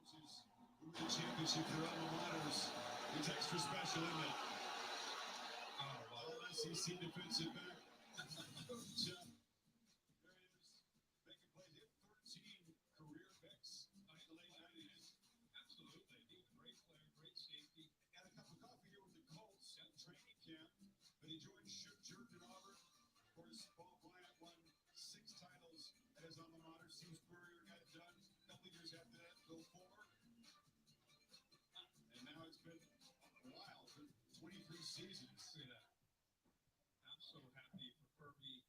The championship for alma maters. It's extra special, isn't it? SEC defensive back. Making plays. He had 13 career picks in the late 90s. Absolutely. He was a great player, great safety. Had a cup of coffee here with the Colts at training camp. But he joined Church in Auburn. Of course, Paul Bryant won 6 titles at his alma mater. Steve Spurrier got it done. A couple of years after that, go 4. And now it's been a while, for 23 seasons. See that. I'm so happy for Kirby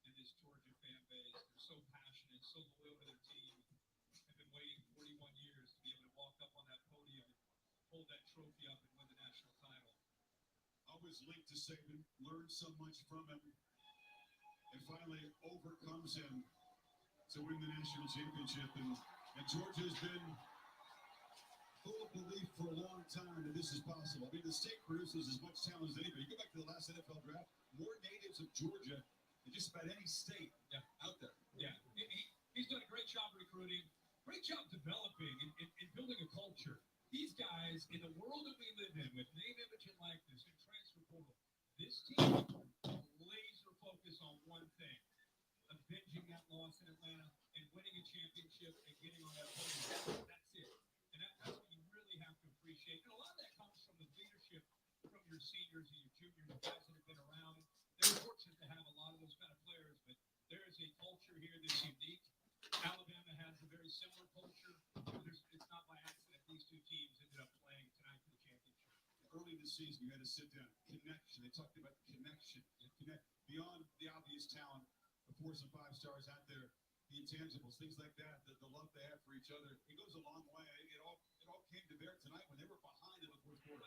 and this Georgia fan base. They're so passionate, so loyal to their team. They've been waiting 41 years to be able to walk up on that podium and hold that trophy up and win the national title. Always linked to Saban, learned so much from him, and finally overcomes him to win the national championship. And Georgia has been full of belief for a long time that this is possible. I mean, the state produces as much talent as anybody. You go back to the last NFL draft, more natives of Georgia than just about any state out there. Yeah, he's done a great job recruiting, great job developing and building a culture. These guys, in the world that we live in, with name, image, and likeness, and transfer portal, this team laser focus on one thing: avenging that loss in Atlanta and winning a championship and getting on that podium. That's it. And that's what you really have to appreciate. And a lot of that comes from the leadership from your seniors and your juniors, the guys that have been around. They're fortunate to have a lot of those kind of players, but there is a culture here that's unique. Alabama has a very similar culture. It's not by accident these two teams ended up playing tonight for the championship. Early in the season, you had to sit down. Connection. They talked about connection. Connect beyond the obvious talent, the 4s and 5 stars out there, the intangibles, things like that, the love they have for each other. It goes a long way. It all came to bear tonight when they were behind in the fourth quarter.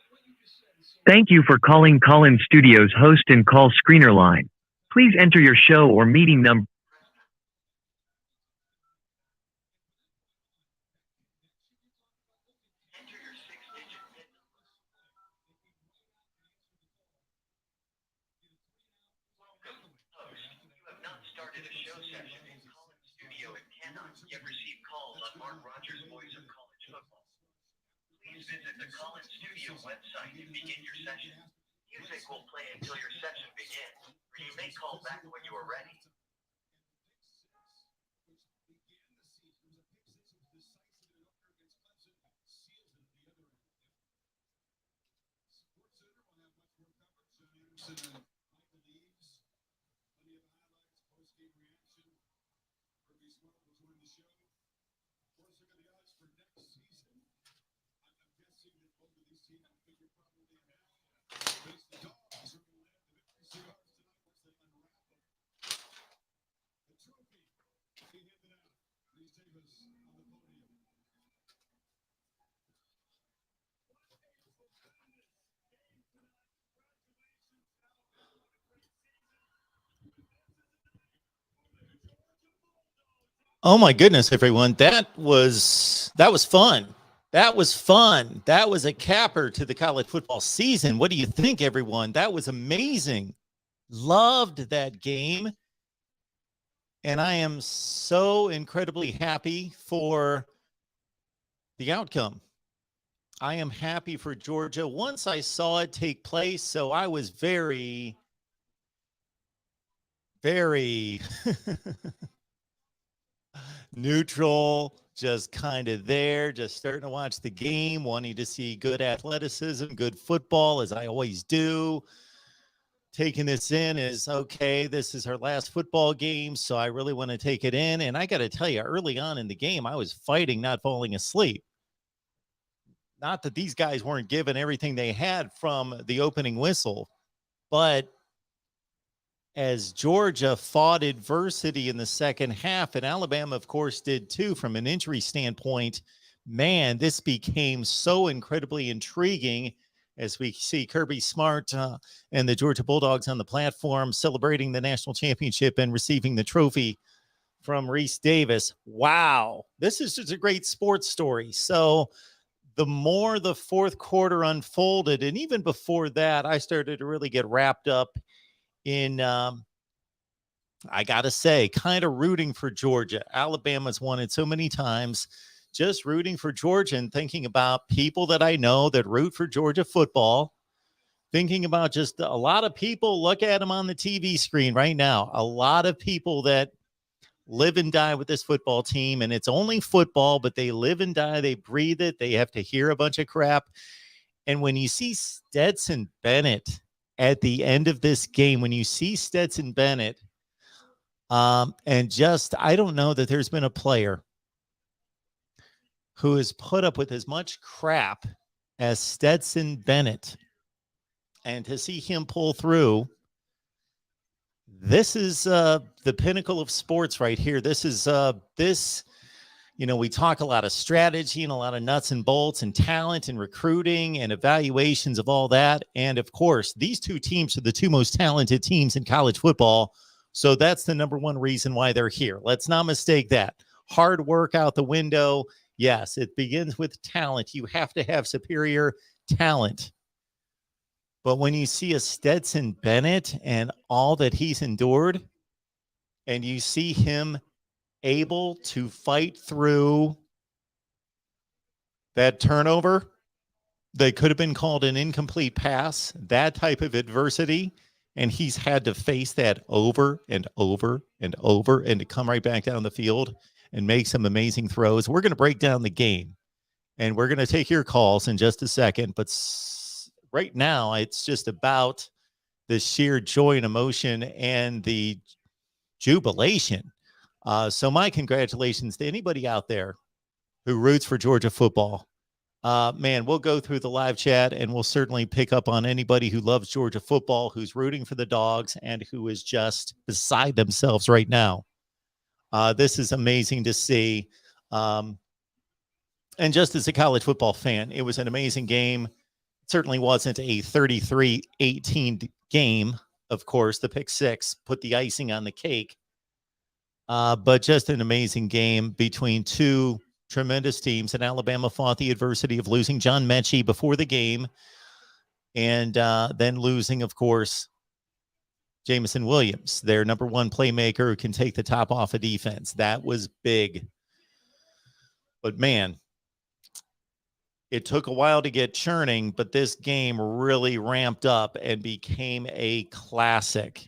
Thank you for calling Collins Studios host and call screener line. Please enter your show or meeting number. Visit the Collins Studio website to begin your session. Music will play until your session begins, or you may call back when you are ready. Postgame reaction. Kirby Smart will join the show. Of course, look at the odds for next season. I'm guessing that both of these teams will figure probably ahead. Face the Dogs are going to land the victory Seahawks tonight once they unwrap them. The trophy being handed out. Please take us on the podium. Oh my goodness, everyone. That was fun. That was fun. That was a capper to the college football season. What do you think, everyone? That was amazing. Loved that game. And I am so incredibly happy for the outcome. I am happy for Georgia. Once I saw it take place, so I was very neutral, just kind of there, just starting to watch the game, wanting to see good athleticism, good football, as I always do. Taking this in as, okay, this is our last football game, so I really want to take it in. And I got to tell you, early on in the game, I was fighting not falling asleep. Not that these guys weren't given everything they had from the opening whistle, but as Georgia fought adversity in the second half, and Alabama, of course, did too from an injury standpoint, man, this became so incredibly intriguing as we see Kirby Smart and the Georgia Bulldogs on the platform celebrating the national championship and receiving the trophy from Reese Davis. Wow, this is just a great sports story. So the more the fourth quarter unfolded, and even before that, I started to really get wrapped up in, I got to say, kind of rooting for Georgia. Alabama's won it so many times. just rooting for Georgia and thinking about people that I know that root for Georgia football, thinking about just a lot of people. Look at them on the TV screen right now. A lot of people that live and die with this football team, and it's only football, but they live and die. They breathe it. They have to hear a bunch of crap. And when you see Stetson Bennett at the end of this game, when you see Stetson Bennett, and just, I don't know that there's been a player who has put up with as much crap as Stetson Bennett. And to see him pull through, this is the pinnacle of sports right here. This is we talk a lot of strategy and a lot of nuts and bolts and talent and recruiting and evaluations of all that. And of course, these two teams are the two most talented teams in college football. So that's the number one reason why they're here. Let's not mistake that. Hard work out the window. Yes, it begins with talent. You have to have superior talent. But when you see a Stetson Bennett and all that he's endured, and you see him able to fight through that turnover that could have been called an incomplete pass, that type of adversity, and he's had to face that over and over and over and to come right back down the field and make some amazing throws. We're going to break down the game, and we're going to take your calls in just a second, but right now, it's just about the sheer joy and emotion and the jubilation. So my congratulations to anybody out there who roots for Georgia football. Man, we'll go through the live chat, and we'll certainly pick up on anybody who loves Georgia football, who's rooting for the Dogs, and who is just beside themselves right now. This is amazing to see. And just as a college football fan, it was an amazing game. Certainly wasn't a 33-18 game. Of course, the pick six put the icing on the cake. But just an amazing game between two tremendous teams. And Alabama fought the adversity of losing John Mechie before the game. And then losing, of course, Jamison Williams, their number one playmaker who can take the top off of defense. That was big. But man, it took a while to get churning, but this game really ramped up and became a classic.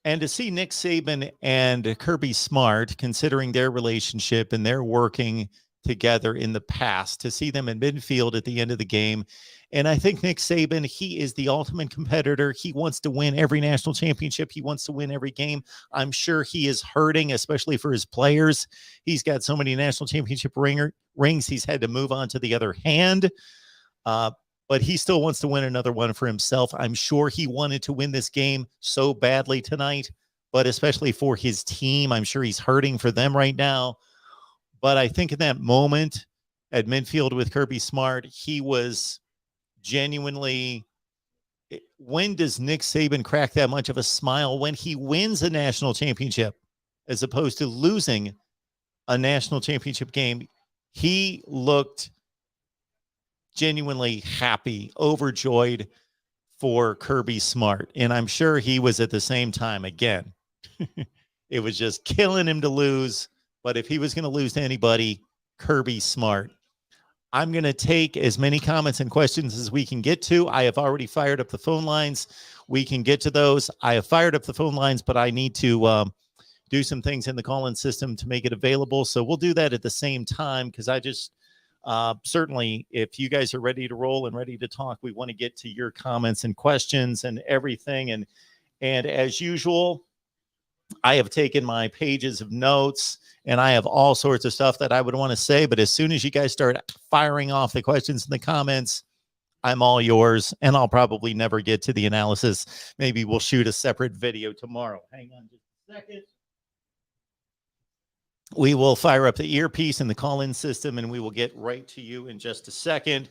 And to see Nick Saban and Kirby Smart, considering their relationship and their working together in the past, to see them in midfield at the end of the game. And I think Nick Saban, he is the ultimate competitor. He wants to win every national championship. He wants to win every game. I'm sure he is hurting, especially for his players. He's got so many national championship rings. He's had to move on to the other hand. But he still wants to win another one for himself. I'm sure he wanted to win this game so badly tonight, but especially for his team. I'm sure he's hurting for them right now. But I think in that moment at midfield with Kirby Smart, he was genuinely, when does Nick Saban crack that much of a smile? When he wins a national championship, as opposed to losing a national championship game. He looked genuinely happy, overjoyed for Kirby Smart. And I'm sure he was at the same time. Again, it was just killing him to lose. But if he was going to lose to anybody, Kirby Smart. I'm going to take as many comments and questions as we can get to. I have already fired up the phone lines. We can get to those. I have fired up the phone lines, but I need to do some things in the call-in system to make it available. So we'll do that at the same time, because I just certainly, if you guys are ready to roll and ready to talk, we want to get to your comments and questions and everything. And as usual, I have taken my pages of notes, and I have all sorts of stuff that I would want to say. But as soon as you guys start firing off the questions in the comments, I'm all yours, and I'll probably never get to the analysis. Maybe we'll shoot a separate video tomorrow. Hang on just a second. We will fire up the earpiece in the call-in system, and we will get right to you in just a second.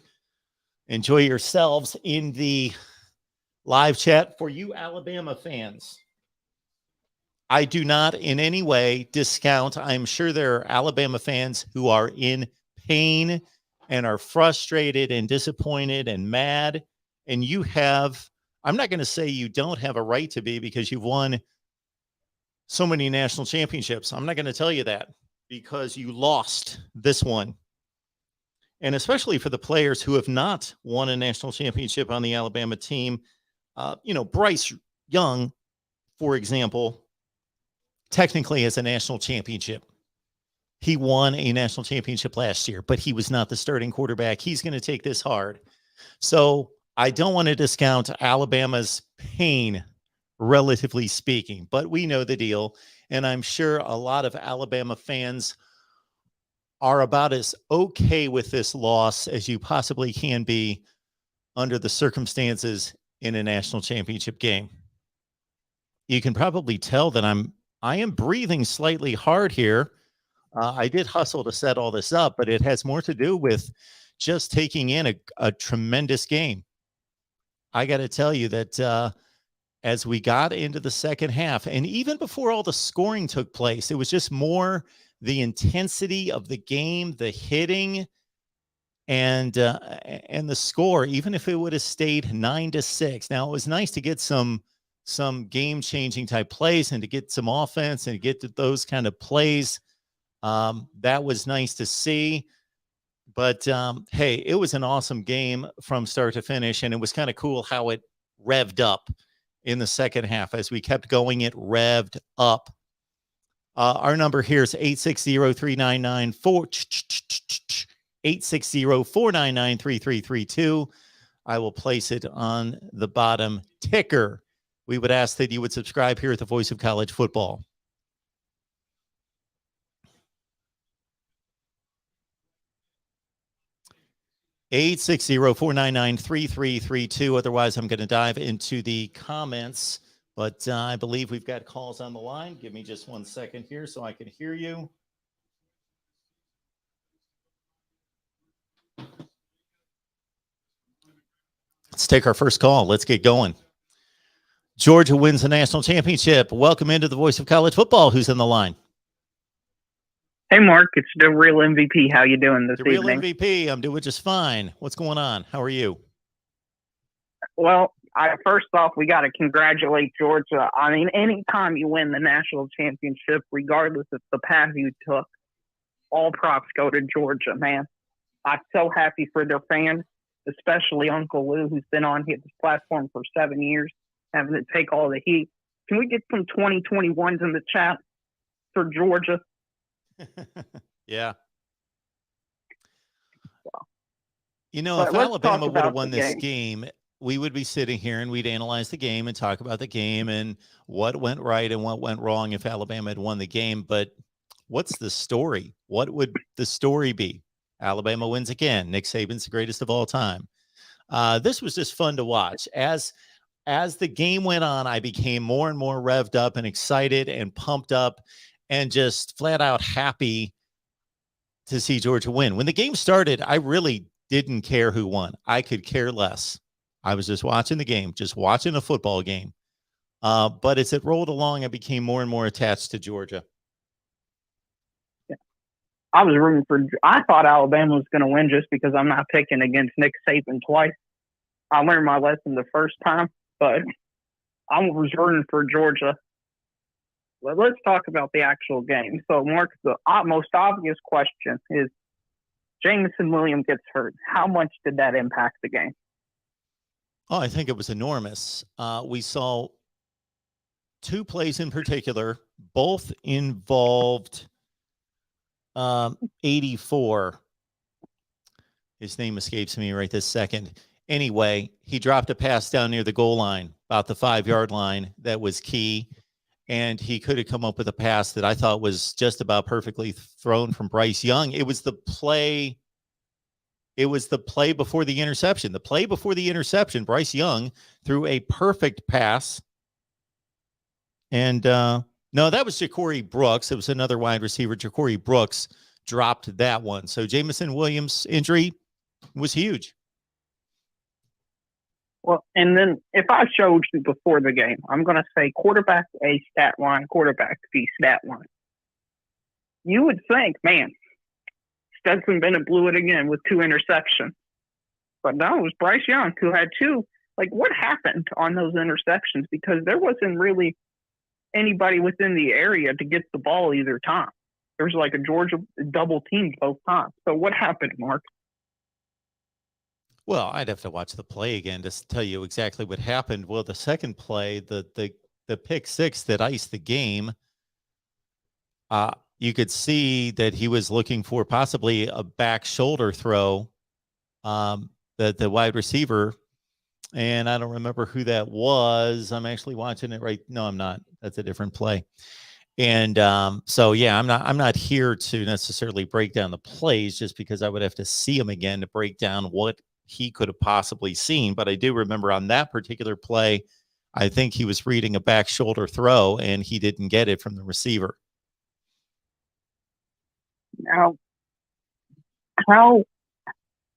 Enjoy yourselves in the live chat. For you Alabama fans, I do not in any way discount. I'm sure there are Alabama fans who are in pain and are frustrated and disappointed and mad. And you have, I'm not going to say you don't have a right to be, because you've won so many national championships. I'm not going to tell you that. because you lost this one. And especially for the players who have not won a national championship on the Alabama team. Bryce Young, for example, technically has a national championship. He won a national championship last year, but he was not the starting quarterback. He's going to take this hard. So I don't want to discount Alabama's pain, relatively speaking, but we know the deal. And I'm sure a lot of Alabama fans are about as okay with this loss as you possibly can be under the circumstances in a national championship game. You can probably tell that I am breathing slightly hard here. I did hustle to set all this up, but it has more to do with just taking in a tremendous game. I got to tell you that as we got into the second half, and even before all the scoring took place, it was just more the intensity of the game, the hitting, and the score. Even if it would have stayed 9-6, now it was nice to get some game-changing type plays and to get some offense and to get to those kind of plays. That was nice to see. But hey, it was an awesome game from start to finish, and it was kind of cool how it revved up in the second half. As we kept going, it revved up. Our number here is 860-499-3332. I will place it on the bottom ticker. We would ask that you would subscribe here at the Voice of College Football. (860-499-3332). Otherwise, I'm going to dive into the comments, but I believe we've got calls on the line. Give me just 1 second here so I can hear you. Let's take our first call. Let's get going. Georgia wins the national championship. Welcome into the Voice of College Football. Who's in the line? Hey, Mark, it's the real MVP. How you doing this evening? The real MVP. I'm doing just fine. What's going on? How are you? Well, first off, we got to congratulate Georgia. I mean, anytime you win the national championship, regardless of the path you took, all props go to Georgia, man. I'm so happy for their fans, especially Uncle Lou, who's been on this platform for 7 years, having to take all the heat. Can we get some 2021s in the chat for Georgia? Yeah. If Alabama would have won this game, we would be sitting here and we'd analyze the game and talk about the game and what went right and what went wrong if Alabama had won the game. But what's the story? What would the story be? Alabama wins again. Nick Saban's the greatest of all time. This was just fun to watch. As the game went on, I became more and more revved up and excited and pumped up and just flat out happy to see Georgia win. When the game started, I really didn't care who won. I could care less. I was just watching the game, just watching a football game. But as it rolled along, I became more and more attached to Georgia. Yeah. I was rooting I thought Alabama was going to win just because I'm not picking against Nick Saban twice. I learned my lesson the first time, but I was rooting for Georgia. Well, let's talk about the actual game. So, Mark, the most obvious question is, Jameson Williams gets hurt. How much did that impact the game? Oh, I think it was enormous. We saw two plays in particular, both involved 84. His name escapes me right this second. Anyway, he dropped a pass down near the goal line, about the 5-yard line, that was key. And he could have come up with a pass that I thought was just about perfectly thrown from Bryce Young. It was the play before the interception. The play before the interception, Bryce Young threw a perfect pass. And no, that was Ja'Cory Brooks. It was another wide receiver. Ja'Cory Brooks dropped that one. So Jameson Williams' injury was huge. Well, and then if I showed you before the game, I'm going to say quarterback A stat line, quarterback B stat line. You would think, man, Stetson Bennett blew it again with 2 interceptions. But no, it was Bryce Young who had 2. Like, what happened on those interceptions? Because there wasn't really anybody within the area to get the ball either time. There was like a Georgia double team both times. So what happened, Mark? Well, I'd have to watch the play again to tell you exactly what happened. Well, the second play, the pick six that iced the game, you could see that he was looking for possibly a back shoulder throw, the wide receiver, and I don't remember who that was. I'm actually watching it right. No, I'm not. That's a different play. And so, yeah, I'm not here to necessarily break down the plays just because I would have to see them again to break down what he could have possibly seen. But I do remember on that particular play, I think he was reading a back shoulder throw and he didn't get it from the receiver. Now,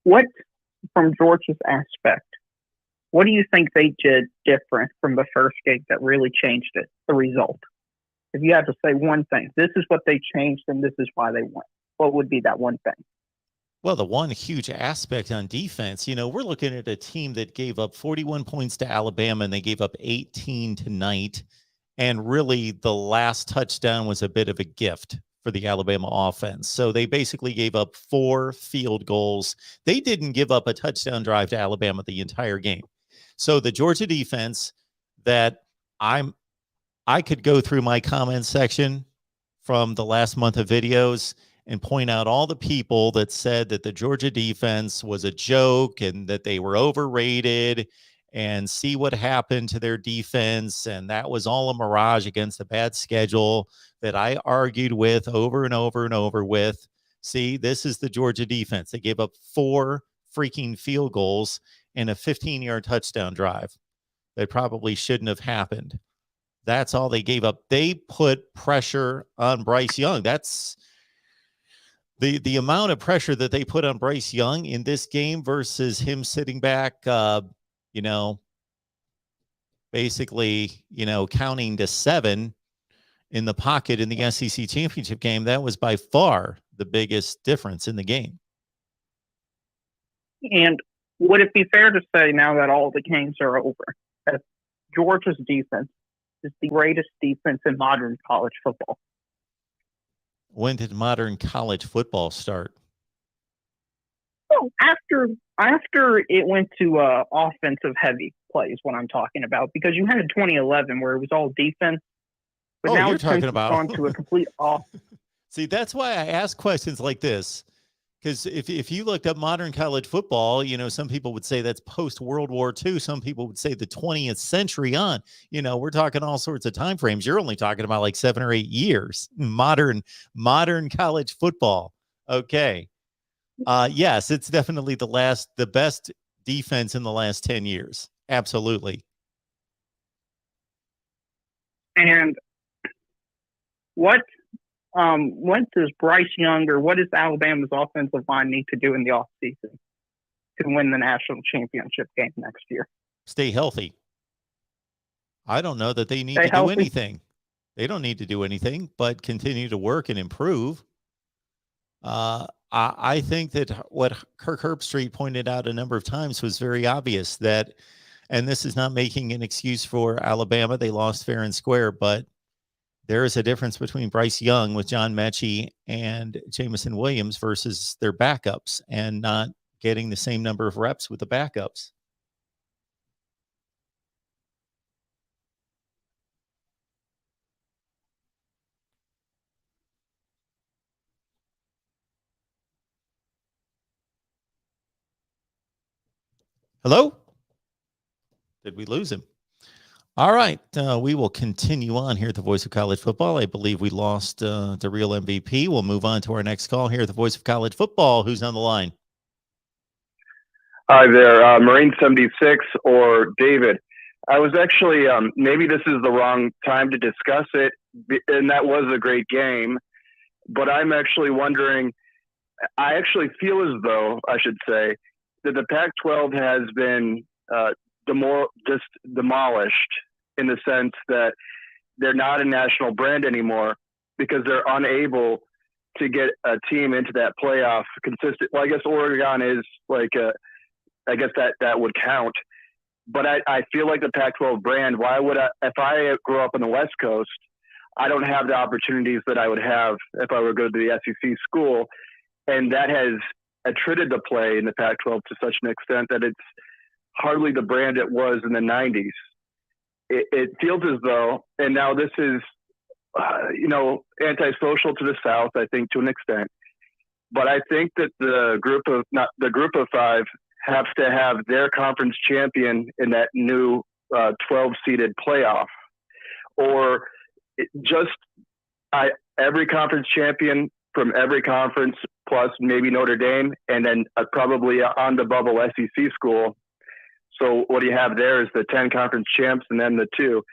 what from Georgia's aspect, what do you think they did different from the first game that really changed it, the result? If you had to say one thing, this is what they changed and this is why they won, what would be that one thing? Well, the one huge aspect on defense, we're looking at a team that gave up 41 points to Alabama and they gave up 18 tonight. And really, the last touchdown was a bit of a gift for the Alabama offense. So they basically gave up 4 field goals. They didn't give up a touchdown drive to Alabama the entire game. So the Georgia defense that I could go through my comment section from the last month of videos and point out all the people that said that the Georgia defense was a joke and that they were overrated and see what happened to their defense. And that was all a mirage against a bad schedule that I argued with over and over and over with. See, this is the Georgia defense. They gave up 4 freaking field goals and a 15-yard touchdown drive that probably shouldn't have happened. That's all they gave up. They put pressure on Bryce Young. That's the amount of pressure that they put on Bryce Young in this game versus him sitting back, basically, counting to 7 in the pocket in the SEC championship game. That was by far the biggest difference in the game. And would it be fair to say now that all the games are over, that Georgia's defense is the greatest defense in modern college football? When did modern college football start? Well, after it went to offensive heavy plays, what I'm talking about, because you had 2011 where it was all defense, but now you're talking about gone to a complete off. See, that's why I ask questions like this. Because if you looked up modern college football, some people would say that's post-World War II. Some people would say the 20th century on. We're talking all sorts of time frames. You're only talking about like 7 or 8 years. Modern college football. Okay. Yes, it's definitely the best defense in the last 10 years. Absolutely. And what does Bryce Young or what does Alabama's offensive line need to do in the offseason to win the national championship game next year? Stay healthy. I don't know that they need to do anything. They don't need to do anything but continue to work and improve. I think that what Kirk Herbstreit pointed out a number of times was very obvious that, and this is not making an excuse for Alabama, they lost fair and square, but there is a difference between Bryce Young with John Mechie and Jamison Williams versus their backups and not getting the same number of reps with the backups. Hello? Did we lose him? All right, we will continue on here at the Voice of College Football. I believe we lost the real MVP. We'll move on to our next call here at the Voice of College Football. Who's on the line? Hi there, Marine 76 or David. I was actually, maybe this is the wrong time to discuss it, and that was a great game, but I'm actually wondering, I actually feel as though, I should say, that the Pac-12 has been just demolished in the sense that they're not a national brand anymore because they're unable to get a team into that playoff consistent. Well, I guess Oregon is like I guess that would count. But I feel like the Pac-12 brand, why would I, if I grew up on the West Coast, I don't have the opportunities that I would have if I were to go to the SEC school. And that has attrited the play in the Pac-12 to such an extent that it's hardly the brand it was in the 90s. It feels as though, and now this is, antisocial to the South, I think, to an extent. But I think that the group of five has to have their conference champion in that new 12-seeded playoff, or every conference champion from every conference plus maybe Notre Dame, and then probably on the bubble SEC school. So what you have there is the 10 conference champs and then the 2,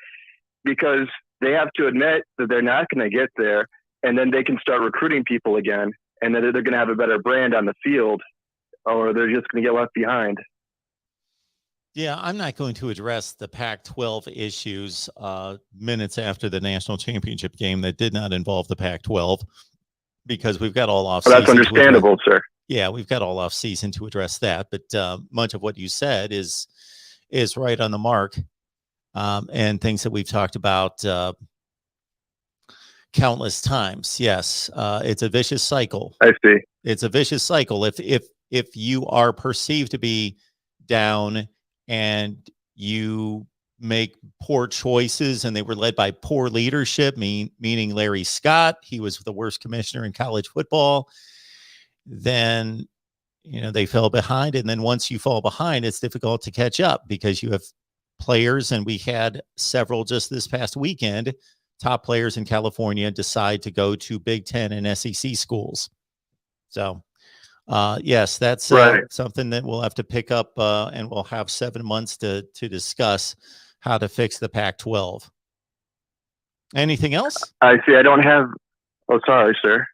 because they have to admit that they're not going to get there, and then they can start recruiting people again, and then they're going to have a better brand on the field, or they're just going to get left behind. Yeah, I'm not going to address the Pac-12 issues minutes after the national championship game that did not involve the Pac-12, because we've got all off season. That's understandable, sir. Yeah, we've got all off season to address that. But much of what you said is right on the mark, and things that we've talked about countless times. Yes, it's a vicious cycle. I see. It's a vicious cycle. If you are perceived to be down and you make poor choices, and they were led by poor leadership, meaning Larry Scott, he was the worst commissioner in college football, then they fell behind. And then once you fall behind, it's difficult to catch up, because you have players, and we had several just this past weekend, top players in California decide to go to Big Ten and SEC schools. So yes, that's right. Something that we'll have to pick up, and we'll have 7 months to discuss how to fix the Pac-12. Anything else? I see. I don't have. Oh, sorry, sir.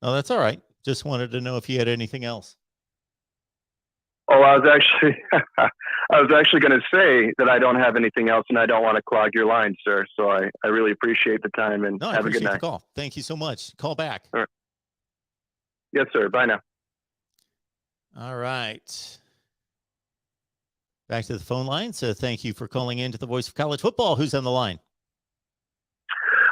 Oh, that's all right. Just wanted to know if you had anything else. Oh, I was actually going to say that I don't have anything else, and I don't want to clog your line, sir. So I really appreciate the time, and have a good night. The call. Thank you so much. Call back. All right. Yes, sir. Bye now. All right. Back to the phone line. So thank you for calling in to the Voice of College Football. Who's on the line?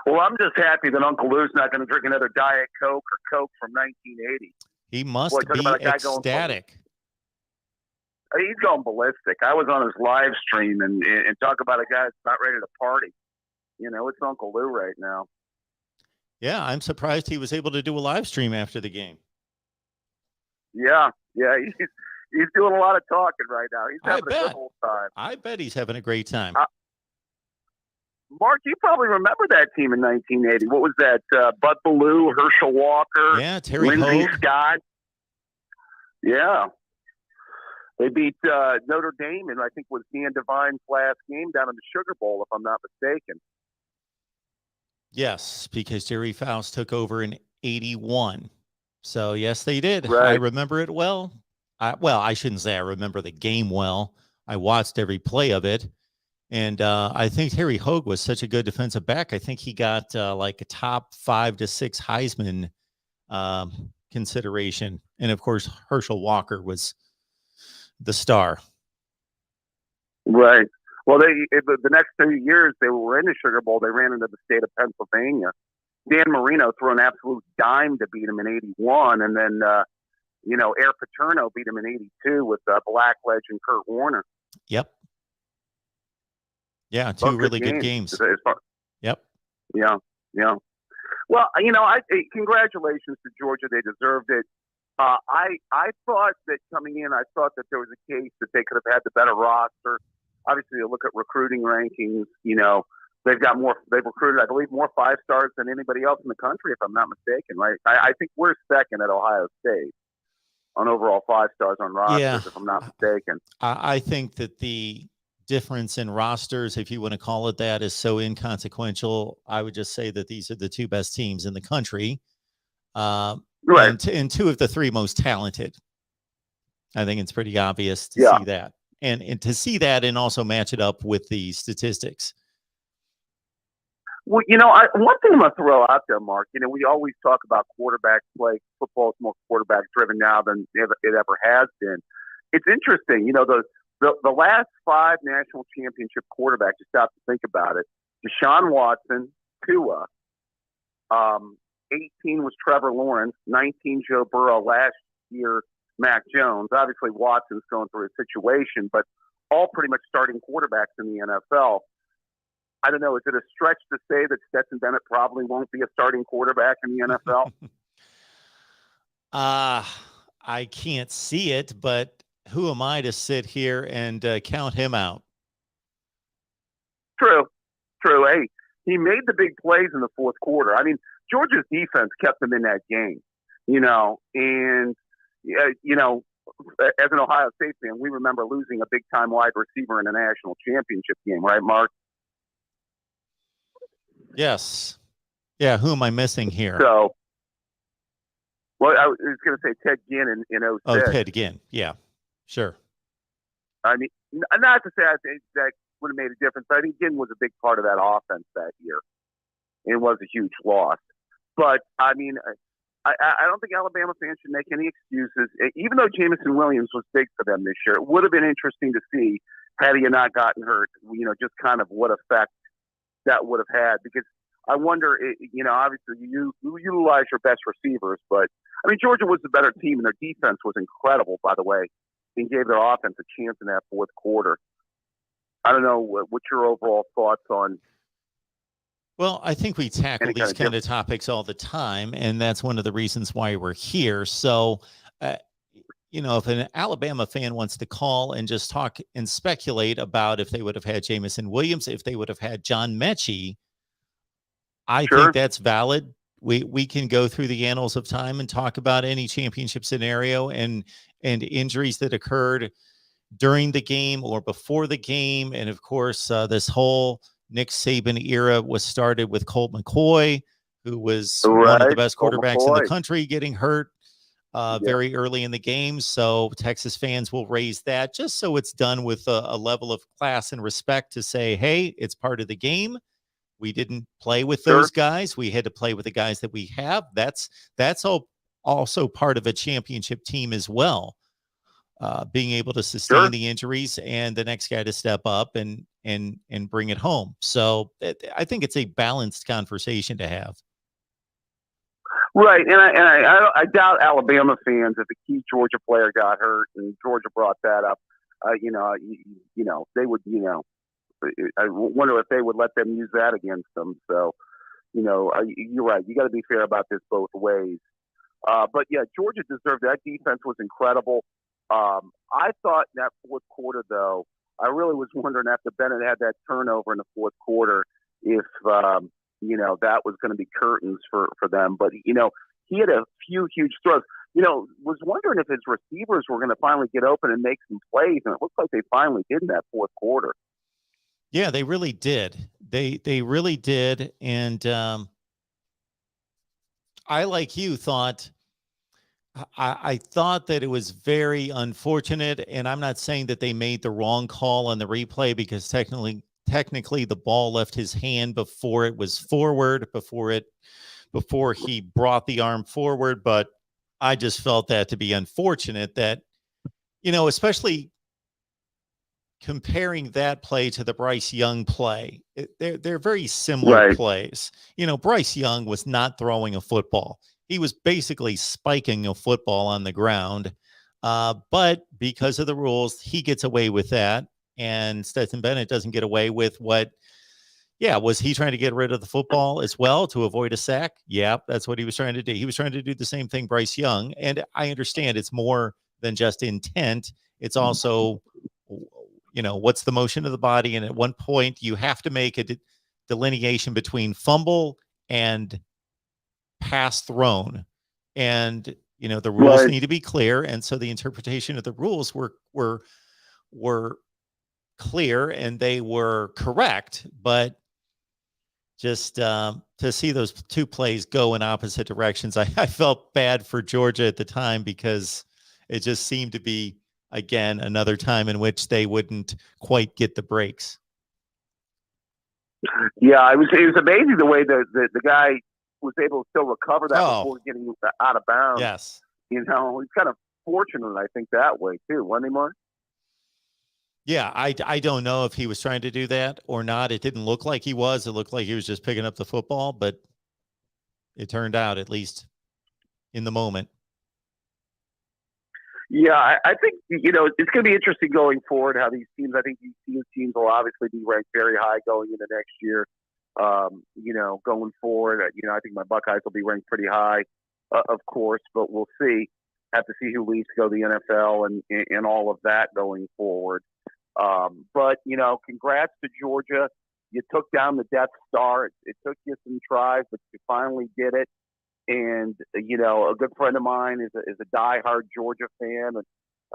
Well, I'm just happy that Uncle Lou's not going to drink another Diet Coke or Coke from 1980. He must be ecstatic. He's going ballistic. I was on his live stream and talk about a guy that's not ready to party. It's Uncle Lou right now. Yeah, I'm surprised he was able to do a live stream after the game. Yeah, he's doing a lot of talking right now. He's having a good old time. I bet he's having a great time. Mark, you probably remember that team in 1980. What was that? Bud Ballou, Herschel Walker, Terry Lindsey Hogue. Scott. Yeah. They beat Notre Dame, and I think was Dan Devine's last game down in the Sugar Bowl, if I'm not mistaken. Yes, because Jerry Faust took over in 81. So, yes, they did. Right. I remember it well. I shouldn't say I remember the game well. I watched every play of it. And I think Terry Hogue was such a good defensive back. I think he got like a top 5 to 6 Heisman consideration. And, of course, Herschel Walker was the star. Right. Well, the next 2 years they were in the Sugar Bowl, they ran into the state of Pennsylvania. Dan Marino threw an absolute dime to beat him in 81. And then, Air Paterno beat him in 82 with Black legend Kurt Warner. Yep. Yeah, two really good games. Yep. Yeah. Well, congratulations to Georgia. They deserved it. I thought that coming in, I thought that there was a case that they could have had the better roster. Obviously, you look at recruiting rankings, they've recruited, I believe, more 5-stars than anybody else in the country, if I'm not mistaken, right? I think we're second at Ohio State on overall 5-stars on rosters, if I'm not mistaken. I think that the difference in rosters, if you want to call it that, is so inconsequential. I would just say that these are the 2 best teams in the country. Right. And 2 of the 3 most talented. I think it's pretty obvious to see that. And to see that and also match it up with the statistics. Well, one thing I'm going to throw out there, Mark, we always talk about quarterback play. Football is more quarterback driven now than it ever has been. It's interesting, the last 5 national championship quarterbacks, you stop to think about it: Deshaun Watson, Tua. 18 was Trevor Lawrence. 19 Joe Burrow. Last year, Mac Jones. Obviously, Watson's going through a situation, but all pretty much starting quarterbacks in the NFL. I don't know. Is it a stretch to say that Stetson Bennett probably won't be a starting quarterback in the NFL? I can't see it, but who am I to sit here and count him out? True. Hey, he made the big plays in the fourth quarter. I mean, Georgia's defense kept them in that game, and as an Ohio State fan, we remember losing a big-time wide receiver in a national championship game, right, Mark? Yes. Yeah, who am I missing here? So, well, I was going to say Ted Ginn in 06. Oh, Ted Ginn. Yeah, sure. I mean, not to say I think that would have made a difference, but I think Ginn was a big part of that offense that year. It was a huge loss. But, I mean, I don't think Alabama fans should make any excuses. Even though Jameson Williams was big for them this year, it would have been interesting to see, had he not gotten hurt, just kind of what effect that would have had. Because I wonder, obviously you utilize your best receivers, but, I mean, Georgia was the better team, and their defense was incredible, by the way, and gave their offense a chance in that fourth quarter. I don't know what's your overall thoughts on. Well, I think we tackle these kind of topics all the time, and that's one of the reasons why we're here. So, if an Alabama fan wants to call and just talk and speculate about if they would have had Jameson Williams, if they would have had John Mechie, I think that's valid. We can go through the annals of time and talk about any championship scenario and injuries that occurred during the game or before the game. And of course, this whole Nick Saban era was started with Colt McCoy, who was one of the best quarterbacks in the country, getting hurt very early in the game. So Texas fans will raise that just so it's done with a level of class and respect to say, hey, it's part of the game. We didn't play with those guys. We had to play with the guys that we have. That's also part of a championship team as well. Being able to sustain the injuries and the next guy to step up and bring it home. So I think it's a balanced conversation to have. Right, and I doubt Alabama fans, if a key Georgia player got hurt and Georgia brought that up, they would, I wonder if they would let them use that against them. So, you're right. You got to be fair about this both ways. But yeah, Georgia deserved that. Defense was incredible. I thought in that fourth quarter, though, I really was wondering after Bennett had that turnover in the fourth quarter if, that was going to be curtains for them. But, he had a few huge throws. Was wondering if his receivers were going to finally get open and make some plays, and it looks like they finally did in that fourth quarter. Yeah, they really did. They really did. And I, like you, thought I thought that it was very unfortunate, and I'm not saying that they made the wrong call on the replay because technically the ball left his hand before it was forward, before he brought the arm forward. But I just felt that to be unfortunate that, especially comparing that play to the Bryce Young play, they're very similar plays. Bryce Young was not throwing a football. He was basically spiking a football on the ground. But because of the rules, he gets away with that. And Stetson Bennett doesn't get away with what, was he trying to get rid of the football as well to avoid a sack? Yeah, that's what he was trying to do. He was trying to do the same thing Bryce Young. And I understand it's more than just intent. It's also, what's the motion of the body? And at one point, you have to make a delineation between fumble and pass thrown, and the rules need to be clear, and so the interpretation of the rules were clear and they were correct, but just to see those two plays go in opposite directions, I felt bad for Georgia at the time because it just seemed to be again another time in which they wouldn't quite get the breaks. Yeah, it was amazing the way the guy was able to still recover that before getting out of bounds. Yes. He's kind of fortunate, I think, that way too, wasn't he, Mark? Yeah, I don't know if he was trying to do that or not. It didn't look like he was. It looked like he was just picking up the football, but it turned out, at least in the moment. Yeah, I think, it's going to be interesting going forward how these teams, I think these teams will obviously be ranked very high going into next year. Going forward, I think my Buckeyes will be ranked pretty high, of course, but we'll see. Have to see who leaves to go to the NFL and all of that going forward. But congrats to Georgia. You took down the Death Star. It took you some tries, but you finally did it. And a good friend of mine is a diehard Georgia fan, and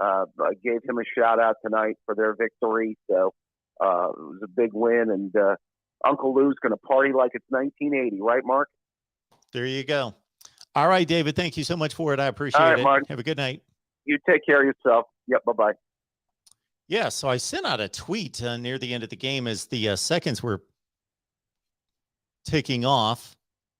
I gave him a shout out tonight for their victory. So it was a big win, and Uncle Lou's going to party like it's 1980, right, Mark? There you go. All right, David. Thank you so much for it. I appreciate All right, it. Mark. Have a good night. You take care of yourself. Yep. Bye bye. Yeah, so I sent out a tweet near the end of the game as the seconds were ticking off.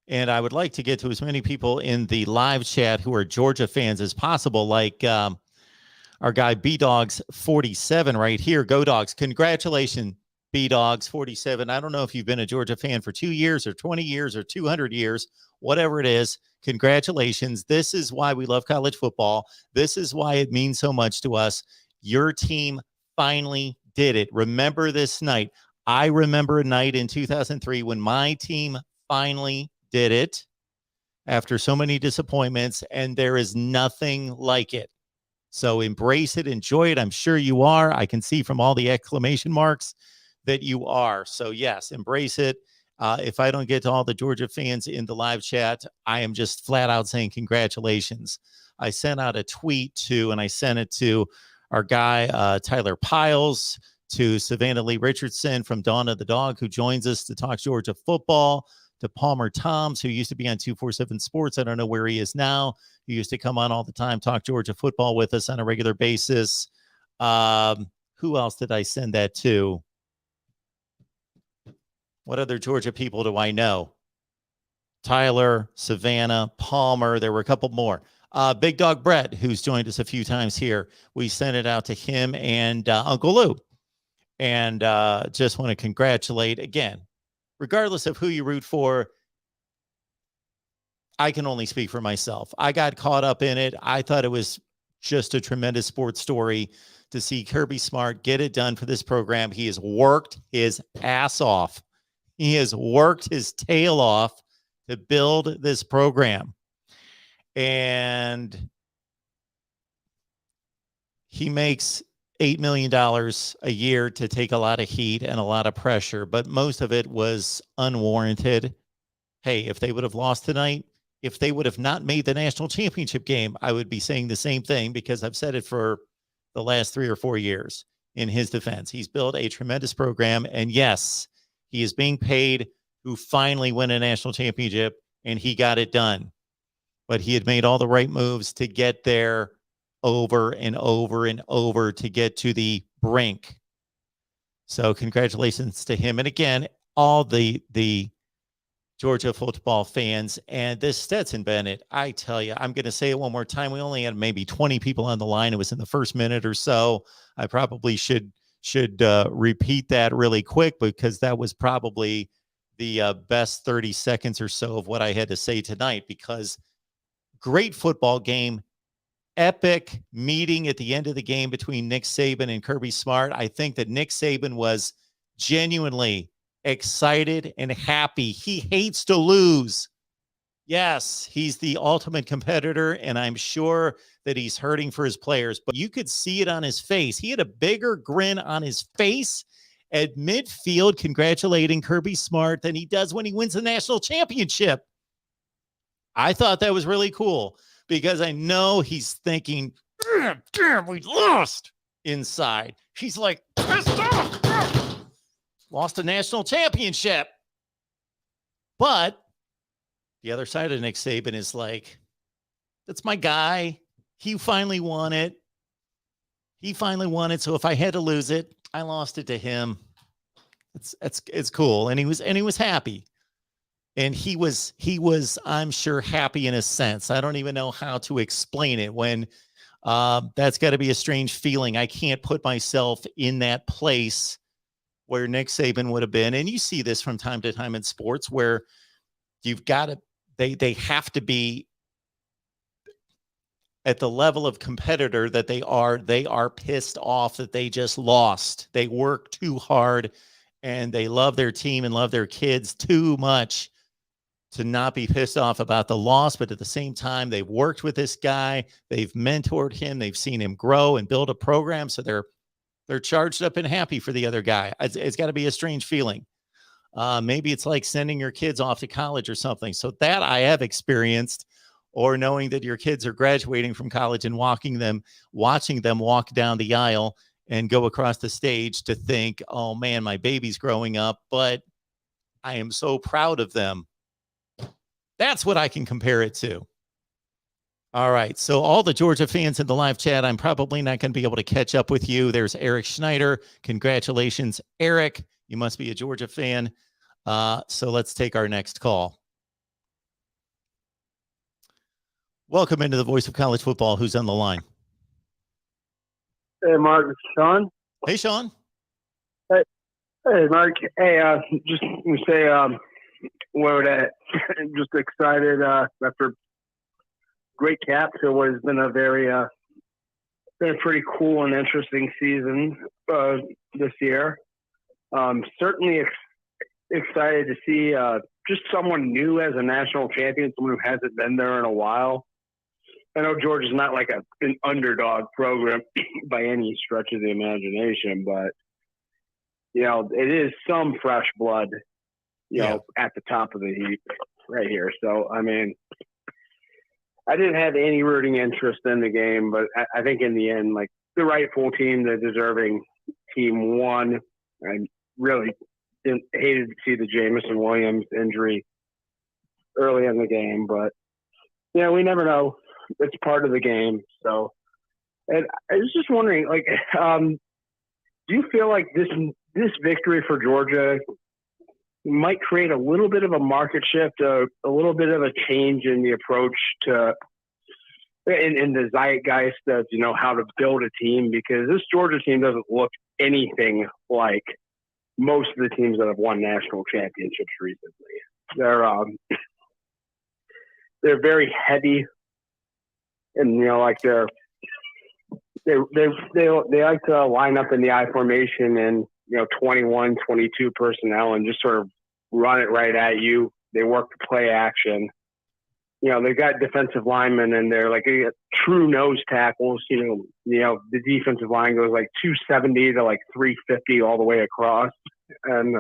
And I would like to get to as many people in the live chat who are Georgia fans as possible, like our guy B-Dogs47 right here. Go Dogs. Congratulations, B-Dogs47. I don't know if you've been a Georgia fan for 2 years or 20 years or 200 years, whatever it is. Congratulations. This is why we love college football. This is why it means so much to us. Your team finally did it. Remember this night. I remember a night in 2003 when my team finally did it after so many disappointments, and there is nothing like it. So embrace it, enjoy it. I'm sure you are. I can see from all the exclamation marks that you are. So yes, embrace it. If I don't get to all the Georgia fans in the live chat, I am just flat out saying congratulations. I sent out a tweet and I sent it to our guy, Tyler Piles, to Savannah Lee Richardson from Dawn of the Dog, who joins us to talk Georgia football, to Palmer Toms, who used to be on 247 Sports. I don't know where he is now. He used to come on all the time, talk Georgia football with us on a regular basis. Who else did I send that to? What other Georgia people do I know? Tyler, Savannah, Palmer. There were a couple more. Big Dog Brett, who's joined us a few times here. We sent it out to him and Uncle Lou. And just want to congratulate again. Regardless of who you root for, I can only speak for myself. I got caught up in it. I thought it was just a tremendous sports story to see Kirby Smart get it done for this program. He has worked his ass off. He has worked his tail off to build this program. And he makes $8 million a year to take a lot of heat and a lot of pressure, but most of it was unwarranted. Hey, if they would have lost tonight, if they would have not made the national championship game, I would be saying the same thing because I've said it for the last 3 or 4 years in his defense. He's built a tremendous program, and yes, he is being paid to finally win a national championship, and he got it done. But he had made all the right moves to get there over and over and over to get to the brink. So congratulations to him. And again, all the Georgia football fans and this Stetson Bennett, I tell you, I'm going to say it one more time. We only had maybe 20 people on the line. It was in the first minute or so. I probably should repeat that really quick because that was probably the best 30 seconds or so of what I had to say tonight, because great football game. Epic meeting at the end of the game between Nick Saban and Kirby Smart. I think that Nick Saban was genuinely excited and happy. He hates to lose. Yes, he's the ultimate competitor, and I'm sure that he's hurting for his players, but you could see it on his face. He had a bigger grin on his face at midfield congratulating Kirby Smart than he does when he wins the national championship. I thought that was really cool, because I know he's thinking, damn, we lost inside. He's like, pissed off. Lost a national championship. But the other side of Nick Saban is like, that's my guy. He finally won it. So if I had to lose it, I lost it to him. It's cool. And he was happy. And he was, I'm sure, happy in a sense. I don't even know how to explain it. When That's got to be a strange feeling. I can't put myself in that place where Nick Saban would have been. And you see this from time to time in sports where you've got to, they have to be at the level of competitor that they are pissed off that they just lost. They work too hard and they love their team and love their kids too much to not be pissed off about the loss. But at the same time, they've worked with this guy. They've mentored him. They've seen him grow and build a program. So they're charged up and happy for the other guy. It's got to be a strange feeling. Maybe it's like sending your kids off to college or something. So that I have experienced, or knowing that your kids are graduating from college and watching them walk down the aisle and go across the stage to think, oh man, my baby's growing up, but I am so proud of them. That's what I can compare it to. All right. So all the Georgia fans in the live chat, I'm probably not going to be able to catch up with you. There's Eric Schneider. Congratulations, Eric. You must be a Georgia fan. So let's take our next call. Welcome into the Voice of College Football. Who's on the line? Hey, Mark. It's Sean. Hey, Sean. Hey, Mark. Hey, just to say, just excited after great cap to what has been a pretty cool and interesting season this year. Certainly excited to see just someone new as a national champion, someone who hasn't been there in a while. I know Georgia's not like an underdog program by any stretch of the imagination, but it is some fresh blood, at the top of the heap right here. So, I mean, I didn't have any rooting interest in the game, but I think in the end, like the rightful team, the deserving team won. I really hated to see the Jamison Williams injury early in the game, but we never know. It's part of the game. So, and I was just wondering, like, do you feel like this victory for Georgia might create a little bit of a market shift, a little bit of a change in the approach to in the zeitgeist of how to build a team? Because this Georgia team doesn't look anything like most of the teams that have won national championships recently. They're very heavy, and like they like to line up in the I formation and 21, 22 personnel and just sort of run it right at you. They work the play action. They've got defensive linemen and they're like true nose tackles. The defensive line goes like 270 to like 350 all the way across. And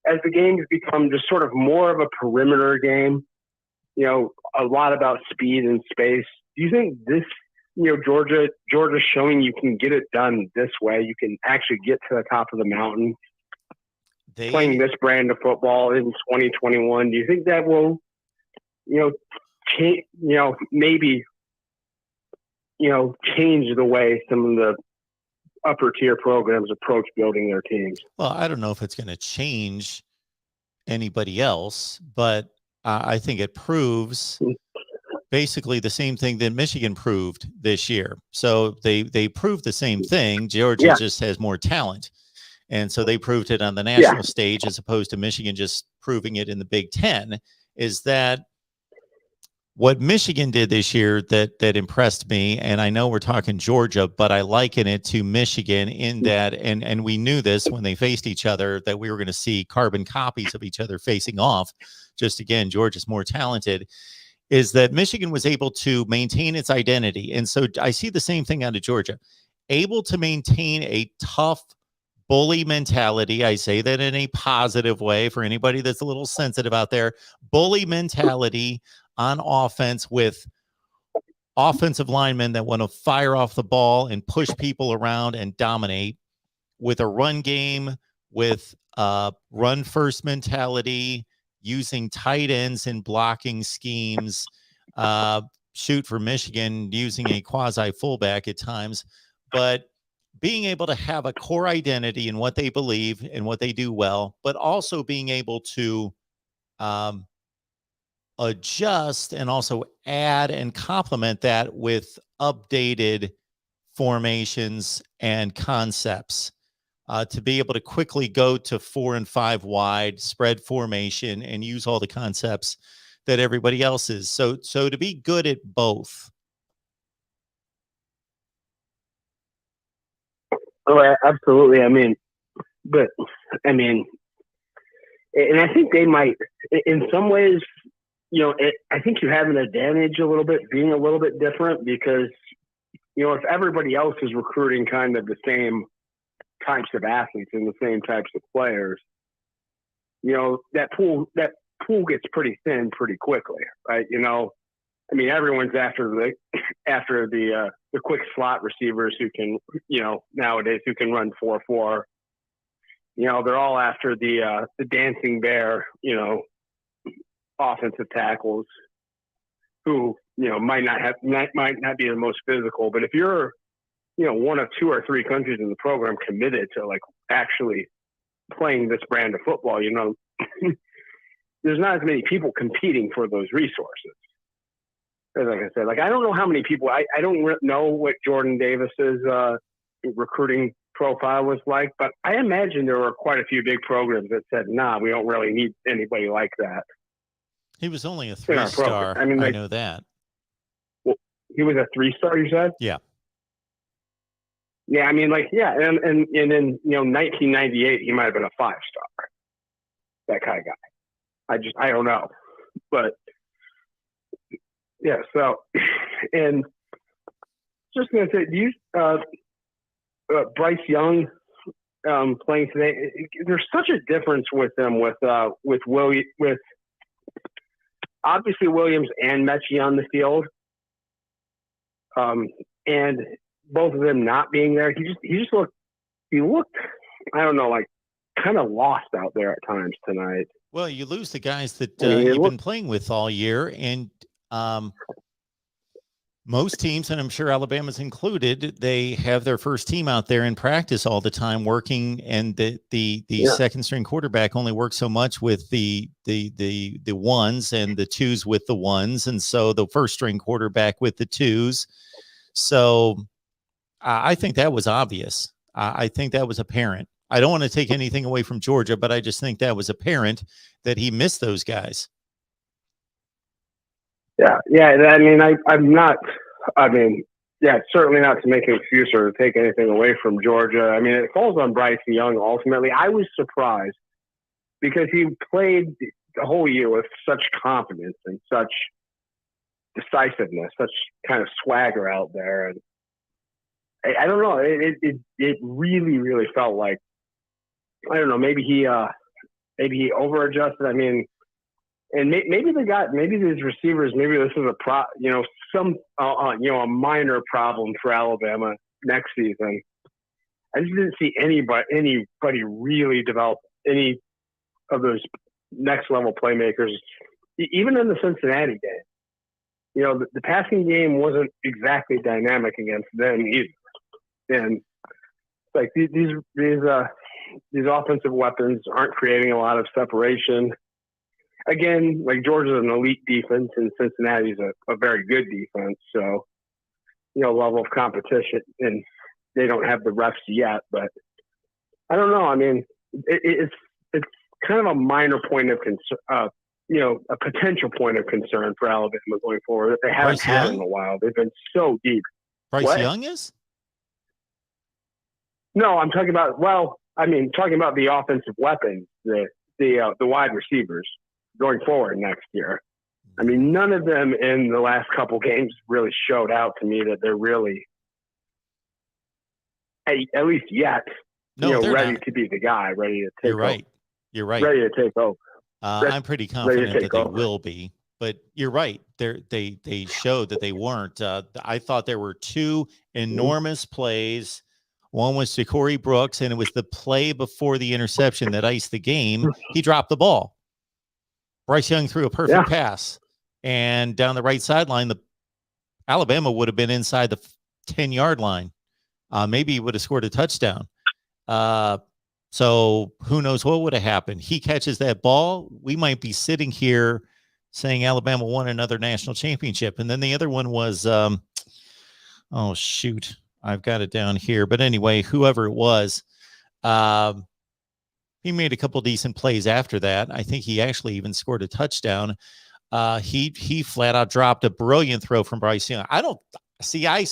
as the game's become just sort of more of a perimeter game, a lot about speed and space. Do you think this, Georgia's showing you can get it done this way? You can actually get to the top of the mountain playing this brand of football in 2021. Do you think that will, maybe, change the way some of the upper tier programs approach building their teams? Well, I don't know if it's going to change anybody else, but I think it proves basically the same thing that Michigan proved this year. So they proved the same thing. Georgia just has more talent. And so they proved it on the national stage as opposed to Michigan just proving it in the Big Ten. Is that what Michigan did this year that impressed me? And I know we're talking Georgia, but I liken it to Michigan in that, and we knew this when they faced each other, that we were going to see carbon copies of each other facing off. Just again, Georgia's more talented. Is that Michigan was able to maintain its identity. And so I see the same thing out of Georgia, able to maintain a tough bully mentality. I say that in a positive way for anybody that's a little sensitive out there. Bully mentality on offense with offensive linemen that want to fire off the ball and push people around and dominate, with a run game, with run first mentality, using tight ends in blocking schemes, shoot for Michigan, using a quasi fullback at times, but being able to have a core identity in what they believe and what they do well, but also being able to adjust and also add and complement that with updated formations and concepts to be able to quickly go to 4 and 5 wide spread formation and use all the concepts that everybody else is. So to be good at both. Oh, absolutely. I mean, and I think they might, in some ways, I think you have an advantage a little bit being a little bit different because, if everybody else is recruiting kind of the same types of athletes and the same types of players, that pool gets pretty thin pretty quickly, right? Everyone's after the quick slot receivers who can, nowadays who can run 4-4. They're all after the dancing bear, offensive tackles who, might not be the most physical, but if you're, one of 2 or 3 countries in the program committed to like actually playing this brand of football, there's not as many people competing for those resources. Like I said, I don't know how many people, I don't know what Jordan Davis's recruiting profile was like, but I imagine there were quite a few big programs that said, nah, we don't really need anybody like that. He was only a 3-star. I know that. Well, he was a 3-star, you said? Yeah. Yeah, and in 1998, he might have been a 5-star. That kind of guy. I don't know. But yeah, so, and just going to say, do you, Bryce Young playing today, there's such a difference with them with obviously Williams and Mechie on the field. And both of them not being there, he looked, I don't know, like kind of lost out there at times tonight. Well, you lose the guys that you've been playing with all year, and most teams, and I'm sure Alabama's included, they have their first team out there in practice all the time working, and the second string quarterback only works so much with the ones and the twos with the ones, and so the first string quarterback with the twos. So I think that was obvious. I think that was apparent. I don't want to take anything away from Georgia, but I just think that was apparent that he missed those guys. Yeah. Certainly not to make an excuse or to take anything away from Georgia. It falls on Bryce Young ultimately. I was surprised because he played the whole year with such confidence and such decisiveness, such kind of swagger out there. And I don't know. It really, really felt like, I don't know, maybe he over-adjusted. And maybe these receivers, maybe this is a minor problem for Alabama next season. I just didn't see anybody really develop any of those next level playmakers, even in the Cincinnati game. The passing game wasn't exactly dynamic against them either. And like these offensive weapons aren't creating a lot of separation. Again, like Georgia's an elite defense and Cincinnati's a very good defense. So, level of competition, and they don't have the refs yet, but I don't know. It's kind of a minor point of concern, a potential point of concern for Alabama going forward that they haven't had in a while. They've been so deep. Bryce Young is? No, I'm talking about, the offensive weapons, the wide receivers going forward next year. None of them in the last couple games really showed out to me that they're really, at least yet, ready to be the guy, ready to take over. You're right. Ready to take over. I'm pretty confident that they will be, but you're right. They showed that they weren't. I thought there were 2 enormous plays. One was to Corey Brooks, and it was the play before the interception that iced the game. He dropped the ball. Bryce Young threw a perfect pass, and down the right sideline, the Alabama would have been inside the 10-yard line. Maybe he would have scored a touchdown. So who knows what would have happened? He catches that ball. We might be sitting here saying Alabama won another national championship. And then the other one was, oh, shoot, I've got it down here. But anyway, whoever it was, he made a couple decent plays after that. I think he actually even scored a touchdown. He flat out dropped a brilliant throw from Bryce Young. I don't see. I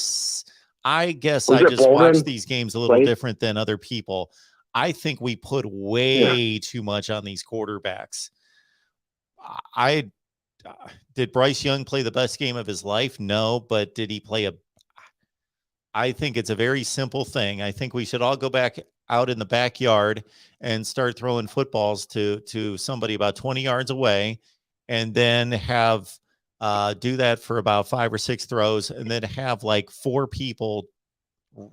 guess Was I it just Bolden watch these games a little played? different than other people. I think we put way too much on these quarterbacks. Did Bryce Young play the best game of his life? No, but did he play I think it's a very simple thing. I think we should all go back out in the backyard and start throwing footballs to somebody about 20 yards away, and then have do that for about 5 or 6 throws, and then have like 4 people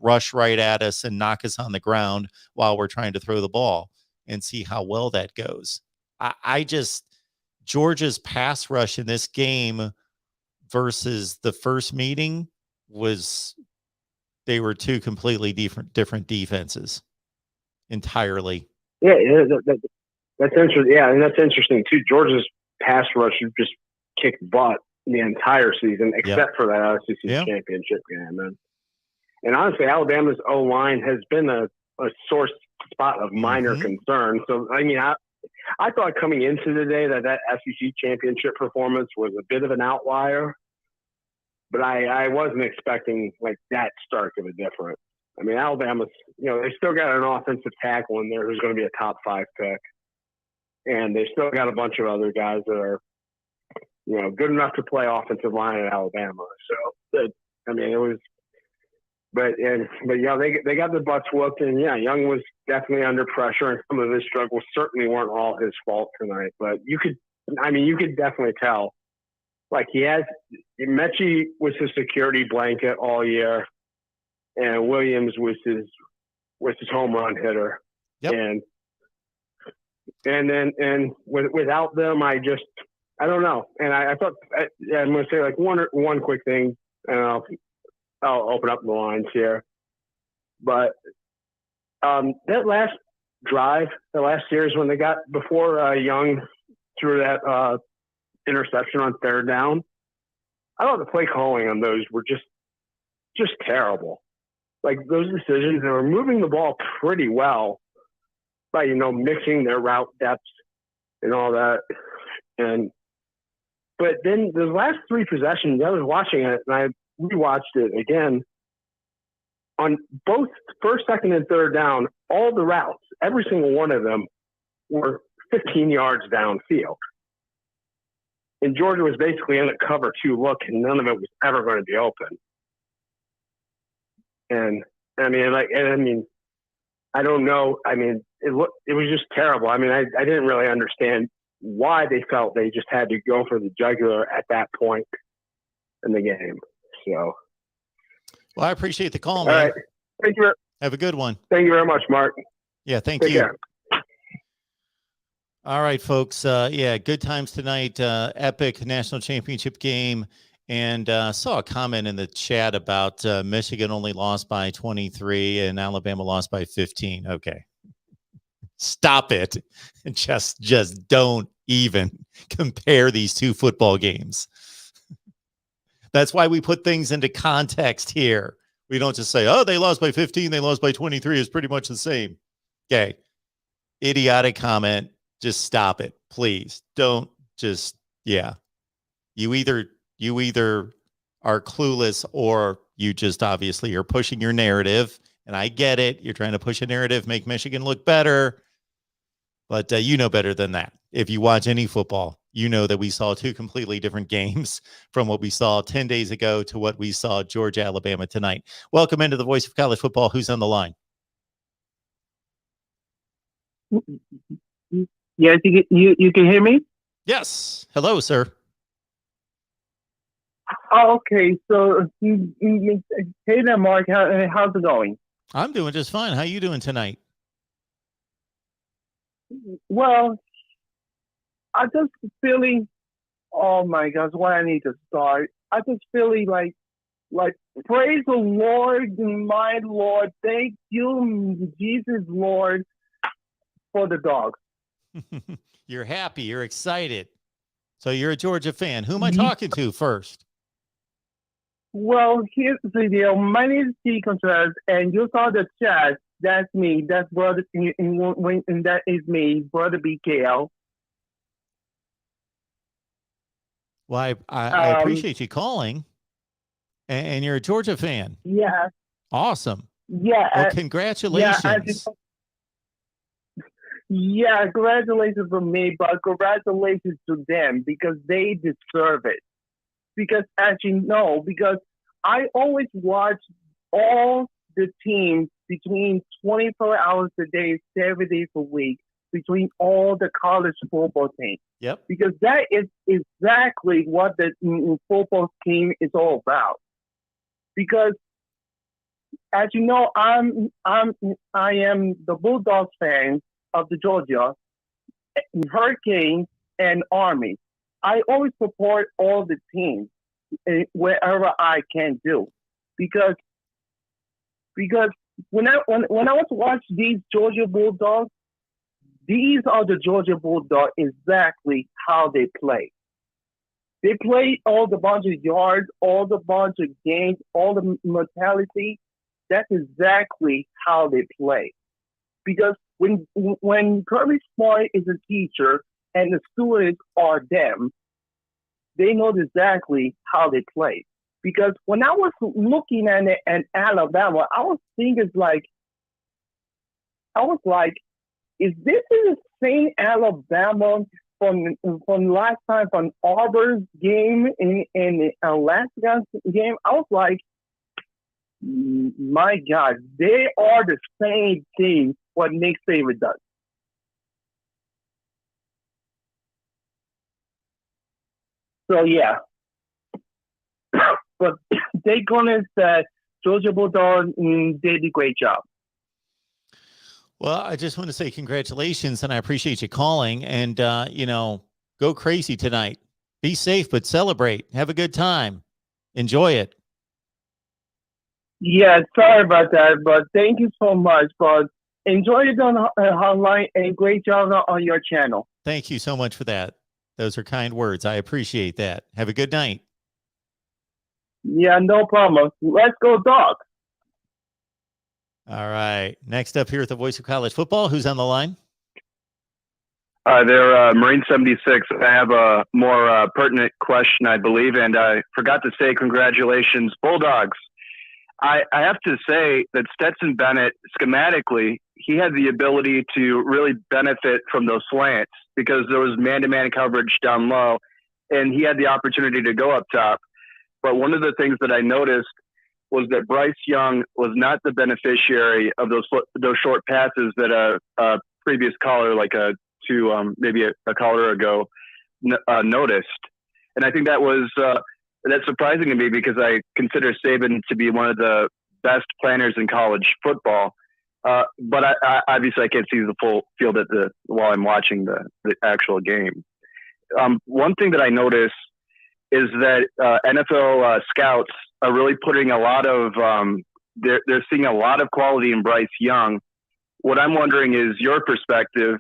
rush right at us and knock us on the ground while we're trying to throw the ball, and see how well that goes. I just, Georgia's pass rush in this game versus the first meeting they were 2 completely different defenses entirely. Yeah, that's interesting. Yeah, and that's interesting too. Georgia's pass rush just kicked butt the entire season, except for that SEC championship game. And honestly, Alabama's O-line has been a sore spot of minor concern. So, I mean, I thought coming into the day that SEC championship performance was a bit of an outlier, but I wasn't expecting like that stark of a difference. I mean, Alabama's, they still got an offensive tackle in there who's going to be a top 5 pick. And they still got a bunch of other guys that are, good enough to play offensive line at Alabama. So, it was, but they got their butts whooped, and Young was definitely under pressure, and some of his struggles certainly weren't all his fault tonight. But you could definitely tell, like Mechie was his security blanket all year, and Williams was his home run hitter. Yep. And without them, I don't know. And I thought I'm going to say like one quick thing, and I'll open up the lines here. But that last drive, the last series when they got before Young threw that interception on 3rd down, I thought the play calling on those were just terrible. Like those decisions, they were moving the ball pretty well by mixing their route depths and all that. But then the last 3 possessions, I was watching it and I rewatched it again. On both 1st, 2nd, and 3rd down, all the routes, every single one of them were 15 yards downfield. And Georgia was basically in a cover 2 look, and none of it was ever going to be open. And I don't know. I mean, it was just terrible. I mean, I didn't really understand why they felt they just had to go for the jugular at that point in the game. So, well, I appreciate the call, man. All right. Thank you. Have a good one. Thank you very much, Mark. Yeah, thank Take you. care. All right, folks. Good times tonight. Epic national championship game. And saw a comment in the chat about Michigan only lost by 23 and Alabama lost by 15. Okay. Stop it. Just don't even compare these 2 football games. That's why we put things into context here. We don't just say, oh, they lost by 15, they lost by 23. It's pretty much the same. Okay. Idiotic comment. Just stop it, please. Don't just, You either are clueless or you just obviously are pushing your narrative. And I get it. You're trying to push a narrative, make Michigan look better. But you know better than that. If you watch any football, you know that we saw 2 completely different games from what we saw 10 days ago to what we saw Georgia, Alabama tonight. Welcome into the Voice of College Football. Who's on the line? Yes, you can hear me? Yes. Hello, sir. Oh, okay. So, hey there, Mark. How's it going? I'm doing just fine. How you doing tonight? Well, I just feeling. Oh my gosh, where I need to start? I just feeling like praise the Lord, my Lord. Thank you, Jesus, Lord, for the dogs. You're happy. You're excited. So you're a Georgia fan. Who am I talking to first? Well, here's the deal. My name is T. Contreras, and you saw the chat. That's me. That's brother, and that is me, brother BKL. Well, I appreciate you calling, and you're a Georgia fan. Yeah. Awesome. Yeah. Well, congratulations. Yeah, congratulations from me, but congratulations to them because they deserve it. Because as you know, because I always watch all the teams between 24 hours a day, 7 days a week, between all the college football teams. Yep. Because that is exactly what the football team is all about. Because as you know, I am the Bulldogs fan of the Georgia Hurricanes and Army. I always support all the teams wherever I can do, because when I was watching these Georgia Bulldogs, these are the Georgia Bulldogs exactly how they play. They play all the bunch of yards, all the bunch of games, all the mentality. That's exactly how they play. Because when Kirby Smart is a teacher and the students are them, they know exactly how they play. Because when I was looking at it at Alabama, I was thinking is this the same Alabama from last time from Auburn's game in Alaska's game? I was like, my God, they are the same team what Nick Saban does. So yeah, but they're gonna say Georgia Bulldogs did a great job. Well, I just want to say congratulations, and I appreciate you calling. And go crazy tonight. Be safe, but celebrate. Have a good time. Enjoy it. Yeah, sorry about that, but thank you so much. But enjoy it on online, and great job on your channel. Thank you so much for that. Those are kind words. I appreciate that. Have a good night. Yeah, no problem. Let's go, Dogs. All right. Next up here at the Voice of College Football, who's on the line? They're Marine 76. I have a more pertinent question, I believe, and I forgot to say congratulations, Bulldogs. I have to say that Stetson Bennett, schematically, he had the ability to really benefit from those slants because there was man-to-man coverage down low, and he had the opportunity to go up top. But one of the things that I noticed was that Bryce Young was not the beneficiary of those short passes that a previous caller, maybe a caller ago, noticed. And I think that was that's surprising to me because I consider Saban to be one of the best planners in college football. But I obviously I can't see the full field while I'm watching the actual game. One thing that I noticed is that NFL scouts are really putting a lot of they're seeing a lot of quality in Bryce Young. What I'm wondering is your perspective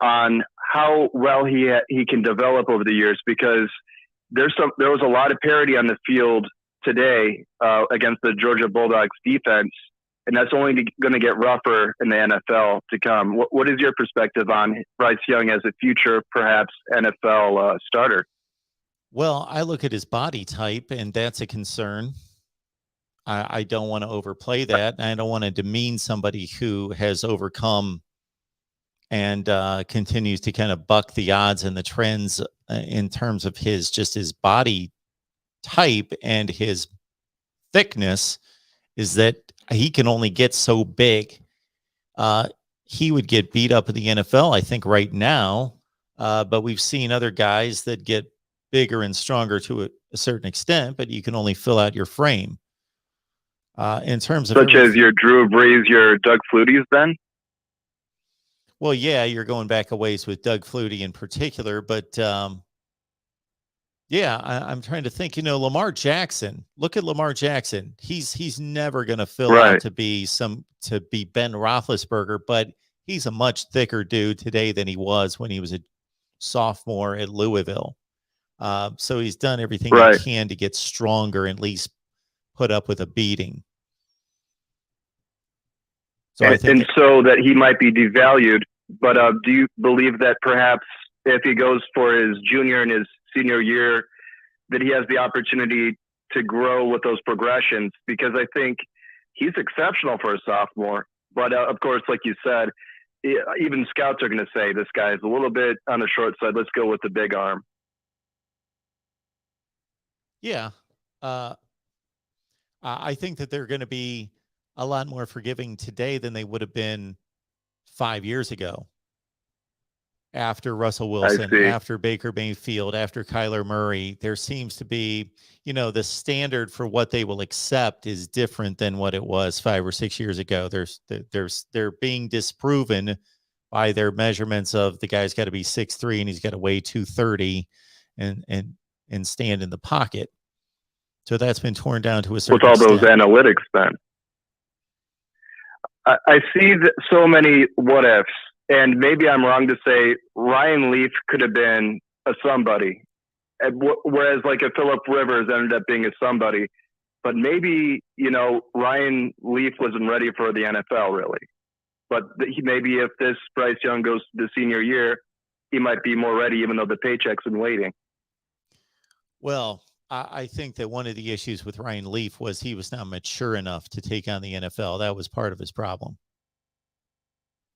on how well he can develop over the years, because there was a lot of parity on the field today against the Georgia Bulldogs defense, and that's only going to get rougher in the NFL to come. What is your perspective on Bryce Young as a future, perhaps, NFL starter? Well, I look at his body type, and that's a concern. I don't want to overplay that. I don't want to demean somebody who has overcome and continues to kind of buck the odds and the trends in terms of his body type and his thickness, is that he can only get so big. He would get beat up in the NFL, I think, right now. But we've seen other guys that get bigger and stronger to a certain extent, but you can only fill out your frame. In terms of such as your Drew Brees, your Doug Flutie's, then? Well, yeah, you're going back a ways with Doug Flutie in particular, but yeah, I'm trying to think. Lamar Jackson. Look at Lamar Jackson. He's never going to fill out to be Ben Roethlisberger, but he's a much thicker dude today than he was when he was a sophomore at Louisville. So he's done everything Right. he can to get stronger and at least put up with a beating. So I think so that he might be devalued. But do you believe that perhaps if he goes for his junior and his senior year, that he has the opportunity to grow with those progressions? Because I think he's exceptional for a sophomore. But of course, like you said, even scouts are going to say this guy is a little bit on the short side. Let's go with the big arm. yeah, I think that they're going to be a lot more forgiving today than they would have been 5 years ago. After Russell Wilson, see. after Baker Mayfield, after Kyler Murray, there seems to be, the standard for what they will accept is different than what it was 5 or 6 years ago. They're being disproven by their measurements of the guy's got to be 6'3" and he's got to weigh 230 and stand in the pocket. So that's been torn down to a certain with all those extent. analytics then. I see so many what ifs, and maybe I'm wrong to say Ryan Leaf could have been a somebody, whereas like a Phillip Rivers ended up being a somebody. But maybe, Ryan Leaf wasn't ready for the NFL really. But maybe if this Bryce Young goes to the senior year, he might be more ready, even though the paycheck's been waiting. Well, I think that one of the issues with Ryan Leaf was he was not mature enough to take on the NFL. That was part of his problem.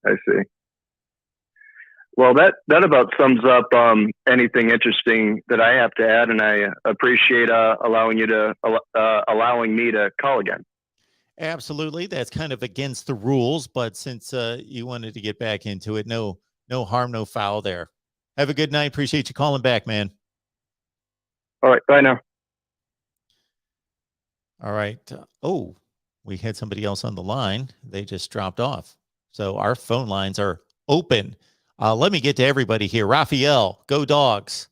I see. Well, that about sums up anything interesting that I have to add, and I appreciate allowing me to call again. Absolutely, that's kind of against the rules, but since you wanted to get back into it, no harm, no foul there. Have a good night. Appreciate you calling back, man. All right, bye now. All right. We had somebody else on the line. They just dropped off. So our phone lines are open. Let me get to everybody here. Raphael, go Dogs.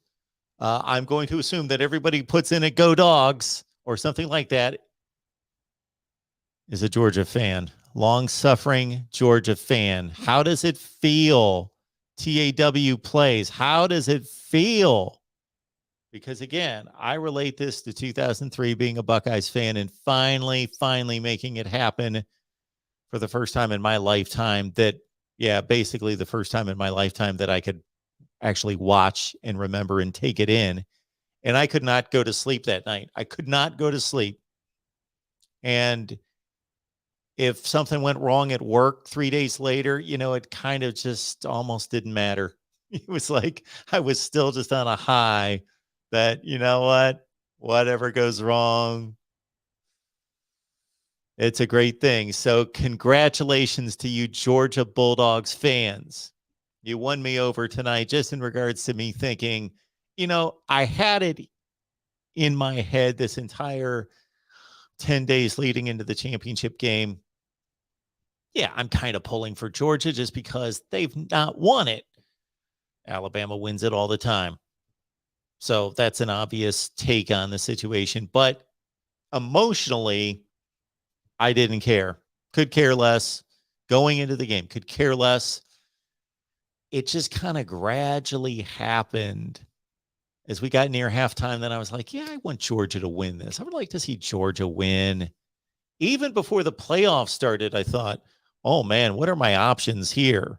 I'm going to assume that everybody puts in a go Dogs or something like that is a Georgia fan. Long-suffering Georgia fan. How does it feel? TAW plays. How does it feel? Because again, I relate this to 2003 being a Buckeyes fan and finally making it happen for the first time in my lifetime basically the first time in my lifetime that I could actually watch and remember and take it in. And I could not go to sleep that night. I could not go to sleep. And if something went wrong at work 3 days later, it kind of just almost didn't matter. It was like I was still just on a high that, whatever goes wrong, it's a great thing. So congratulations to you, Georgia Bulldogs fans. You won me over tonight just in regards to me thinking, I had it in my head this entire 10 days leading into the championship game. Yeah, I'm kind of pulling for Georgia just because they've not won it. Alabama wins it all the time. So that's an obvious take on the situation. But emotionally, I didn't care. Could care less. Going into the game, could care less. It just kind of gradually happened as we got near halftime. Then I was like, yeah, I want Georgia to win this. I would like to see Georgia win. Even before the playoffs started, I thought, oh, man, what are my options here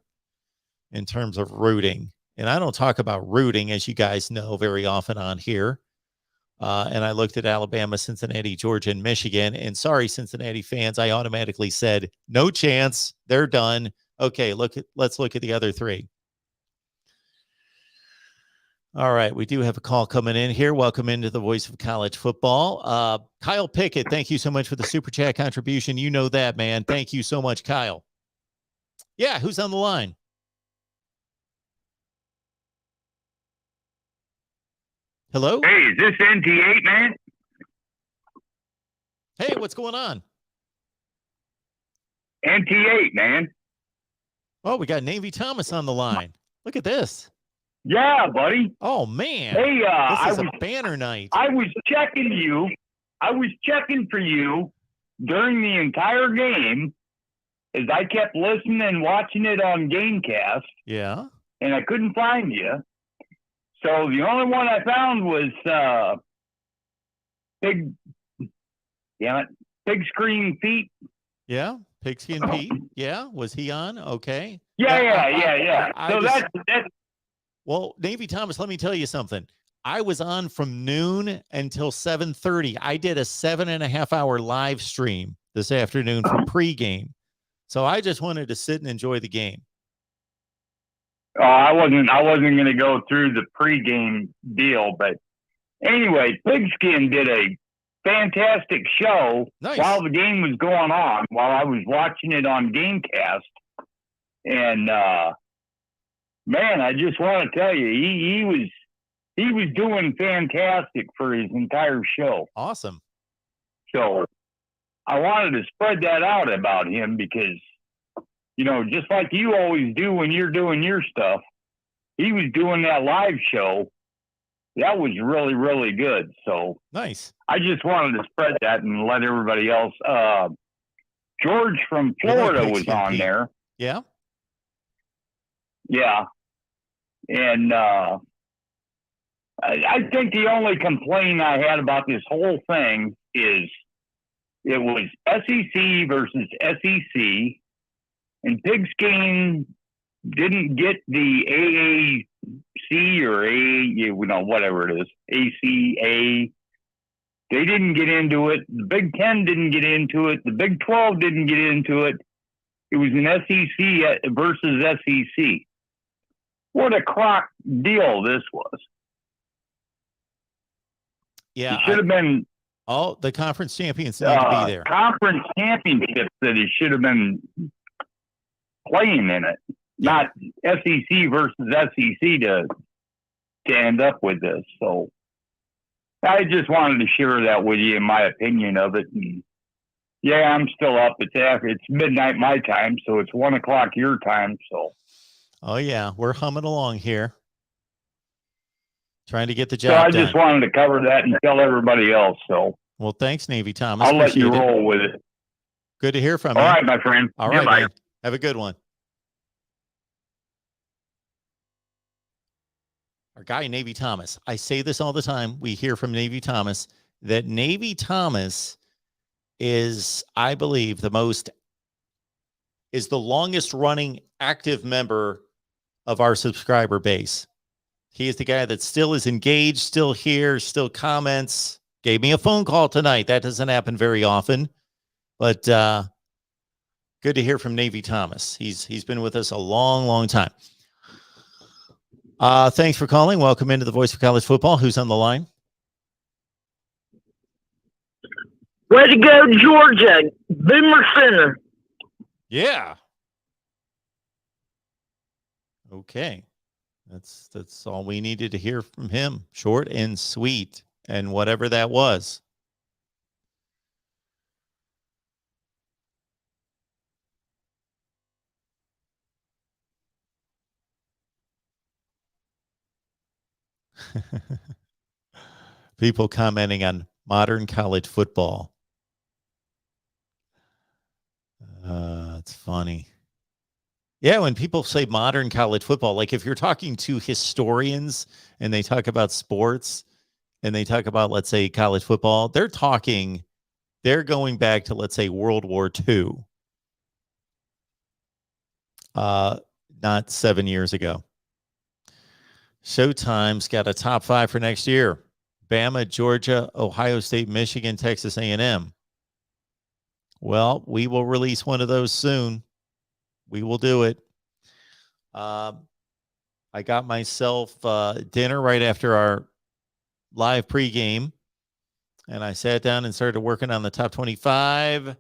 in terms of rooting? And I don't talk about rooting, as you guys know, very often on here. And I looked at Alabama, Cincinnati, Georgia, and Michigan. And sorry, Cincinnati fans, I automatically said, no chance. They're done. Okay, let's look at the other three. All right, we do have a call coming in here. Welcome into the Voice of College Football. Kyle Pickett, thank you so much for the Super Chat contribution. You know that, man. Thank you so much, Kyle. Yeah, who's on the line? Hello? Hey, is this NT8, man? Hey, what's going on? NT8, man. Oh, we got Navy Thomas on the line. Look at this. Yeah, buddy. Oh, man. Hey, this is a banner night. I was checking you. I was checking for you during the entire game as I kept listening and watching it on Gamecast. Yeah. And I couldn't find you. So the only one I found was Big Screen Pete. Yeah, Pigskin Pete. Yeah, was he on? Okay. Yeah. So just, that's well, Navy Thomas, let me tell you something. I was on from noon until 7:30. I did a 7.5-hour live stream this afternoon for pregame. So I just wanted to sit and enjoy the game. Oh, I wasn't going to go through the pregame deal, but anyway, Pigskin did a fantastic show while the game was going on, while I was watching it on Gamecast. And man, I just want to tell you, he was doing fantastic for his entire show. Awesome. So I wanted to spread that out about him because, you know, just like you always do when you're doing your stuff, he was doing that live show. That was really, really good. So nice. I just wanted to spread that and let everybody else. George from Florida was on there. Yeah. Yeah. And I think the only complaint I had about this whole thing is it was SEC versus SEC, and Pigskin didn't get the AAC or whatever it is, ACA. They didn't get into it. The Big Ten didn't get into it. The Big 12 didn't get into it. It was an SEC versus SEC. What a crock deal this was. Yeah. It should have been. Oh, the conference champions need to be there. Conference championships that it should have been playing in it, not SEC versus SEC to end up with this. So I just wanted to share that with you, in my opinion of it. And yeah, I'm still up. It's midnight my time, so it's 1 o'clock your time. So. Oh yeah, we're humming along here, trying to get the job done. So I just wanted to cover that and tell everybody else. So. Well, thanks, Navy Thomas. I'll let you roll with it. Good to hear from you. All right, my friend. All right, bye. man. Have a good one. Our guy, Navy Thomas. I say this all the time. We hear from Navy Thomas that Navy Thomas is, I believe, the longest running active member of our subscriber base. He is the guy that still is engaged, still here, still comments. Gave me a phone call tonight. That doesn't happen very often, but good to hear from Navy Thomas. He's been with us a long, long time. Thanks for calling. Welcome into the Voice of College Football. Who's on the line? Way to go, Georgia. Boomer Center. Yeah. Okay. That's all we needed to hear from him. Short and sweet, and whatever that was. People commenting on modern college football. It's funny. Yeah, when people say modern college football, like if you're talking to historians and they talk about sports and they talk about, let's say, college football, they're going back to, let's say, World War II. Not 7 years ago. Showtime's got a top 5 for next year. Bama, Georgia, Ohio State, Michigan, Texas A&M. Well, we will release one of those soon. We will do it. I got myself dinner right after our live pregame, and I sat down and started working on the top 25.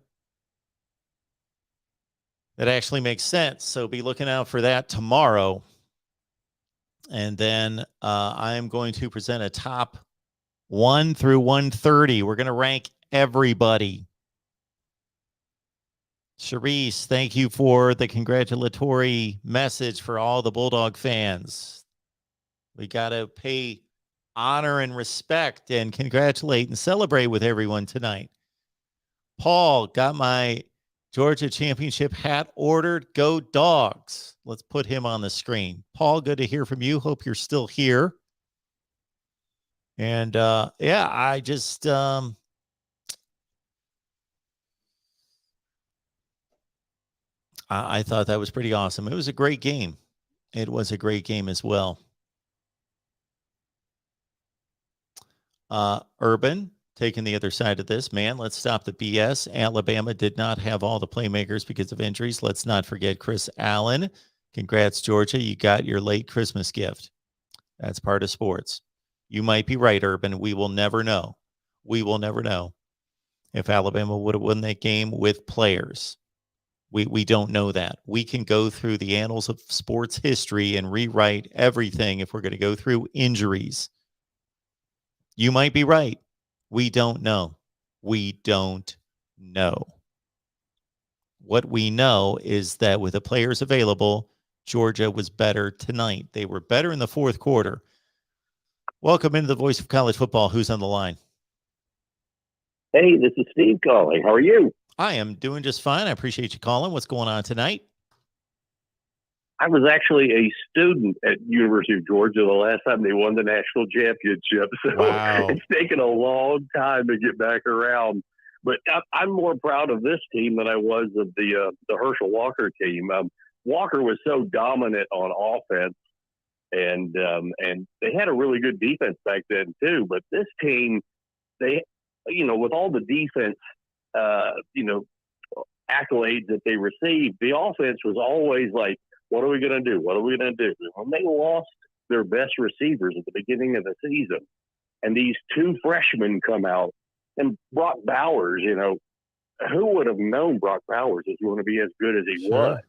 That actually makes sense. So be looking out for that tomorrow. And then I am going to present a top 1 through 130. We're going to rank everybody. Charisse, thank you for the congratulatory message for all the Bulldog fans. We got to pay honor and respect and congratulate and celebrate with everyone tonight. Paul, got my Georgia championship hat ordered. Go Dogs. Let's put him on the screen. Paul, good to hear from you. Hope you're still here. And yeah, I just I thought that was pretty awesome. It was a great game. It was a great game as well. Urban taking the other side of this, man. Let's stop the BS. Alabama did not have all the playmakers because of injuries. Let's not forget Chris Allen. Congrats, Georgia. You got your late Christmas gift. That's part of sports. You might be right, Urban. We will never know. We will never know if Alabama would have won that game with players. We don't know that. We can go through the annals of sports history and rewrite everything if we're going to go through injuries. You might be right. We don't know. We don't know. What we know is that with the players available, Georgia was better tonight. They were better in the fourth quarter. Welcome into the Voice of College Football. Who's on the line? Hey, this is Steve calling. How are you? I am doing just fine. I appreciate you calling. What's going on tonight? I was actually a student at University of Georgia the last time they won the national championship. So Wow. It's taken a long time to get back around. But I'm more proud of this team than I was of the Herschel Walker team. Walker was so dominant on offense, and they had a really good defense back then too. But this team, they, with all the defense, accolades that they received, the offense was always like, what are we going to do? What are we going to do? When they lost their best receivers at the beginning of the season, and these two freshmen come out, and Brock Bowers, who would have known Brock Bowers is going to be as good as he was?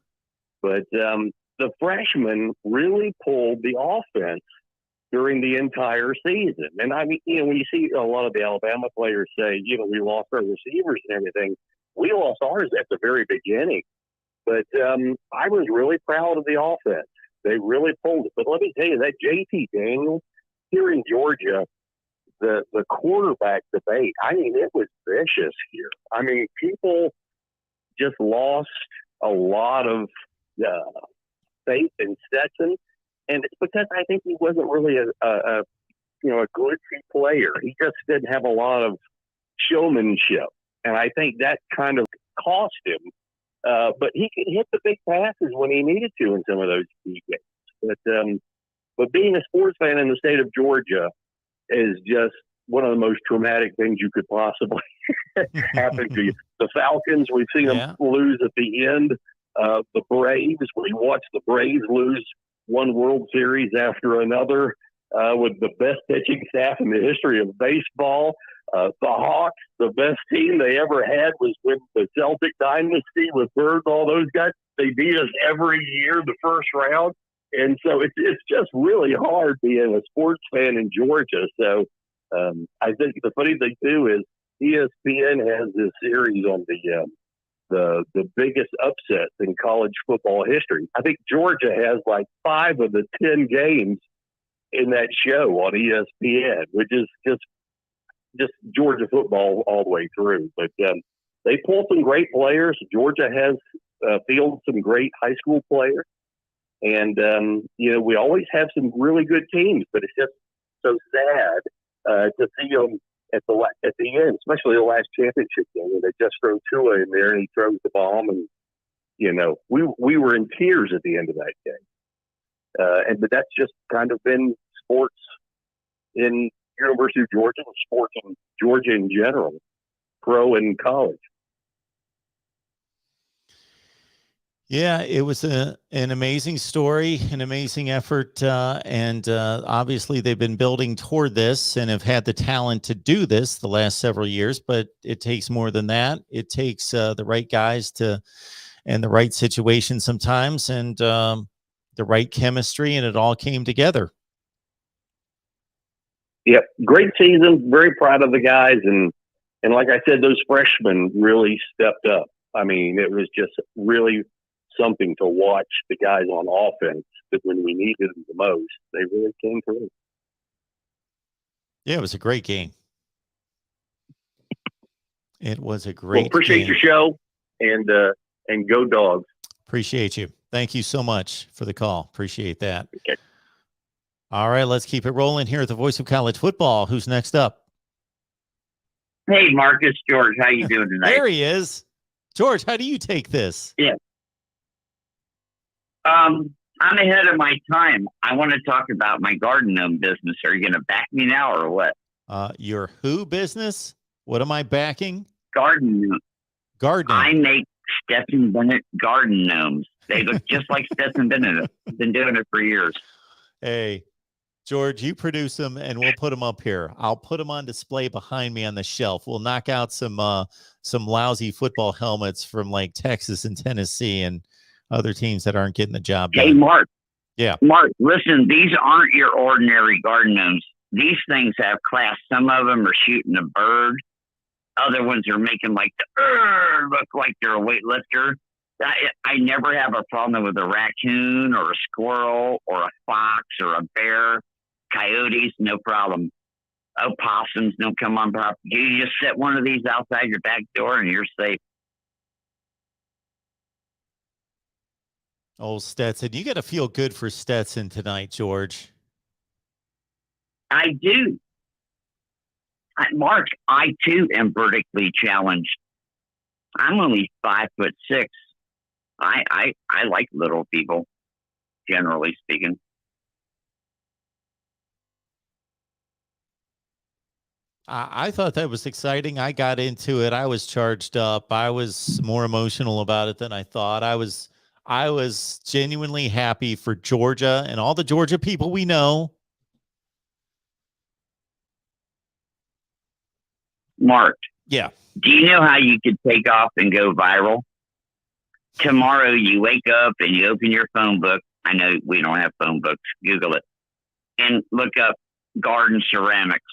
But the freshmen really pulled the offense during the entire season. And I mean, when you see a lot of the Alabama players say, we lost our receivers and everything, we lost ours at the very beginning. But I was really proud of the offense. They really pulled it. But let me tell you, that JT Daniels here in Georgia, the quarterback debate, I mean, it was vicious here. I mean, people just lost a lot of faith in Stetson. And it's because I think he wasn't really a good player. He just didn't have a lot of showmanship. And I think that kind of cost him. But he could hit the big passes when he needed to in some of those key games. But being a sports fan in the state of Georgia is just one of the most traumatic things you could possibly happen to you. The Falcons, we've seen them lose at the end. The Braves, we watched the Braves lose one World Series after another with the best pitching staff in the history of baseball. The Hawks, the best team they ever had was with the Celtic dynasty with Bird, all those guys. They beat us every year, the first round. And so it's just really hard being a sports fan in Georgia. So I think the funny thing, too, is ESPN has this series on the biggest upsets in college football history. I think Georgia has like 5 of the 10 games in that show on ESPN, which is just Georgia football all the way through. But they pull some great players. Georgia has fielded some great high school players. And, we always have some really good teams, but it's just so sad to see them at the end, especially the last championship game when they just throw Tua in there and he throws the bomb. And, we were in tears at the end of that game. But that's just kind of been sports in University of Georgia and sports in Georgia in general, pro and college. Yeah, it was an amazing story, an amazing effort, and obviously they've been building toward this and have had the talent to do this the last several years, but it takes more than that. It takes the right guys and the right situation sometimes and the right chemistry, and it all came together. Yep, great season. Very proud of the guys, and like I said, those freshmen really stepped up. I mean, it was just really something to watch the guys on offense that when we needed them the most, they really came through. Yeah, it was a great game. It was a great appreciate game. your show, and go Dogs. Appreciate you. Thank you so much for the call. Appreciate that. Okay. All right, let's keep it rolling here at the Voice of College Football. Who's next up? Hey, Marcus, George, how you doing tonight? There he is. George, how do you take this? Yeah. I'm ahead of my time. I want to talk about my garden gnome business. Are you going to back me now or what? Your who business? What am I backing? Garden gnome. Gardening. I make Stetson Bennett garden gnomes. They look just like Stetson Bennett. I've been doing it for years. Hey, George, you produce them and we'll put them up here. I'll put them on display behind me on the shelf. We'll knock out some lousy football helmets from like Texas and Tennessee and other teams that aren't getting the job done. Hey, Mark. Yeah. Mark, listen, these aren't your ordinary garden gnomes. These things have class. Some of them are shooting a bird. Other ones are making like look like they're a weightlifter. I never have a problem with a raccoon or a squirrel or a fox or a bear. Coyotes, no problem. Opossums don't come on property. You just set one of these outside your back door and you're safe. Oh, Stetson, you got to feel good for Stetson tonight, George. I do. Mark, I too am vertically challenged. I'm only 5'6". I like little people, generally speaking. I thought that was exciting. I got into it. I was charged up. I was more emotional about it than I thought. I was genuinely happy for Georgia and all the Georgia people we know. Mark. Yeah. Do you know how you could take off and go viral? Tomorrow you wake up and you open your phone book. I know we don't have phone books. Google it. And look up garden ceramics.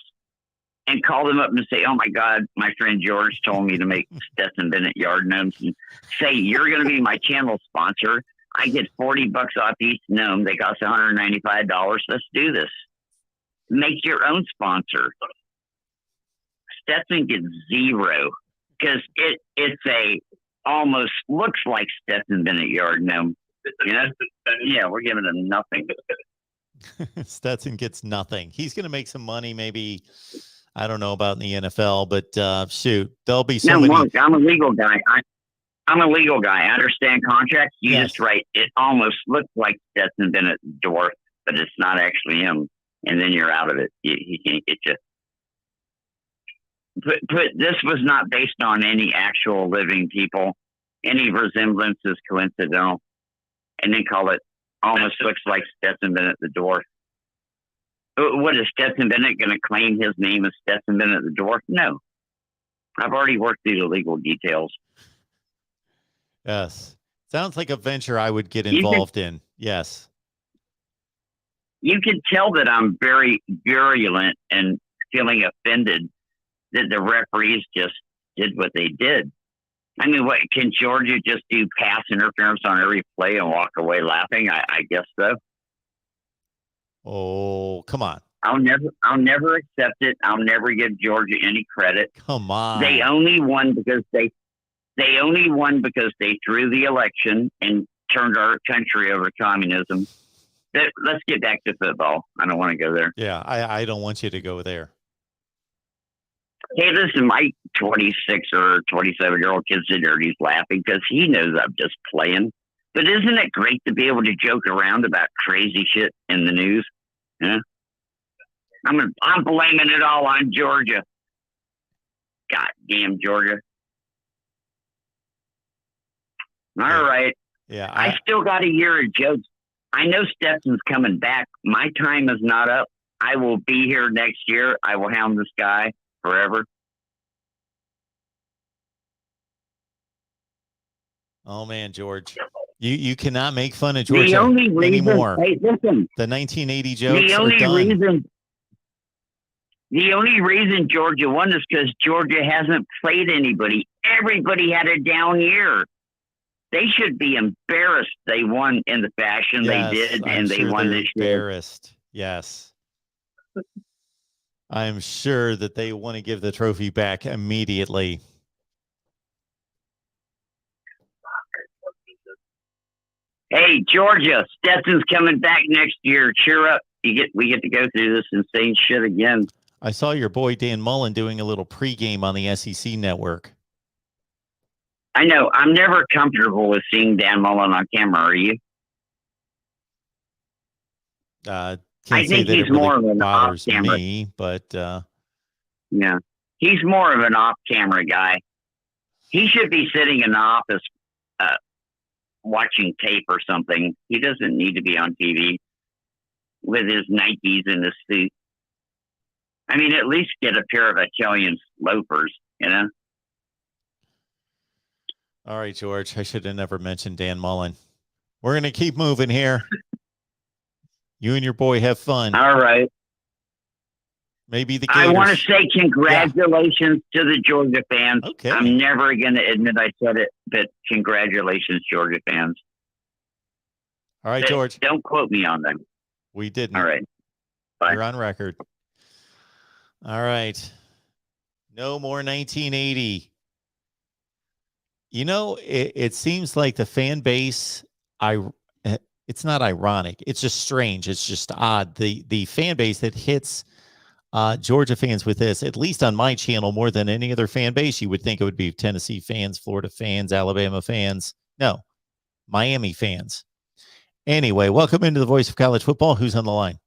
And call them up and say, oh, my God, my friend George told me to make Stetson Bennett yard gnomes. And say, you're going to be my channel sponsor. I get $40 off each gnome. They cost $195. Let's do this. Make your own sponsor. Stetson gets zero because it's a almost looks like Stetson Bennett yard gnome. You know? Yeah, we're giving him nothing. Stetson gets nothing. He's going to make some money maybe. I don't know about in the NFL, but shoot, there'll be so many. Look, I'm a legal guy. I'm a legal guy. I understand contracts. You just write, it almost looks like Stetson Bennett dwarf, but it's not actually him. And then you're out of it. He can't get you. This was not based on any actual living people. Any resemblance is coincidental. And then call it almost looks like Stetson Bennett the dwarf. What is Stetson Bennett going to claim his name as Stetson Bennett the dwarf? No. I've already worked through the legal details. Yes. Sounds like a venture I would get involved in. Yes. You can tell that I'm very virulent and feeling offended that the referees just did what they did. I mean, what can Georgia just do pass interference on every play and walk away laughing? I guess so. Oh, come on. I'll never accept it. I'll never give Georgia any credit. Come on. They only won because they threw the election and turned our country over to communism. Let's get back to football. I don't want to go there. Yeah, I don't want you to go there. Hey, listen, my 26 or 27-year-old kid sitting there, he's laughing because he knows I'm just playing. But isn't it great to be able to joke around about crazy shit in the news? Yeah. I'm blaming it all on Georgia. Goddamn Georgia. All right. Yeah. I still got a year of jokes. I know Stetson's coming back. My time is not up. I will be here next year. I will hound this guy forever. Oh man, George. You cannot make fun of Georgia the only reason, anymore. Hey, listen. The 1980 jokes The only reason Georgia won is because Georgia hasn't played anybody. Everybody had a down year. They should be embarrassed they won in the fashion they did, and they won this year. Embarrassed. Yes. I'm sure that they want to give the trophy back immediately. Hey, Georgia, Stetson's coming back next year. Cheer up. we get to go through this insane shit again. I saw your boy Dan Mullen doing a little pregame on the SEC network. I know. I'm never comfortable with seeing Dan Mullen on camera. Are you? Can't I say think that he's it really more of an bothers off-camera. me, but Yeah, he's more of an off-camera guy. He should be sitting in the office watching tape or something. He doesn't need to be on TV with his Nikes and his suit. I mean, at least get a pair of Italian loafers, you know? all right, George, I should have never mentioned Dan Mullen. We're going to keep moving here. You and your boy have fun. All right. Maybe the Gators. I want to say congratulations to the Georgia fans. Okay. I'm never going to admit I said it, but congratulations, Georgia fans. All right, George. Don't quote me on them. We didn't. All right. Bye. You're on record. All right. No more 1980. You know, it seems like the fan base, it's not ironic. It's just strange. It's just odd. The fan base that hits Georgia fans with this, at least on my channel, more than any other fan base, you would think it would be Tennessee fans, Florida fans, Alabama fans. No, Miami fans. Anyway, welcome into the Voice of College Football. Who's on the line?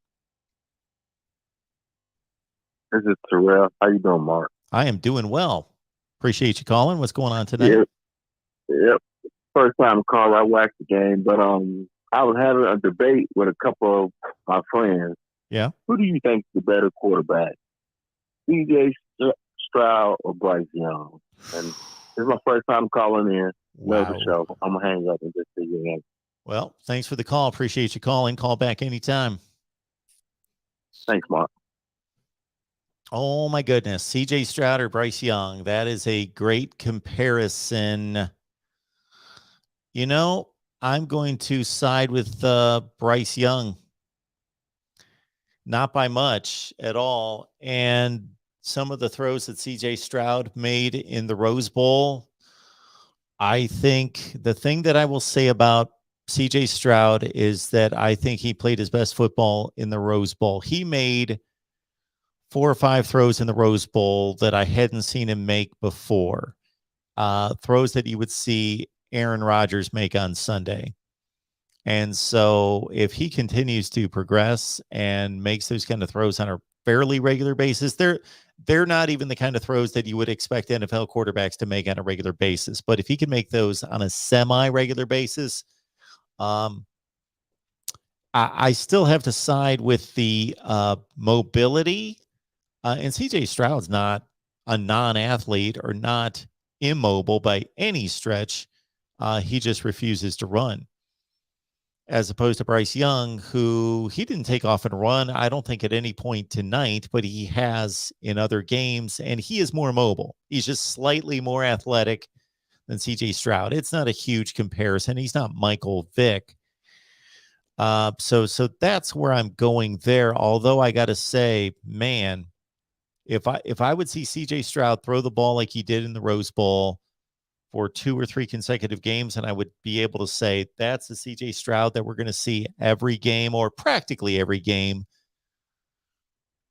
This is Terrell. How you doing, Mark? I am doing well. Appreciate you calling. What's going on tonight? Yep. First time call, I watched the game, but I was having a debate with a couple of my friends. Yeah. Who do you think is the better quarterback, CJ Stroud or Bryce Young? And this is my first time calling in. Love the show. I'm gonna hang up and just see you again. Well, thanks for the call. Appreciate you calling. Call back anytime. Thanks, Mark. Oh, my goodness. CJ Stroud or Bryce Young. That is a great comparison. You know, I'm going to side with Bryce Young. Not by much at all. And some of the throws that CJ Stroud made in the Rose Bowl, I think the thing that I will say about CJ Stroud is that I think he played his best football in the Rose Bowl. He made 4 or 5 throws in the Rose Bowl that I hadn't seen him make before. Throws that you would see Aaron Rodgers make on Sunday. And so if he continues to progress and makes those kind of throws on a fairly regular basis, they're not even the kind of throws that you would expect NFL quarterbacks to make on a regular basis. But if he can make those on a semi-regular basis, I still have to side with the mobility. And CJ Stroud's not a non-athlete or not immobile by any stretch. He just refuses to run. As opposed to Bryce Young, who he didn't take off and run, I don't think at any point tonight, but he has in other games, and he is more mobile. He's just slightly more athletic than CJ Stroud. It's not a huge comparison. He's not Michael Vick. So that's where I'm going there. Although I got to say, man, if I would see CJ Stroud throw the ball like he did in the Rose Bowl for 2 or 3 consecutive games, and I would be able to say that's the CJ Stroud that we're going to see every game or practically every game.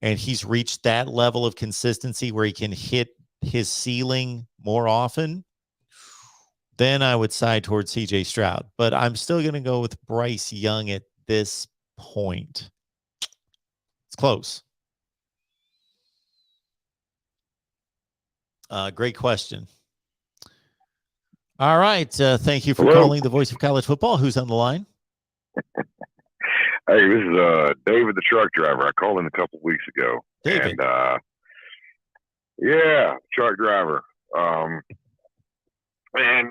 And he's reached that level of consistency where he can hit his ceiling more often, then I would side towards CJ Stroud. But I'm still going to go with Bryce Young at this point. It's close. Great question. All right. Thank you for calling the Voice of College Football. Who's on the line? Hey, this is David, the truck driver. I called in a couple weeks ago. David. And, yeah, truck driver. And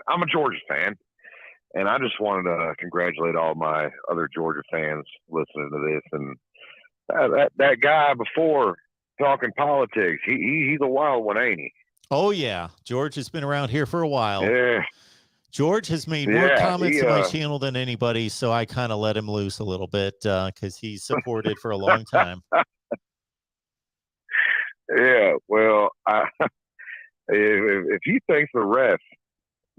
I'm a Georgia fan. And I just wanted to congratulate all my other Georgia fans listening to this. And that guy before talking politics, he's a wild one, ain't he? Oh, yeah. George has been around here for a while. Yeah. George has made more comments on my channel than anybody, so I kind of let him loose a little bit because he's supported for a long time. Yeah, well, if he thinks the refs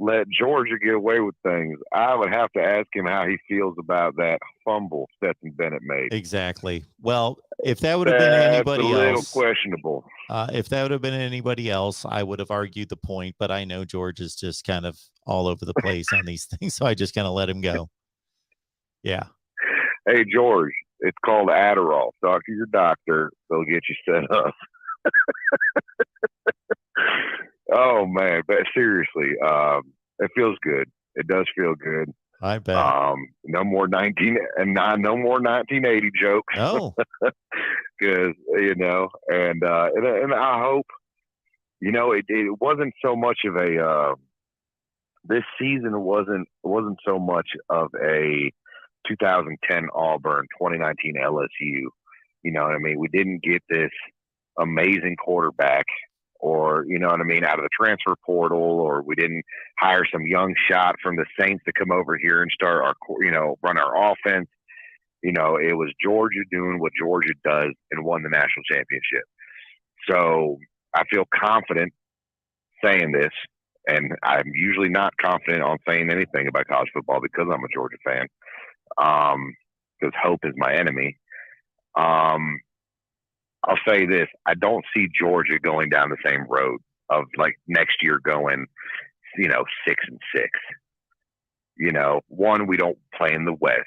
let Georgia get away with things, I would have to ask him how he feels about that fumble Stetson Bennett made. Exactly. Well, if that would have been anybody a little else, questionable. if that would have been anybody else, I would have argued the point. But I know George is just kind of all over the place on these things, so I just kind of let him go. Yeah. Hey, George, it's called Adderall. Talk to your doctor. They'll get you set up. Oh, man. But seriously, it feels good. It does feel good. I bet. No more 1980 jokes. No. Because, and I hope, it wasn't so much of a, this season wasn't so much of a 2010 Auburn, 2019 LSU. You know what I mean? We didn't get this amazing quarterback, or, out of the transfer portal, or we didn't hire some young shot from the Saints to come over here and start run our offense. It was Georgia doing what Georgia does and won the national championship. So I feel confident saying this, and I'm usually not confident on saying anything about college football because I'm a Georgia fan. Because hope is my enemy. I'll say this: I don't see Georgia going down the same road of like next year going, 6-6. One, we don't play in the West,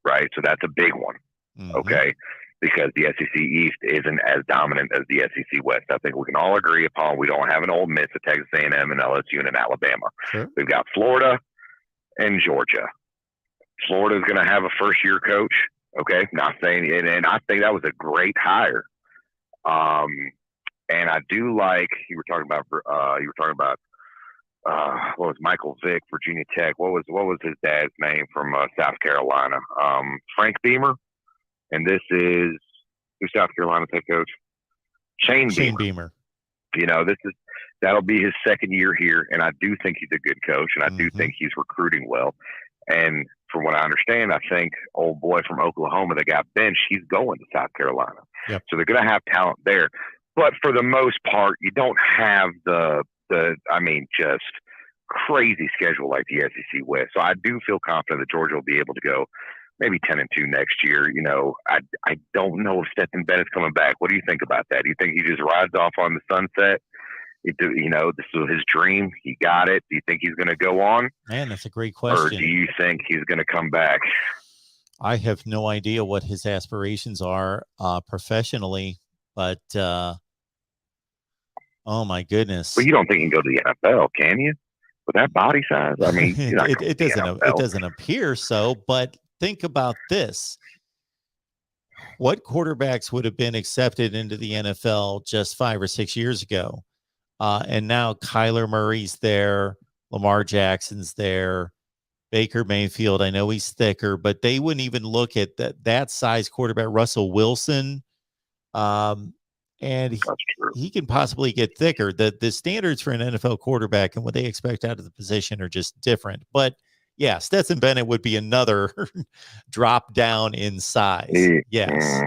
right? So that's a big one. Mm-hmm. Okay. Because the SEC East isn't as dominant as the SEC West. I think we can all agree upon. We don't have an Ole Miss, a Texas A&M, and LSU, and an Alabama. Sure. We've got Florida and Georgia. Florida's going to have a first-year coach. Okay, not saying it, and I think that was a great hire. And I do like you were talking about. What was Michael Vick, Virginia Tech? What was his dad's name from South Carolina? Frank Beamer. And this is who's South Carolina's head coach? Shane Beamer. That'll be his second year here, and I do think he's a good coach, and I do think he's recruiting well. And from what I understand, I think old boy from Oklahoma that got benched, he's going to South Carolina. Yep. So they're going to have talent there. But for the most part, you don't have just crazy schedule like the SEC West. So I do feel confident that Georgia will be able to go maybe 10-2 next year. I don't know if Stetson Bennett's coming back. What do you think about that? Do you think he just rides off on the sunset? This is his dream. He got it. Do you think he's going to go on? Man, that's a great question. Or do you think he's going to come back? I have no idea what his aspirations are professionally, but oh my goodness. Well, you don't think he can go to the NFL, can you? With that body size? I mean, it doesn't appear so, but think about this. What quarterbacks would have been accepted into the NFL just 5 or 6 years ago? And now Kyler Murray's there, Lamar Jackson's there, Baker Mayfield. I know he's thicker, but they wouldn't even look at that size quarterback, Russell Wilson. And he can possibly get thicker. The standards for an NFL quarterback and what they expect out of the position are just different. But yeah, Stetson Bennett would be another drop down in size. Yes.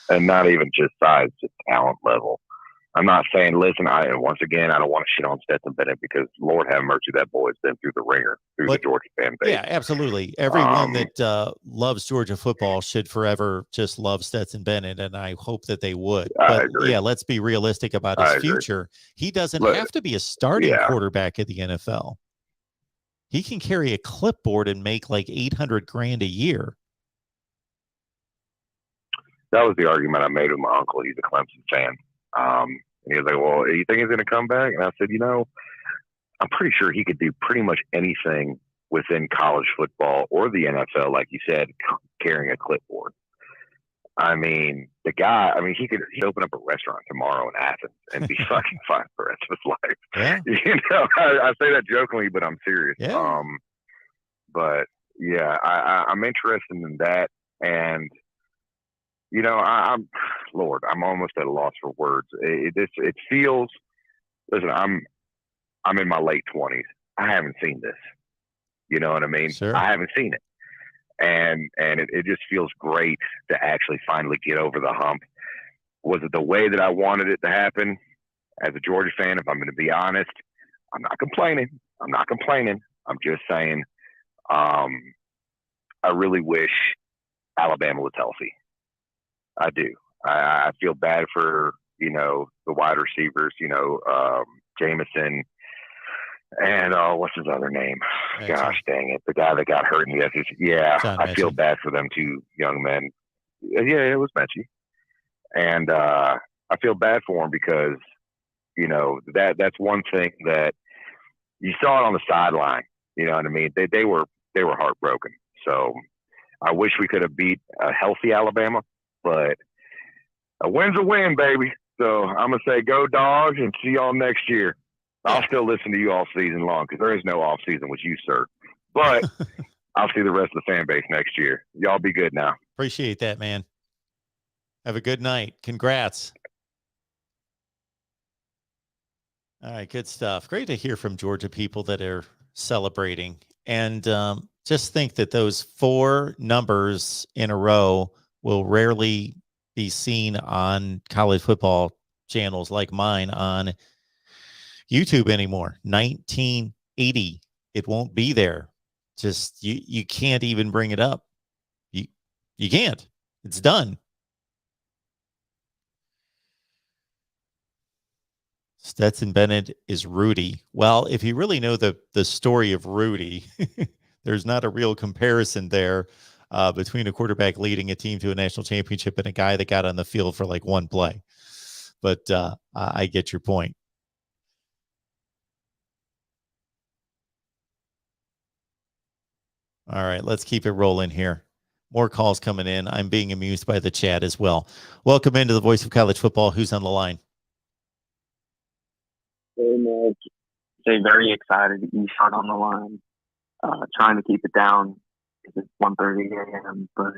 And not even just size, just talent level. I'm not saying, listen, I don't want to shit on Stetson Bennett because Lord have mercy, that boy's been through the ringer, the Georgia fan base. Yeah, absolutely. Everyone that loves Georgia football should forever just love Stetson Bennett, and I hope that they would. But yeah, let's be realistic about his future. He doesn't have to be a starting quarterback at the NFL. He can carry a clipboard and make like $800,000 a year. That was the argument I made with my uncle. He's a Clemson fan. And he was like, well, you think he's going to come back? And I said, I'm pretty sure he could do pretty much anything within college football or the NFL, like you said, carrying a clipboard. I mean, the guy, he'd open up a restaurant tomorrow in Athens and be fucking fine for the rest of his life. Yeah. I say that jokingly, but I'm serious. Yeah. But yeah, I'm interested in that. And, I'm almost at a loss for words. It feels, listen, I'm in my late 20s. I haven't seen this. You know what I mean? Sure. I haven't seen it. And it just feels great to actually finally get over the hump. Was it the way that I wanted it to happen as a Georgia fan? If I'm going to be honest, I'm not complaining. I'm just saying, I really wish Alabama was healthy. I do. I feel bad for, the wide receivers, Jameson and what's his other name? Gosh dang it. The guy that got hurt in the SEC. Yeah, I feel bad for them two young men. Yeah, it was Mechie. And I feel bad for him because, that's one thing that you saw it on the sideline. You know what I mean? They were heartbroken. So I wish we could have beat a healthy Alabama, but a win's a win, baby. So I'm going to say go Dogs and see y'all next year. I'll still listen to you all season long because there is no off season with you, sir. But I'll see the rest of the fan base next year. Y'all be good now. Appreciate that, man. Have a good night. Congrats. All right, good stuff. Great to hear from Georgia people that are celebrating. And just think that those 4 numbers in a row will rarely be seen on college football channels like mine on YouTube anymore. 1980. It won't be there. Just you can't even bring it up. You can't. It's done. Stetson Bennett is Rudy. Well, if you really know the story of Rudy, there's not a real comparison there between a quarterback leading a team to a national championship and a guy that got on the field for like one play. But I get your point. All right, let's keep it rolling here. More calls coming in. I'm being amused by the chat as well. Welcome into the Voice of College Football. Who's on the line? Very much. Say very excited to be shot on the line. Trying to keep it down because it's 1:30 a.m. But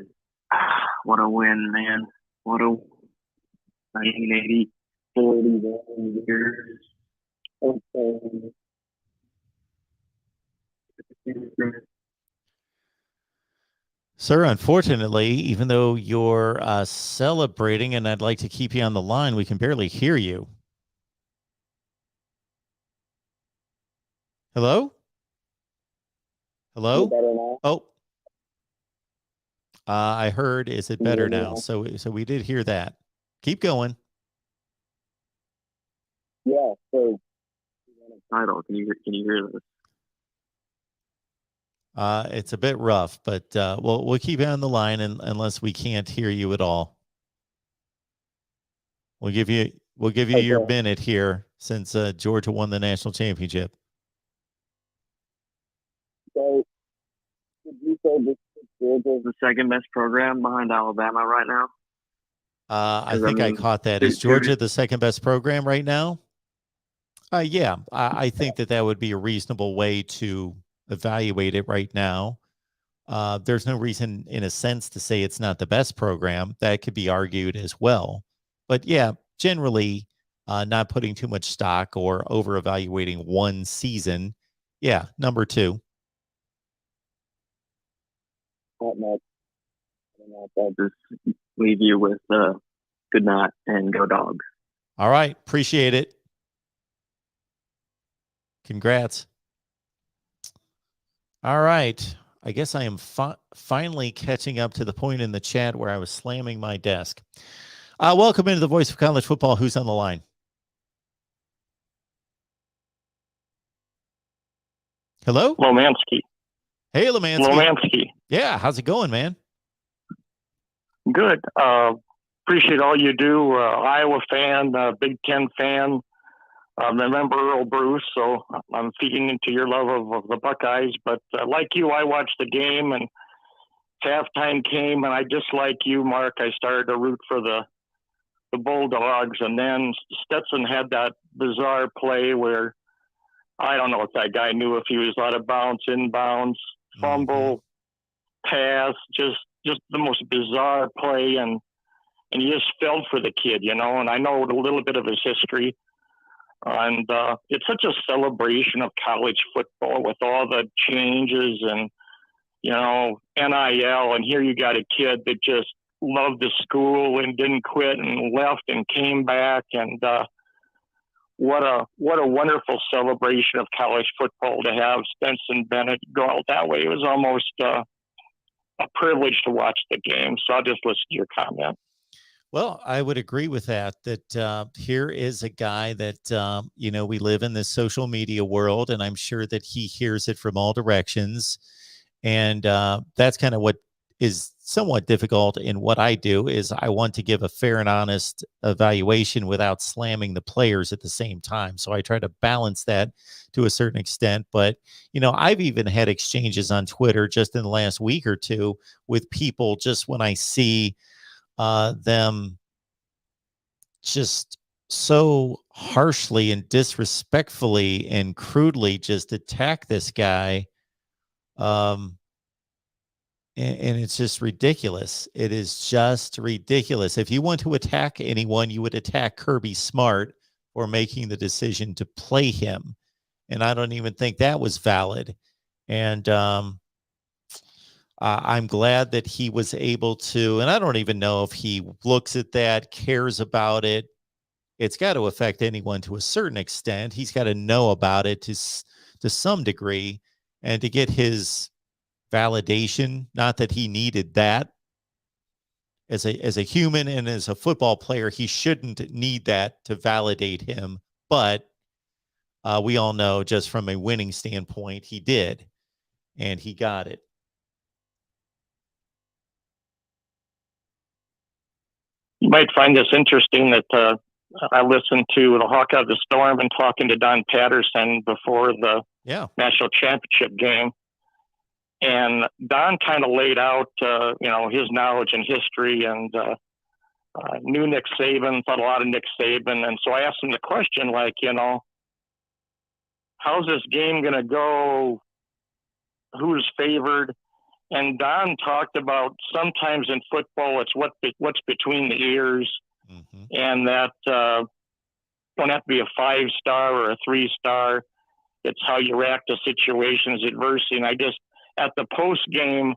what a win, man! What a 1980, 41 years. Sir, unfortunately, even though you're celebrating and I'd like to keep you on the line, we can barely hear you. Hello? Hello? Oh. I heard, is it better now? So we did hear that. Keep going. Yeah, so title. Can you hear this? It's a bit rough, but we'll keep you on the line unless we can't hear you at all. We'll give you your minute here since Georgia won the national championship. So, did you say this Georgia is the second best program behind Alabama right now? I think I caught that. Is Georgia the second best program right now? Yeah, I think that would be a reasonable way to evaluate it right now. There's no reason, in a sense, to say it's not the best program. That could be argued as well. But yeah, generally, not putting too much stock or over-evaluating one season. Yeah, number 2. Not much. I'll just leave you with good night and go Dogs. All right. Appreciate it. Congrats. All right. I guess I am finally catching up to the point in the chat where I was slamming my desk. Welcome into the Voice of College Football. Who's on the line? Hello? Lomansky. Hey, Lomansky. Yeah, how's it going, man? Good. Appreciate all you do. Iowa fan, Big Ten fan. Remember Earl Bruce, so I'm feeding into your love of the Buckeyes. But like you, I watched the game, and halftime came, and I just like you, Mark, I started to root for the Bulldogs. And then Stetson had that bizarre play where I don't know if that guy knew if he was out of bounds, inbounds, fumble, pass, just the most bizarre play. And you just felt for the kid, and I know a little bit of his history. And it's such a celebration of college football with all the changes and, NIL. And here you got a kid that just loved the school and didn't quit and left and came back. And what a wonderful celebration of college football to have Stetson Bennett go out that way. It was almost a privilege to watch the game. So I'll just listen to your comment. Well, I would agree with that, here is a guy that, we live in this social media world, and I'm sure that he hears it from all directions. And that's kind of what is somewhat difficult in what I do is I want to give a fair and honest evaluation without slamming the players at the same time. So I try to balance that to a certain extent. But, I've even had exchanges on Twitter just in the last week or two with people just when I see them just so harshly and disrespectfully and crudely just attack this guy. And it's just ridiculous. It is just ridiculous. If you want to attack anyone, you would attack Kirby Smart for making the decision to play him. And I don't even think that was valid. And I'm glad that he was able to, and I don't even know if he looks at that, cares about it. It's got to affect anyone to a certain extent. He's got to know about it to some degree, and to get his validation. Not that he needed that as a human and as a football player, he shouldn't need that to validate him. But we all know, just from a winning standpoint, he did, and he got it. You might find this interesting that I listened to the Hawk Out of the Storm and talking to Don Patterson before the national championship game. And Don kind of laid out, his knowledge and history, and knew Nick Saban, thought a lot of Nick Saban. And so I asked him the question, how's this game going to go? Who's favored? And Don talked about sometimes in football, it's what's between the ears, and that don't have to be a 5-star or a 3-star. It's how you react to situations, adversity. And I just, at the post game,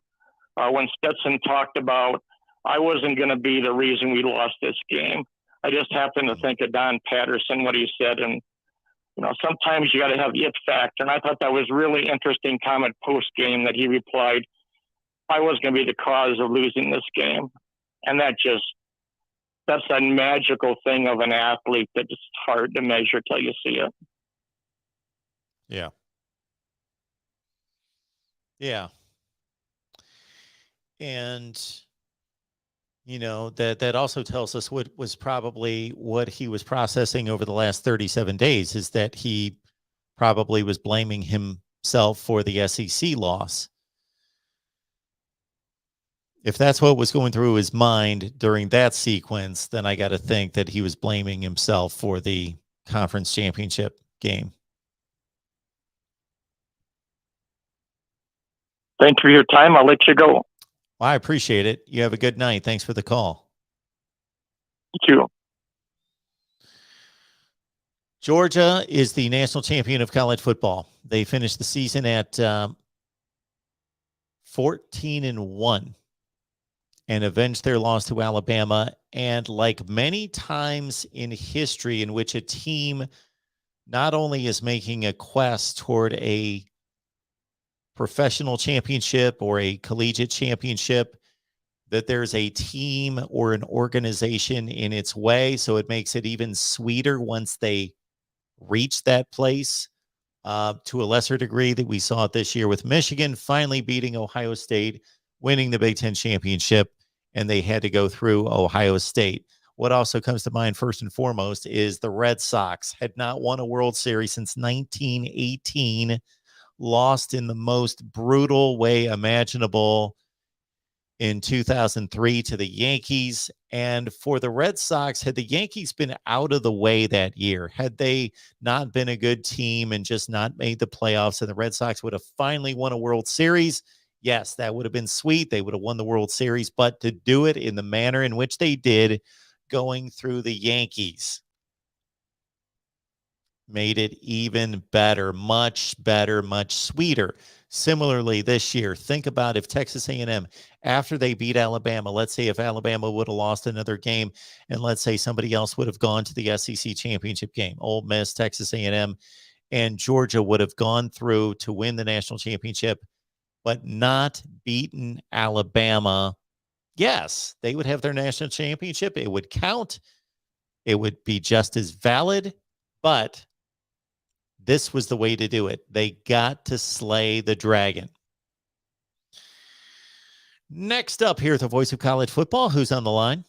when Stetson talked about, I wasn't going to be the reason we lost this game. I just happened to think of Don Patterson, what he said. And, sometimes you got to have the it factor. And I thought that was really interesting comment post game that he replied, I was going to be the cause of losing this game. And that's a magical thing of an athlete that's hard to measure till you see it. Yeah. Yeah. And, that also tells us what was probably what he was processing over the last 37 days is that he probably was blaming himself for the SEC loss. If that's what was going through his mind during that sequence, then I got to think that he was blaming himself for the conference championship game. Thanks for your time. I'll let you go. Well, I appreciate it. You have a good night. Thanks for the call. Thank you. Georgia is the national champion of college football. They finished the season at 14-1. And avenged their loss to Alabama. And like many times in history in which a team not only is making a quest toward a professional championship or a collegiate championship, that there's a team or an organization in its way. So it makes it even sweeter once they reach that place. To a lesser degree that we saw it this year with Michigan finally beating Ohio State, winning the Big Ten championship, and they had to go through Ohio State. What also comes to mind first and foremost is the Red Sox had not won a World Series since 1918, lost in the most brutal way imaginable in 2003 to the Yankees. And for the Red Sox, had the Yankees been out of the way that year, had they not been a good team and just not made the playoffs, and the Red Sox would have finally won a World Series, yes, that would have been sweet. They would have won the World Series, but to do it in the manner in which they did, going through the Yankees, made it even better, much sweeter. Similarly, this year, think about if Texas A&M, after they beat Alabama, let's say if Alabama would have lost another game, and let's say somebody else would have gone to the SEC championship game, Ole Miss, Texas A&M, and Georgia would have gone through to win the national championship, but not beaten Alabama. Yes, they would have their national championship. It would count. It would be just as valid, but this was the way to do it. They got to slay the dragon. Next up here at the Voice of College Football, who's on the line?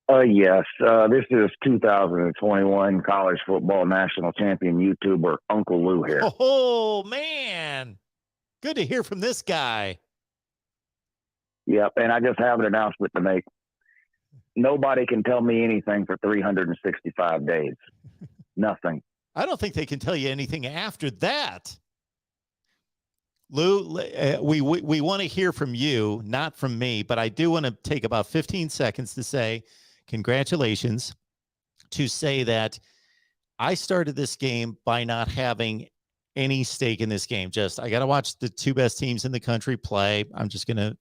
Yes. This is 2021 college football national champion YouTuber Uncle Lou here. Oh, man. Good to hear from this guy. Yep. And I just have an announcement to make. Nobody can tell me anything for 365 days. Nothing. I don't think they can tell you anything after that. Lou, we want to hear from you, not from me, but I do want to take about 15 seconds to say congratulations, to say that I started this game by not having any stake in this game. Just, I got to watch the two best teams in the country play. I'm just going to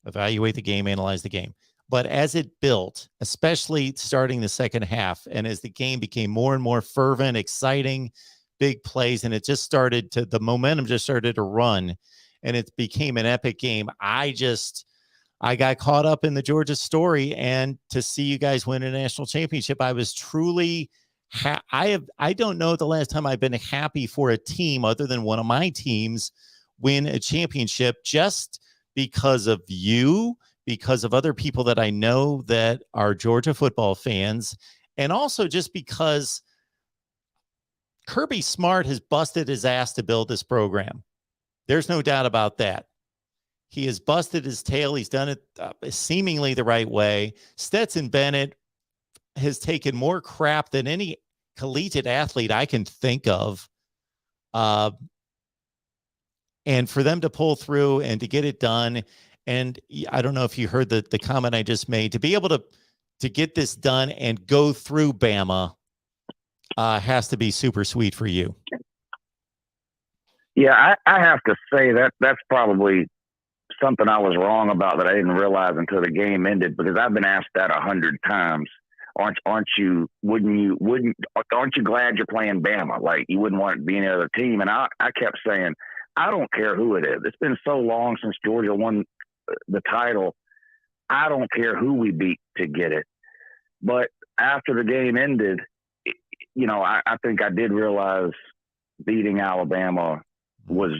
evaluate the game, analyze the game. But as it built, especially starting the second half, and as the game became more and more fervent, exciting, big plays, and it just started to, the momentum just started to run, and it became an epic game. I got caught up in the Georgia story, and to see you guys win a national championship, I was truly, I don't know the last time I've been happy for a team other than one of my teams win a championship, just because of you, because of other people that I know that are Georgia football fans, and also just because Kirby Smart has busted his ass to build this program. There's no doubt about that. He has busted his tail. He's done it seemingly the right way. Stetson Bennett has taken more crap than any collegiate athlete I can think of. And for them to pull through and to get it done, and I don't know if you heard the comment I just made, to be able to get this done and go through Bama has to be super sweet for you. Yeah, I have to say that's probably something I was wrong about that I didn't realize until the game ended, because I've been asked that 100 times. Aren't you glad you're playing Bama? Like, you wouldn't want it to be any other team. And I kept saying, I don't care who it is. It's been so long since Georgia won the title. I don't care who we beat to get it. But after the game ended, I think I did realize beating Alabama was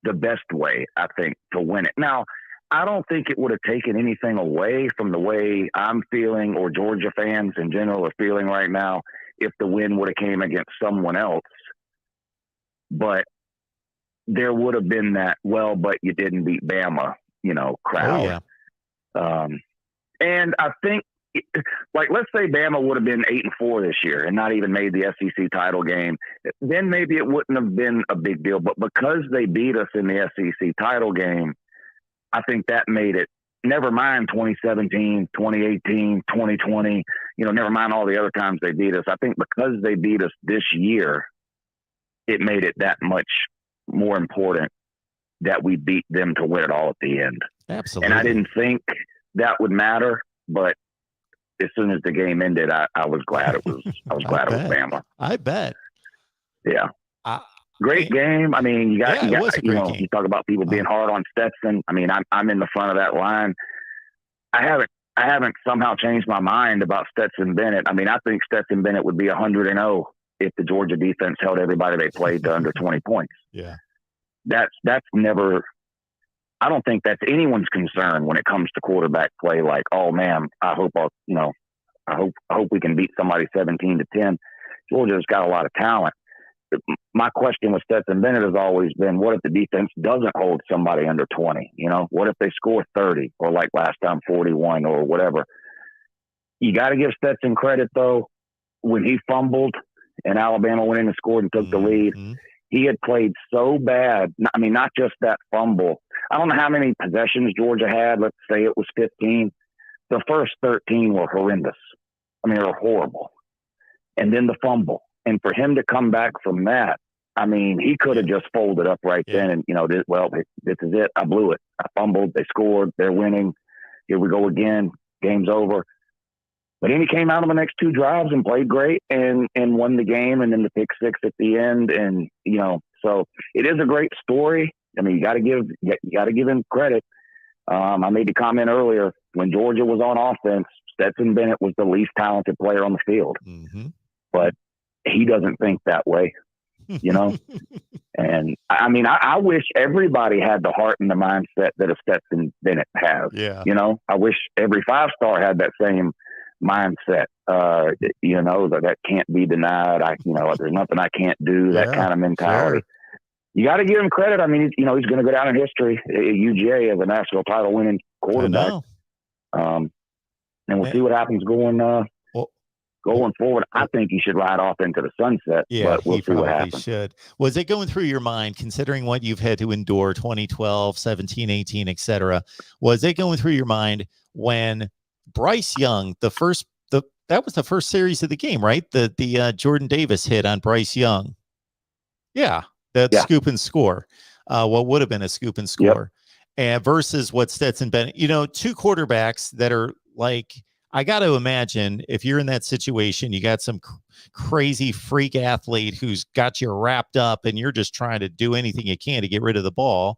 the best way, I think, to win it. Now, I don't think it would have taken anything away from the way I'm feeling, or Georgia fans in general are feeling right now, if the win would have came against someone else. But there would have been that, well, but you didn't beat Bama, crowd. Oh, yeah. And I think, let's say Bama would have been 8-4 this year and not even made the SEC title game, then maybe it wouldn't have been a big deal. But because they beat us in the SEC title game, I think that made it, never mind 2017, 2018, 2020, never mind all the other times they beat us. I think because they beat us this year, it made it that much more important that we beat them to win it all at the end. Absolutely. And I didn't think that would matter, but as soon as the game ended, I was glad it was. I was glad it was Bama. I bet. Yeah. Great game. I mean, you got it was a great game. You talk about people being hard on Stetson. I mean, I'm in the front of that line. I haven't somehow changed my mind about Stetson Bennett. I mean, I think Stetson Bennett would be 100-0 if the Georgia defense held everybody they played to under 20 points. Yeah. That's never. I don't think that's anyone's concern when it comes to quarterback play. Like, oh man, I hope we can beat somebody 17-10. Georgia's got a lot of talent. My question with Stetson Bennett has always been, what if the defense doesn't hold somebody under 20? What if they score 30 or like last time 41 or whatever? You got to give Stetson credit though. When he fumbled and Alabama went in and scored and took the lead, he had played so bad. I mean, not just that fumble. I don't know how many possessions Georgia had. Let's say it was 15. The first 13 were horrendous. I mean, they were horrible. and then the fumble. And for him to come back from that, I mean, he could have just folded up right then and, this is it. I blew it. I fumbled. They scored. They're winning. Here we go again. Game's over. But then he came out on the next 2 drives and played great and won the game, and then the pick 6 at the end. And, so it is a great story. I mean, you got to give him credit. I made the comment earlier, when Georgia was on offense, Stetson Bennett was the least talented player on the field. Mm-hmm. But he doesn't think that way, And I mean, I wish everybody had the heart and the mindset that a Stetson Bennett has. Yeah. I wish every 5-star had that same mindset. That can't be denied. There's nothing I can't do. That kind of mentality. Sure. You got to give him credit. I mean, he's going to go down in history at UGA as a national title winning quarterback. And we'll see what happens going forward. I think he should ride off into the sunset. Yeah, but we'll see what happens. Should. Was it going through your mind, considering what you've had to endure 2012, 17, 18, etc.? Was it going through your mind when Bryce Young, that was the first series of the game, right? The Jordan Davis hit on Bryce Young. Yeah, scoop and score. What would have been a scoop and score, and versus what Stetson Bennett. 2 quarterbacks that are like. I got to imagine if you're in that situation, you got some crazy freak athlete who's got you wrapped up, and you're just trying to do anything you can to get rid of the ball.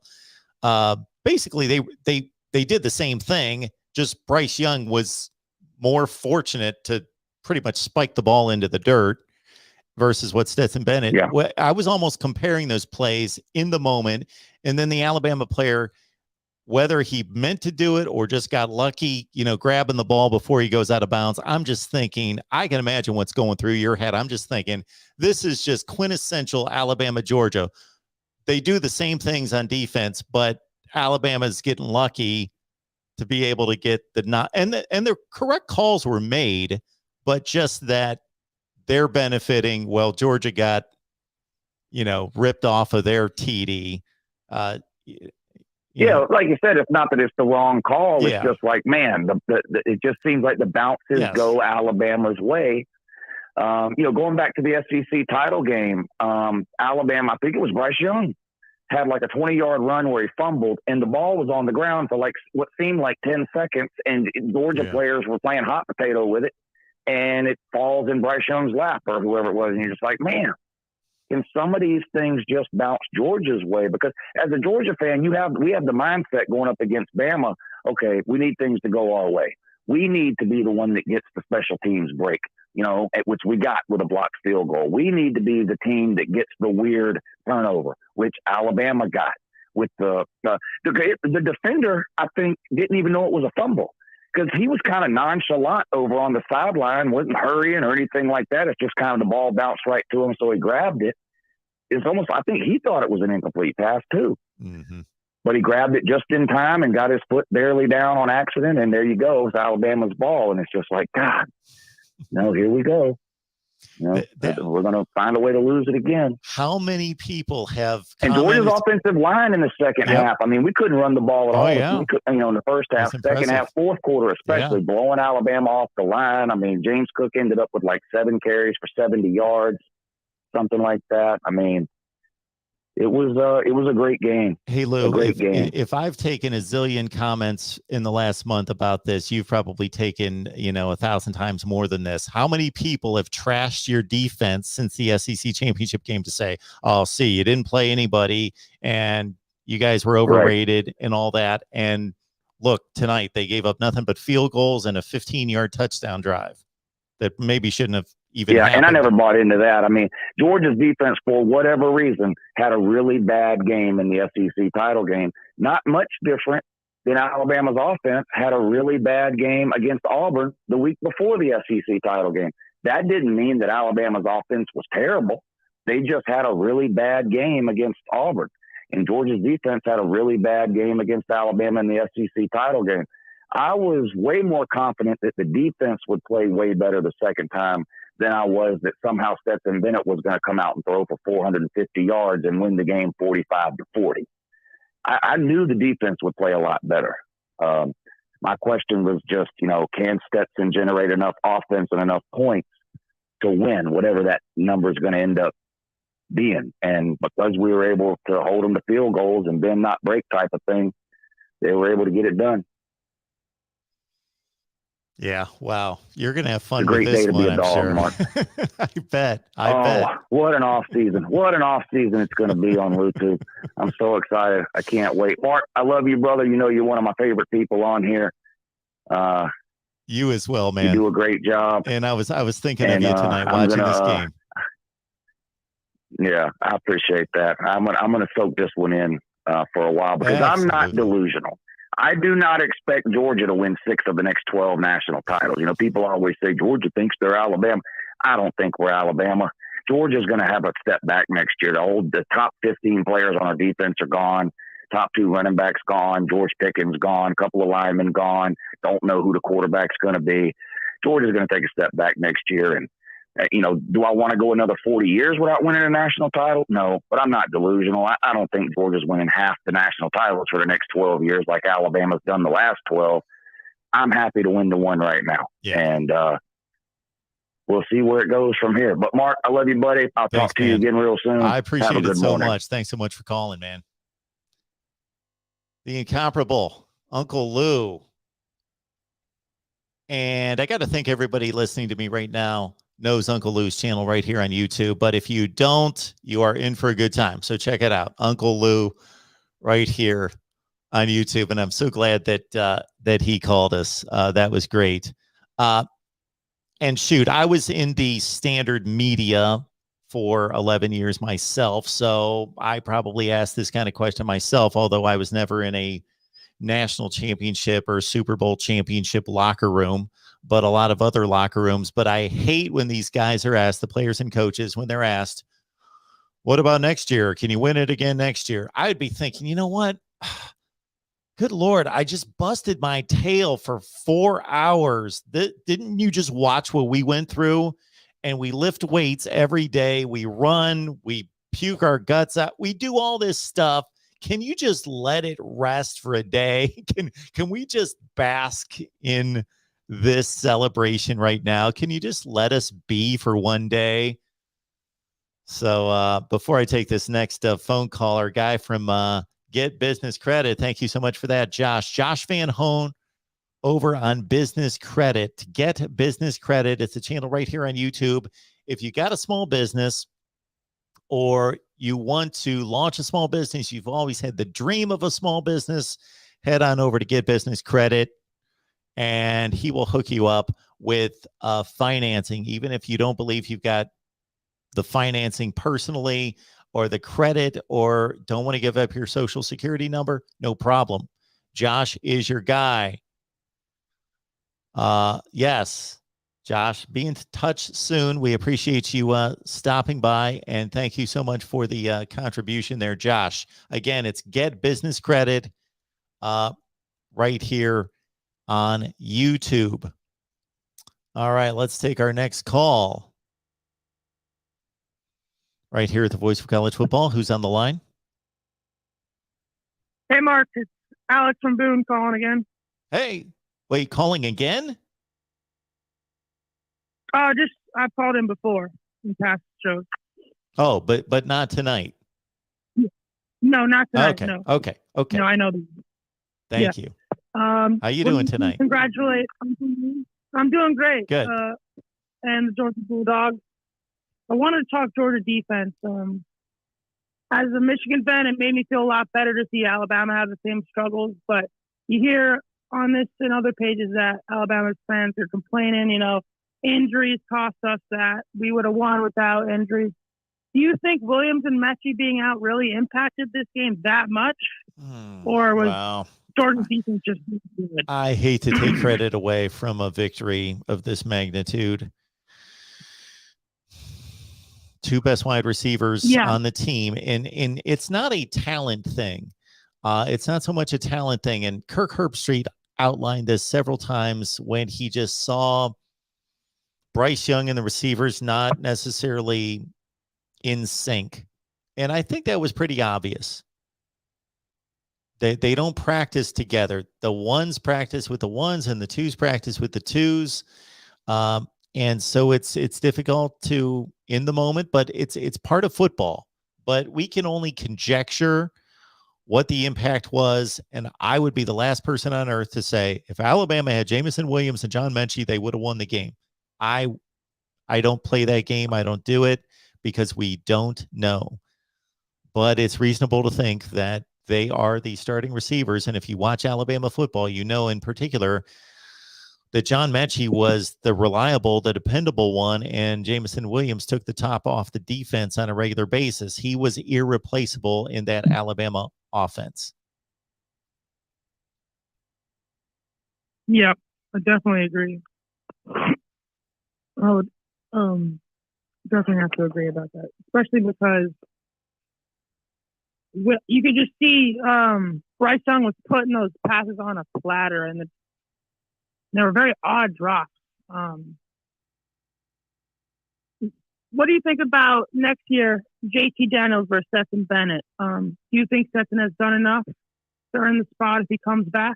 Basically, they did the same thing. Just Bryce Young was more fortunate to pretty much spike the ball into the dirt versus what Stetson Bennett. Yeah. I was almost comparing those plays in the moment, and then the Alabama player, whether he meant to do it or just got lucky, grabbing the ball before he goes out of bounds. I'm just thinking, I can imagine what's going through your head. I'm just thinking, this is just quintessential Alabama, Georgia. They do the same things on defense, but Alabama's getting lucky to be able to get and the correct calls were made, but just that they're benefiting. Well, Georgia got, ripped off of their TD. Yeah, like you said, it's not that it's the wrong call. It's just like, man, it just seems like the bounces go Alabama's way. Going back to the SEC title game, Alabama, I think it was Bryce Young, had like a 20-yard run where he fumbled, and the ball was on the ground for like what seemed like 10 seconds, and Georgia players were playing hot potato with it, and it falls in Bryce Young's lap or whoever it was, and you're just like, man, can some of these things just bounce Georgia's way? Because as a Georgia fan, we have the mindset going up against Bama. Okay, we need things to go our way. We need to be the one that gets the special teams break, which we got with a blocked field goal. We need to be the team that gets the weird turnover, which Alabama got with the defender. I think didn't even know it was a fumble, because he was kind of nonchalant over on the sideline, wasn't hurrying or anything like that. It's just kind of the ball bounced right to him, so he grabbed it. It's almost, I think he thought it was an incomplete pass too. Mm-hmm. But he grabbed it just in time and got his foot barely down on accident, and there you go. It's Alabama's ball, and it's just like, God, here we go. We're going to find a way to lose it again. How many people have and Georgia's offensive line in the second half? I mean, we couldn't run the ball at all. Yeah. We could, in the first half, second half, fourth quarter, especially blowing Alabama off the line. I mean, James Cook ended up with like 7 carries for 70 yards, something like that. I mean, it was a great game. Hey, Lou, a great game. If I've taken a zillion comments in the last month about this, you've probably taken, 1,000 times more than this. How many people have trashed your defense since the SEC championship game to say, oh, see, you didn't play anybody and you guys were overrated and all that. And look, tonight they gave up nothing but field goals and a 15-yard touchdown drive that maybe shouldn't have even happened. And I never bought into that. I mean, Georgia's defense, for whatever reason, had a really bad game in the SEC title game. Not much different than Alabama's offense had a really bad game against Auburn the week before the SEC title game. That didn't mean that Alabama's offense was terrible. They just had a really bad game against Auburn. And Georgia's defense had a really bad game against Alabama in the SEC title game. I was way more confident that the defense would play way better the second time than I was that somehow Stetson Bennett was going to come out and throw for 450 yards and win the game 45-40. I knew the defense would play a lot better. My question was just, can Stetson generate enough offense and enough points to win, whatever that number is going to end up being. And because we were able to hold them to field goals and bend not break type of thing, they were able to get it done. Yeah, wow. You're going to have fun It's a with great this day to one, be a I'm dog, sure. Mark. I bet. I bet. What an off season. What an off season it's going to be on YouTube. I'm so excited. I can't wait. Mark, I love you, brother. You know, you're one of my favorite people on here. You as well, man. You do a great job. And I was thinking of you tonight watching this game. Yeah, I appreciate that. I'm gonna soak this one in for a while because I'm not delusional. I do not expect Georgia to win 6 of the next 12 national titles. You know, people always say Georgia thinks they're Alabama. I don't think we're Alabama. Georgia's going to have a step back next year. The top 15 players on our defense are gone. Top 2 running backs gone. George Pickens gone. A couple of linemen gone. Don't know who the quarterback's going to be. Georgia's going to take a step back next year. And, you know, do I want to go another 40 years without winning a national title? No, but I'm not delusional. I don't think Georgia's winning half the national titles for the next 12 years like Alabama's done the last 12. I'm happy to win the one right now. Yeah. And we'll see where it goes from here. But, Mark, I love you, buddy. I'll talk to you again real soon. I appreciate it so morning. much. Thanks so much for calling, man. The incomparable Uncle Lou. And I got to think everybody listening to me right now knows Uncle Lou's channel right here on YouTube. But if you don't, you are in for a good time. So check it out. Uncle Lou right here on YouTube. And I'm so glad that he called us. That was great. And shoot, I was in the standard media for 11 years myself. So I probably asked this kind of question myself, although I was never in a national championship or Super Bowl championship locker room, but a lot of other locker rooms. But I hate when these guys are asked, the players and coaches, when they're asked, what about next year? Can you win it again next year? I'd be thinking, you know what? Good Lord, I just busted my tail for 4 hours. Didn't you just watch what we went through? And we lift weights every day. We run, we puke our guts out. We do all this stuff. Can you just let it rest for a day? Can we just bask in this celebration right now? Can you just let us be for one day? So before I take this next phone call, our guy from Get Business Credit, thank you so much for that, Josh. Josh Van Hoen over on Business Credit. Get Business Credit. It's a channel right here on YouTube. If you got a small business or you want to launch a small business, you've always had the dream of a small business, head on over to Get Business Credit, and he will hook you up with financing. Even if you don't believe you've got the financing personally or the credit or don't want to give up your social security number, no problem. Josh is your guy. Yes, Josh, be in touch soon. We appreciate you stopping by, and thank you so much for the contribution there, Josh. Again, it's Get Business Credit right here on YouTube. All right, let's take our next call. Right here at the Voice of College Football. Who's on the line? Hey, Mark. It's Alex from Boone calling again. Hey, wait, calling again? I've called in before in past shows. Oh, but not tonight. No, not tonight. Okay. No. Okay. No, I know. Thank you. How you doing tonight? Congratulate. I'm doing great. Good. And the Georgia Bulldogs. I wanted to talk Georgia defense. As a Michigan fan, it made me feel a lot better to see Alabama have the same struggles. But you hear on this and other pages that Alabama's fans are complaining, injuries cost us that. We would have won without injuries. Do you think Williams and Mechie being out really impacted this game that much? Or was Georgia's defense just good? I hate to take credit away from a victory of this magnitude. Two best wide receivers on the team. And it's not a talent thing. It's not so much a talent thing. And Kirk Herbstreit outlined this several times when he just saw Bryce Young and the receivers not necessarily in sync. And I think that was pretty obvious. They don't practice together. The ones practice with the ones and the twos practice with the twos. And so it's difficult to in the moment, but it's part of football. But we can only conjecture what the impact was, and I would be the last person on earth to say if Alabama had Jamison Williams and John Mechie, they would have won the game. I don't play that game. I don't do it because we don't know. But it's reasonable to think that they are the starting receivers, and if you watch Alabama football, you know in particular that John Mechie was the reliable, the dependable one, and Jamison Williams took the top off the defense on a regular basis. He was irreplaceable in that Alabama offense. Yep, I definitely agree. I would definitely have to agree about that, especially because you could just see Bryce Young was putting those passes on a platter, and they were very odd drops. What do you think about next year, JT Daniels versus Stetson Bennett? Do you think Stetson has done enough to earn the spot if he comes back?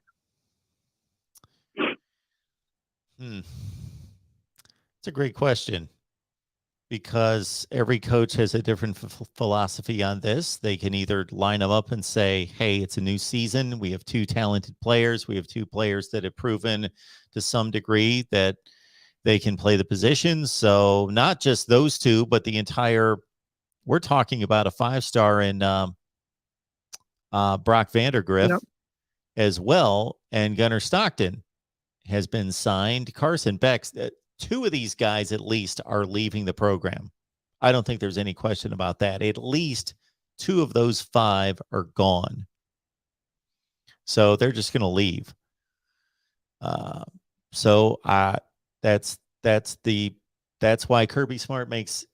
It's a great question because every coach has a different philosophy on this. They can either line them up and say, hey, it's a new season. We have two talented players. We have two players that have proven to some degree that they can play the position. So not just those two, but the entire, we're talking about a 5-star in Brock Vandergriff as well. And Gunnar Stockton has been signed. Carson Beck, two of these guys at least are leaving the program. I don't think there's any question about that. At least two of those 5 are gone. So they're just going to leave. That's why Kirby Smart makes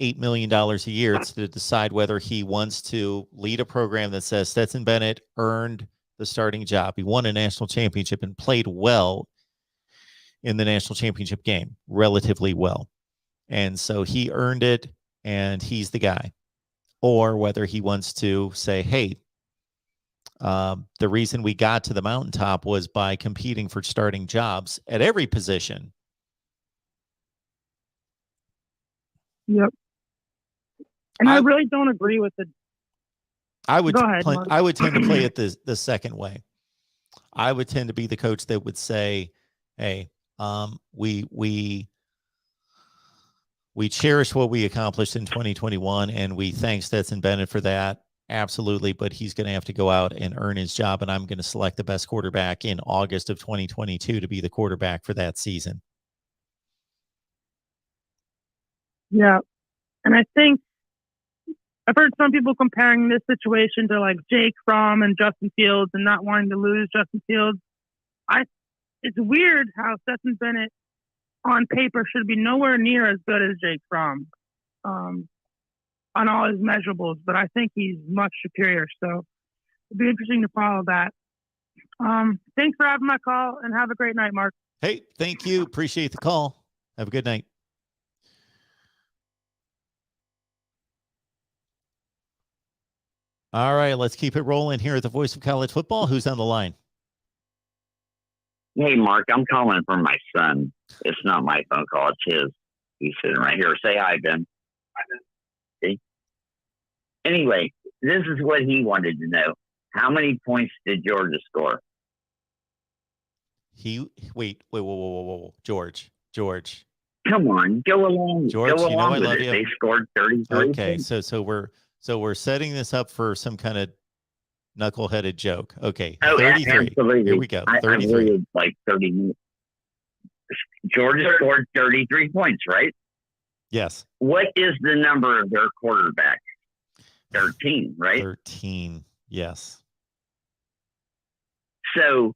$8 million a year. It's to decide whether he wants to lead a program that says Stetson Bennett earned the starting job. He won a national championship and played well in the national championship game, relatively well. And so he earned it and he's the guy. Or whether he wants to say, hey, the reason we got to the mountaintop was by competing for starting jobs at every position. Yep. And I really don't agree with it. I would tend to play it the second way. I would tend to be the coach that would say, hey, we cherish what we accomplished in 2021 and we thank Stetson Bennett for that. Absolutely. But he's going to have to go out and earn his job. And I'm going to select the best quarterback in August of 2022 to be the quarterback for that season. Yeah. And I think I've heard some people comparing this situation to like Jake Fromm and Justin Fields and not wanting to lose Justin Fields. It's weird how Stetson Bennett on paper should be nowhere near as good as Jake Fromm on all his measurables, but I think he's much superior. So it'll be interesting to follow that. Thanks for having my call and have a great night, Mark. Hey, thank you. Appreciate the call. Have a good night. All right, let's keep it rolling here at the Voice of College Football. Who's on the line? Hey, Mark, I'm calling from my son. It's not my phone call. It's his. He's sitting right here. Say hi, Ben. Hi, Ben. See? Anyway, this is what he wanted to know. How many points did Georgia score? Wait. George. Come on, go along. George, go you know along I with love it. you. They scored 33 Okay, points. so we're setting this up for some kind of knuckleheaded joke. Okay, Oh, 33. absolutely. Here we go. I 33. waited like 30 minutes. Georgia scored 33 points, right? Yes. What is the number of their quarterback? 13, right? 13. Yes. So,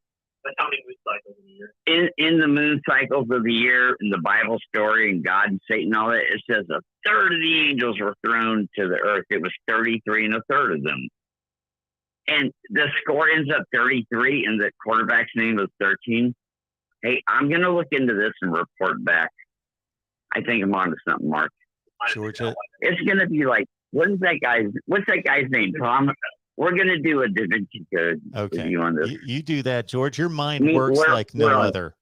how many moon cycles in the year? In the moon cycles of the year, in the Bible story, and God and Satan, all that, it says a third of the angels were thrown to the earth. It was 33 and a third of them. And the score ends up 33, and the quarterback's name was 13. Hey, I'm going to look into this and report back. I think I'm onto something, Mark. Georgia. It's going to be like, what's that guy's name, Tom? We're going to do a Da Vinci Code with you on this. You do that, George. Your mind works like no other.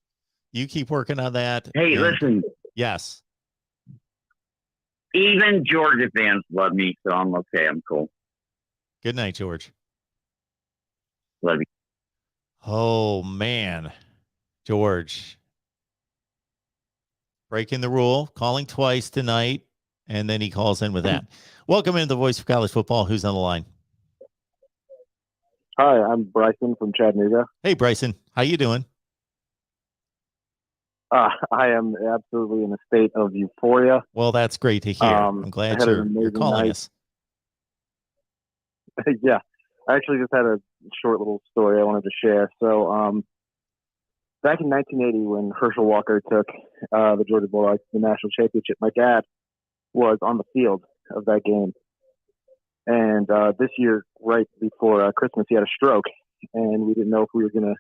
You keep working on that. Hey, listen, Yes. Even Georgia fans love me, so I'm okay. I'm cool. Good night, George. Love you. Oh, man. George. Breaking the rule, calling twice tonight, and then he calls in with that. Welcome into the Voice of College Football. Who's on the line? Hi, I'm Bryson from Chattanooga. Hey, Bryson. How you doing? I am absolutely in a state of euphoria. Well, that's great to hear. I'm glad you're calling night. us. Yeah, I actually just had a short little story I wanted to share. So, back in 1980, when Herschel Walker took the Georgia Bulldogs to the national championship, my dad was on the field of that game. And this year, right before Christmas, he had a stroke, and we didn't know if we were going to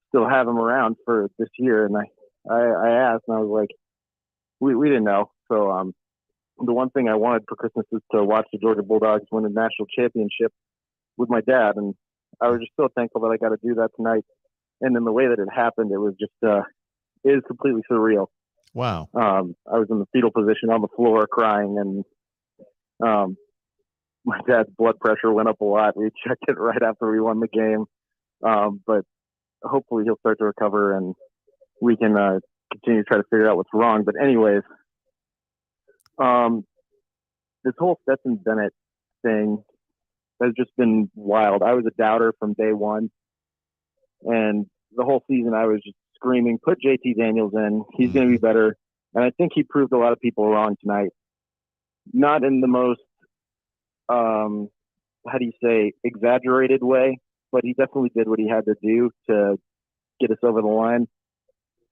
still have him around for this year. And I asked, and I was like, we didn't know. So the one thing I wanted for Christmas was to watch the Georgia Bulldogs win a national championship with my dad. And I was just so thankful that I got to do that tonight. And then the way that it happened, it was just, it is completely surreal. Wow. I was in the fetal position on the floor crying, and my dad's blood pressure went up a lot. We checked it right after we won the game. But hopefully he'll start to recover and we can continue to try to figure out what's wrong. But anyways, this whole Stetson Bennett thing has just been wild. I was a doubter from day one. And the whole season I was just screaming, put JT Daniels in. He's going to be better. And I think he proved a lot of people wrong tonight. Not in the most, exaggerated way, but he definitely did what he had to do to get us over the line.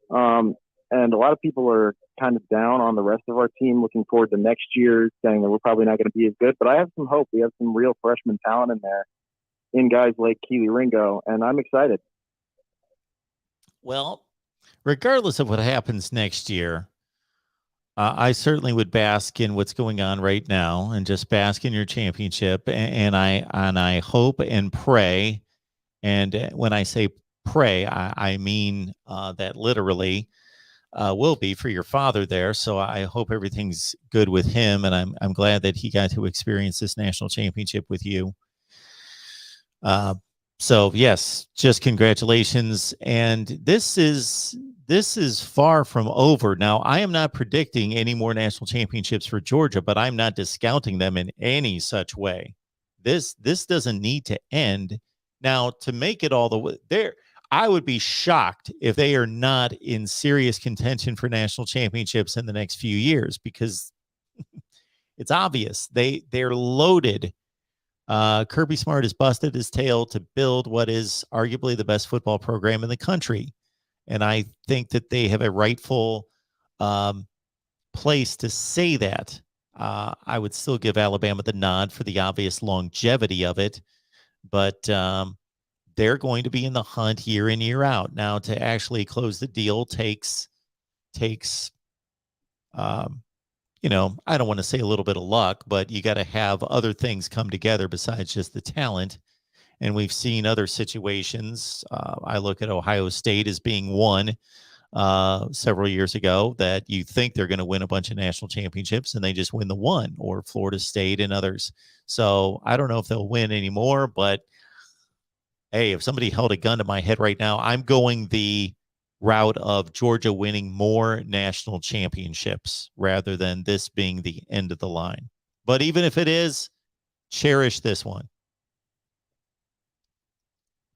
And a lot of people are kind of down on the rest of our team, looking forward to next year, saying that we're probably not going to be as good. But I have some hope. We have some real freshman talent in there, in guys like Keely Ringo, and I'm excited. Well, regardless of what happens next year, I certainly would bask in what's going on right now and just bask in your championship. And I hope and pray. And when I say pray, I mean that literally will be for your father there. So I hope everything's good with him. And I'm glad that he got to experience this national championship with you. So yes, just congratulations. And this is far from over. Now, I am not predicting any more national championships for Georgia, but I'm not discounting them in any such way. This doesn't need to end. Now, to make it all the way there, I would be shocked if they are not in serious contention for national championships in the next few years, because it's obvious they're loaded. Kirby Smart has busted his tail to build what is arguably the best football program in the country. And I think that they have a rightful place to say that. I would still give Alabama the nod for the obvious longevity of it, but they're going to be in the hunt year in, year out. Now, to actually close the deal takes I don't want to say a little bit of luck, but you got to have other things come together besides just the talent. And we've seen other situations. I look at Ohio State as being one several years ago that you think they're going to win a bunch of national championships and they just win the one, or Florida State and others. So I don't know if they'll win anymore, but hey, if somebody held a gun to my head right now, I'm going the route of Georgia winning more national championships rather than this being the end of the line. But even if it is, cherish this one.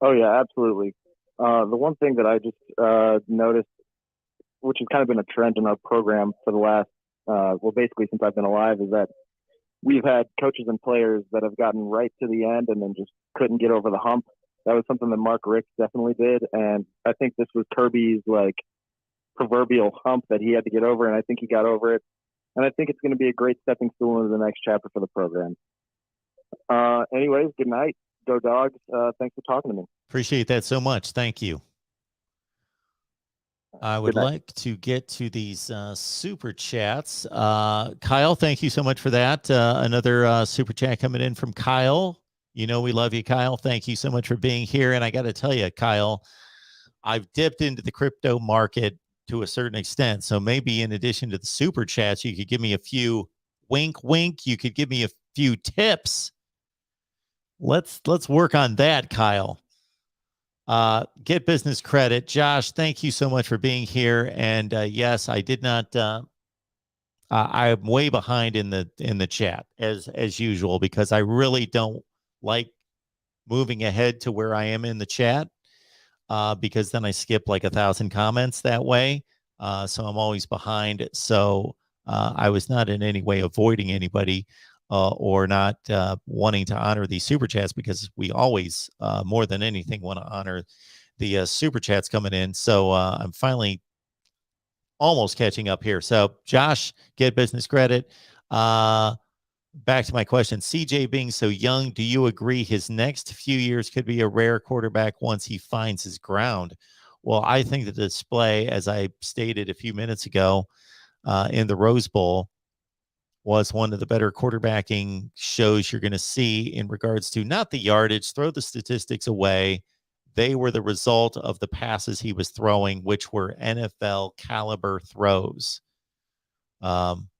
Oh, yeah, absolutely. The one thing that I just noticed, which has kind of been a trend in our program for the last, basically since I've been alive, is that we've had coaches and players that have gotten right to the end and then just couldn't get over the hump. That was something that Mark Richt definitely did. And I think this was Kirby's proverbial hump that he had to get over. And I think he got over it. And I think it's going to be a great stepping stool into the next chapter for the program. Anyways, good night. Go Dogs. Thanks for talking to me. Appreciate that so much. Thank you. I would like to get to these super chats. Kyle, thank you so much for that. Another super chat coming in from Kyle. You know we love you, Kyle. Thank you so much for being here. And I got to tell you, Kyle, I've dipped into the crypto market to a certain extent. So maybe in addition to the super chats, you could give me a few wink, wink. You could give me a few tips. Let's work on that, Kyle. Get business credit. Josh, thank you so much for being here. And yes, I did not. I'm way behind in the chat as usual because I really don't like moving ahead to where I am in the chat because then I skip like 1,000 comments that way. So I'm always behind. So I was not in any way avoiding anybody or not wanting to honor these super chats because we always, more than anything, want to honor the super chats coming in. So I'm finally almost catching up here. So Josh, get business credit. Back to my question. CJ being so young, do you agree his next few years could be a rare quarterback once he finds his ground? Well, I think the display, as I stated a few minutes ago in the Rose Bowl, was one of the better quarterbacking shows you're going to see in regards to not the yardage, throw the statistics away. They were the result of the passes he was throwing, which were NFL caliber throws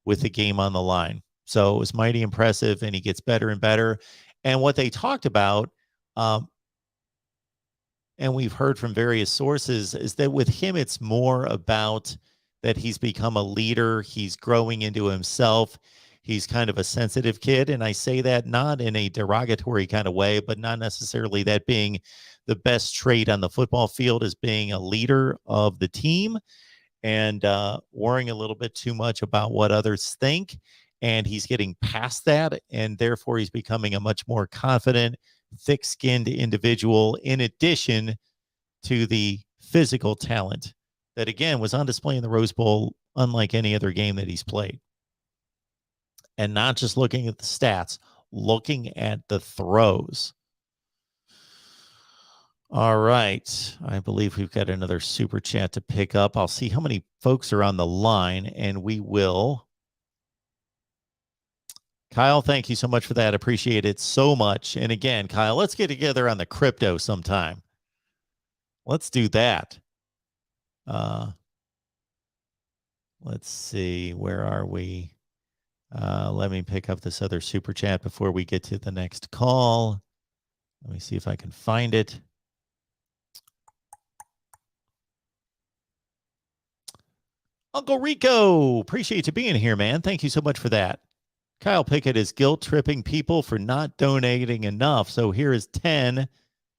with the game on the line. So it was mighty impressive, and he gets better and better. And what they talked about, and we've heard from various sources, is that with him, it's more about that he's become a leader. He's growing into himself. He's kind of a sensitive kid. And I say that not in a derogatory kind of way, but not necessarily that being the best trait on the football field is being a leader of the team and worrying a little bit too much about what others think. And he's getting past that. And therefore, he's becoming a much more confident, thick-skinned individual in addition to the physical talent that, again, was on display in the Rose Bowl, unlike any other game that he's played. And not just looking at the stats, looking at the throws. All right. I believe we've got another super chat to pick up. I'll see how many folks are on the line, and we will. Kyle, thank you so much for that. Appreciate it so much. And again, Kyle, let's get together on the crypto sometime. Let's do that. Let's see. Where are we? Let me pick up this other super chat before we get to the next call. Let me see if I can find it. Uncle Rico, appreciate you being here, man. Thank you so much for that. Kyle Pickett is guilt-tripping people for not donating enough. So here is 10.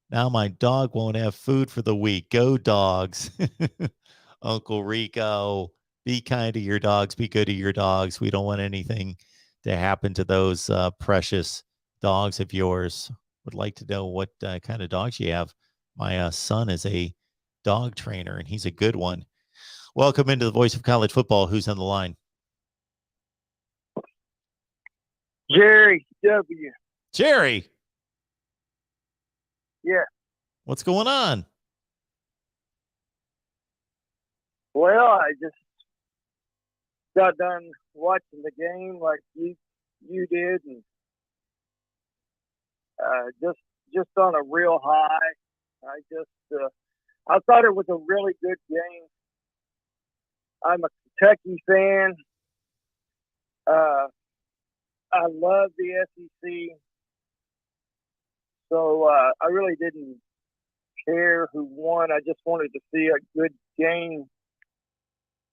Now my dog won't have food for the week. Go dogs. Uncle Rico, be kind to your dogs. Be good to your dogs. We don't want anything to happen to those precious dogs of yours. Would like to know what kind of dogs you have. My son is a dog trainer, and he's a good one. Welcome into the Voice of College Football. Who's on the line? Jerry W. Jerry. Yeah. What's going on? Well, I just got done watching the game like you did, and just on a real high. I thought it was a really good game. I'm a Kentucky fan. I love the SEC. So I really didn't care who won. I just wanted to see a good game.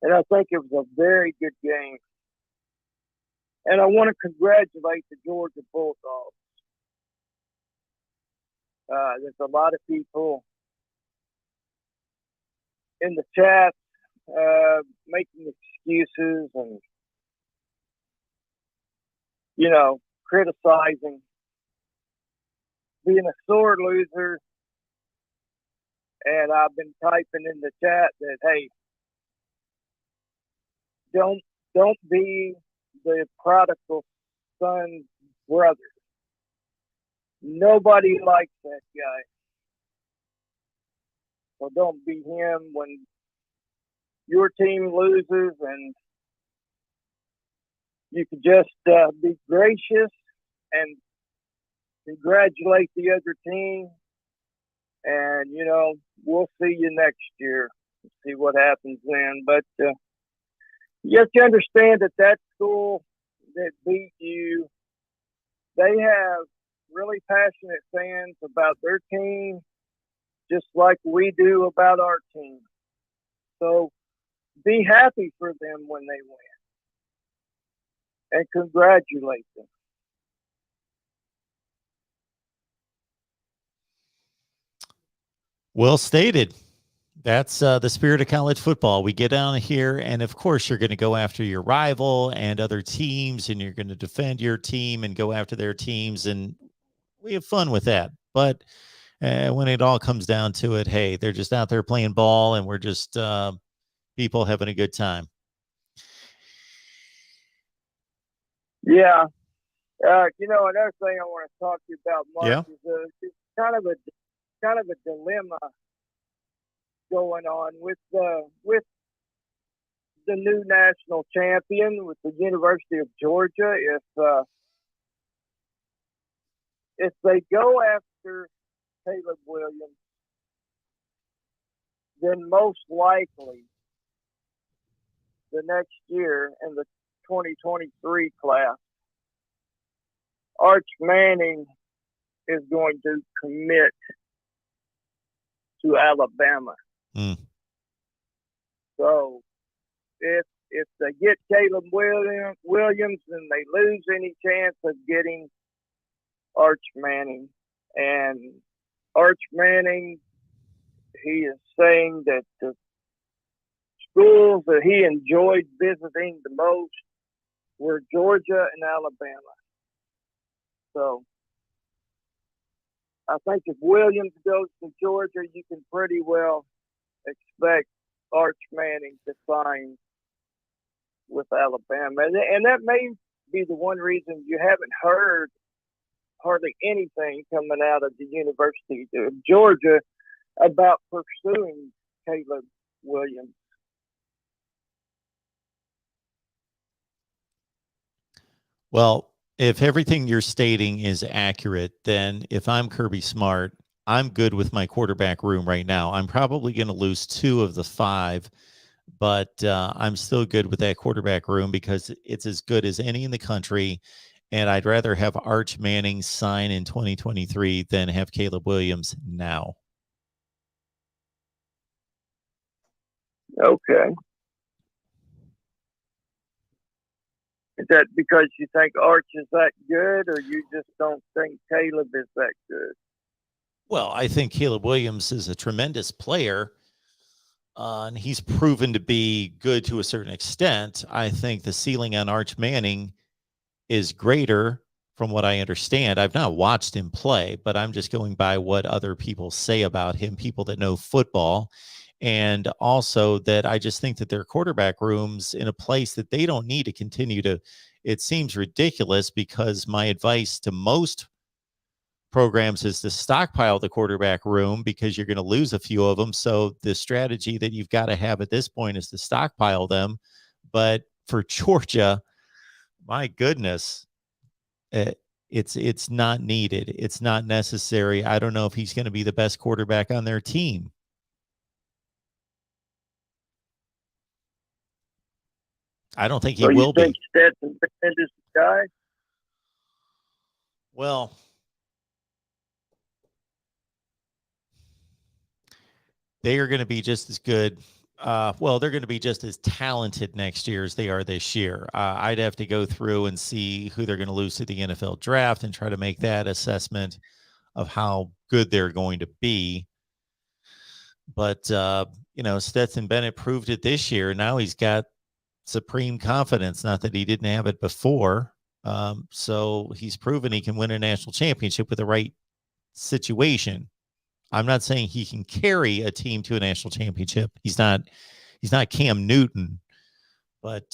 And I think it was a very good game. And I want to congratulate the Georgia Bulldogs. There's a lot of people in the chat making excuses and, criticizing, being a sore loser. And I've been typing in the chat that, hey, don't be the prodigal son brother. Nobody likes that guy. So don't be him when your team loses, and you can just be gracious and congratulate the other team. And, we'll see you next year. See what happens then. But you have to understand that school that beat you, they have really passionate fans about their team, just like we do about our team. So be happy for them when they win and congratulate them. Well stated. That's the spirit of college football. We get down here, and of course, you're going to go after your rival and other teams, and you're going to defend your team and go after their teams, and we have fun with that. But when it all comes down to it, hey, they're just out there playing ball, and we're just people having a good time. Yeah. Another thing I want to talk to you about, Mark, is it's kind of a dilemma going on with the new national champion, with the University of Georgia. If they go after Caleb Williams, then most likely the next year in the 2023 class, Arch Manning is going to commit to Alabama. So if they get Caleb Williams, then they lose any chance of getting Arch Manning. And Arch Manning, he is saying that the schools that he enjoyed visiting the most were Georgia and Alabama. So I think if Williams goes to Georgia, you can pretty well expect Arch Manning to sign with Alabama. And that may be the one reason you haven't heard hardly anything coming out of the University of Georgia about pursuing Caleb Williams. Well, if everything you're stating is accurate, then if I'm Kirby Smart, I'm good with my quarterback room right now. I'm probably going to lose 2 of the 5, but I'm still good with that quarterback room because it's as good as any in the country. And I'd rather have Arch Manning sign in 2023 than have Caleb Williams now. Okay. Is that because you think Arch is that good, or you just don't think Caleb is that good? Well, I think Caleb Williams is a tremendous player, and he's proven to be good to a certain extent. I think the ceiling on Arch Manning is greater from what I understand. I've not watched him play, but I'm just going by what other people say about him, people that know football. And also that I just think that their quarterback room's in a place that they don't need to continue to. It seems ridiculous because my advice to most programs is to stockpile the quarterback room because you're going to lose a few of them. So the strategy that you've got to have at this point is to stockpile them. But for Georgia, my goodness, it's not needed. It's not necessary. I don't know if he's going to be the best quarterback on their team. I don't think he will be. So you think Stetson Bennett is the guy? Well, they are going to be just as good. They're going to be just as talented next year as they are this year. I'd have to go through and see who they're going to lose to the NFL draft and try to make that assessment of how good they're going to be. But, Stetson Bennett proved it this year. Now he's got supreme confidence. Not that he didn't have it before. So he's proven he can win a national championship with the right situation. I'm not saying he can carry a team to a national championship. He's not Cam Newton, but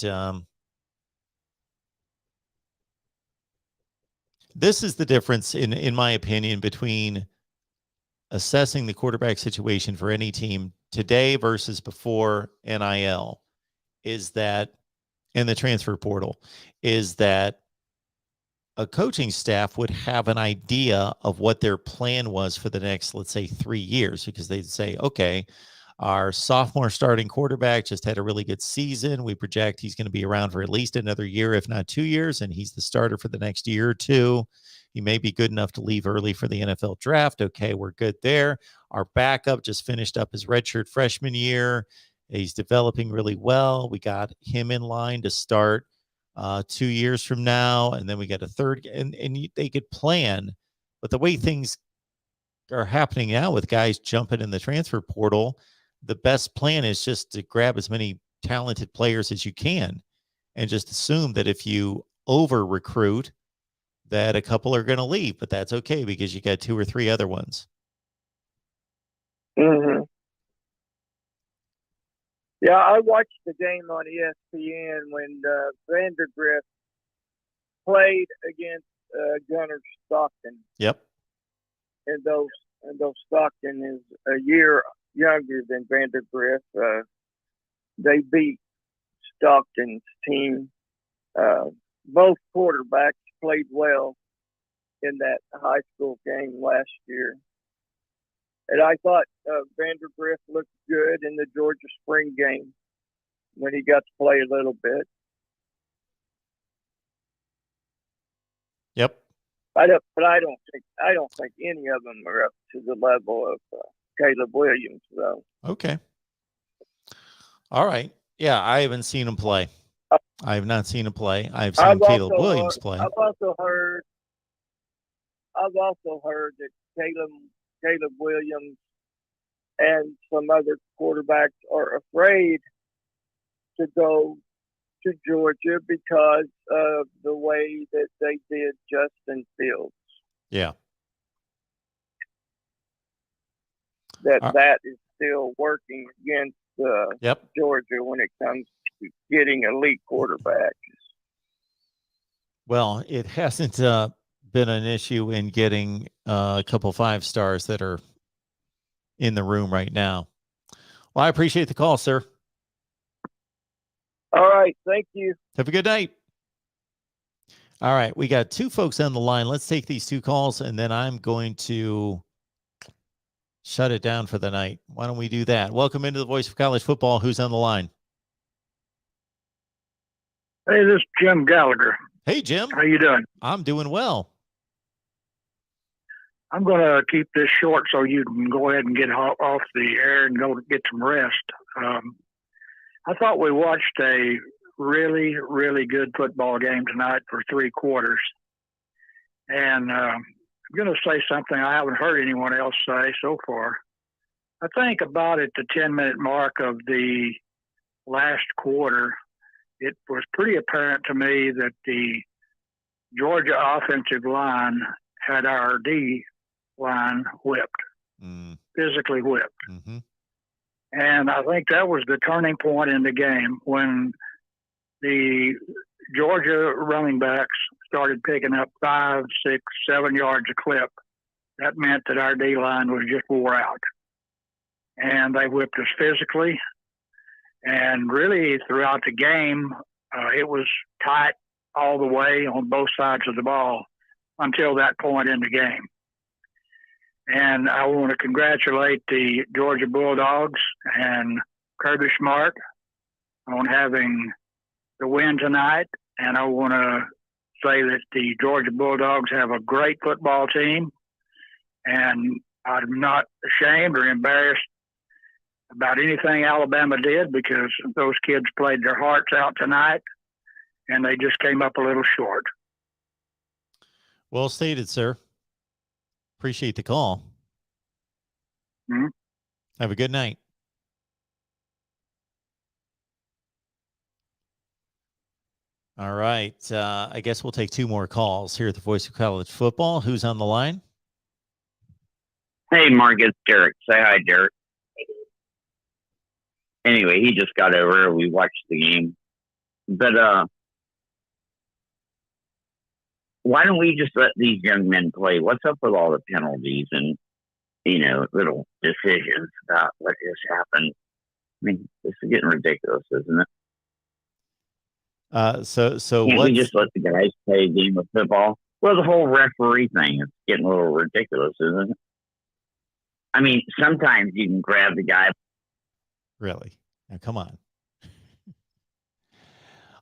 this is the difference in my opinion between assessing the quarterback situation for any team today versus before NIL is that, in the transfer portal, is that a coaching staff would have an idea of what their plan was for the next, let's say, 3 years, because they'd say, okay, Our sophomore starting quarterback just had a really good season. We project he's going to be around for at least another year, if not 2 years, and he's the starter for the next year or two. He may be good enough to leave early for the NFL draft. Okay, we're good there. Our backup just finished up his redshirt freshman year. He's developing really well. We got him in line to start 2 years from now, and then we got a third, and they could plan. But the way things are happening now with guys jumping in the transfer portal, the best plan is just to grab as many talented players as you can and just assume that if you over recruit, that a couple are going to leave, but that's okay because you got 2 or 3 other ones. Mm-hmm. Yeah, I watched the game on ESPN when Vandergrift played against Gunnar Stockton. Yep. And those Stockton is a year younger than Vandergrift. They beat Stockton's team. Both quarterbacks played well in that high school game last year. And I thought Vandergrift looked good in the Georgia spring game when he got to play a little bit. Yep. I don't think any of them are up to the level of Caleb Williams, though. Okay. All right. Yeah, I haven't seen him play. I have not seen him play. I've seen Caleb Williams play. I've also heard that Caleb Williams and some other quarterbacks are afraid to go to Georgia because of the way that they did Justin Fields. Yeah. That is still working against Georgia when it comes to getting elite quarterbacks. Well, it hasn't been an issue in getting a couple 5 stars that are in the room right now. Well, I appreciate the call, sir. All right. Thank you. Have a good night. All right. We got 2 folks on the line. Let's take these 2 calls, and then I'm going to shut it down for the night. Why don't we do that? Welcome into the Voice of College Football. Who's on the line? Hey, this is Jim Gallagher. Hey, Jim. How you doing? I'm doing well. I'm going to keep this short so you can go ahead and get off the air and go get some rest. I thought we watched a really, really good football game tonight for 3 quarters. And I'm going to say something I haven't heard anyone else say so far. I think about at the 10-minute mark of the last quarter, it was pretty apparent to me that the Georgia offensive line had our D line whipped, physically whipped. Mm-hmm. And I think that was the turning point in the game when the Georgia running backs started picking up 5, 6, 7 yards a clip. That meant that our D line was just wore out. And they whipped us physically. And really, throughout the game, it was tight all the way on both sides of the ball until that point in the game. And I want to congratulate the Georgia Bulldogs and Kirby Smart on having the win tonight. And I want to say that the Georgia Bulldogs have a great football team. And I'm not ashamed or embarrassed about anything Alabama did because those kids played their hearts out tonight and they just came up a little short. Well stated, sir. Appreciate the call. Mm-hmm. Have a good night. All right. I guess we'll take 2 more calls here at the Voice of College Football. Who's on the line? Hey, Mark, it's Derek. Say hi, Derek. Anyway, he just got over. We watched the game. But why don't we just let these young men play? What's up with all the penalties and, little decisions about what has happened? I mean, this is getting ridiculous, isn't it? So Can't we just let the guys play a game of football? Well, the whole referee thing is getting a little ridiculous, isn't it? I mean, sometimes you can grab the guy Really? Now, come on.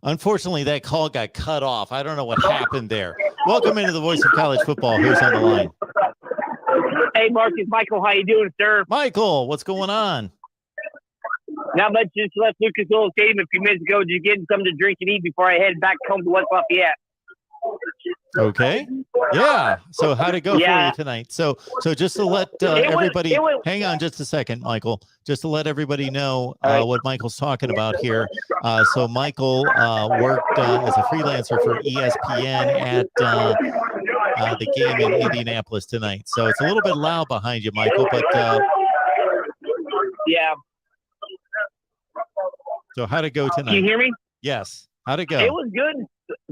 Unfortunately, that call got cut off. I don't know what happened there. Welcome into the Voice of College Football. Who's on the line? Hey, Marcus, Michael, how you doing, sir? Michael, what's going on? Not much. Just left Lucas Oil Stadium a few minutes ago. Just getting something to drink and eat before I head back home to West Lafayette. Okay. Yeah. So how'd it go for you tonight? So just to let everybody hang on just a second, Michael, just to let everybody know what Michael's talking about here. So Michael worked as a freelancer for ESPN at the game in Indianapolis tonight. So it's a little bit loud behind you, Michael, but yeah. So how'd it go tonight? Can you hear me? Yes. How'd it go? It was good.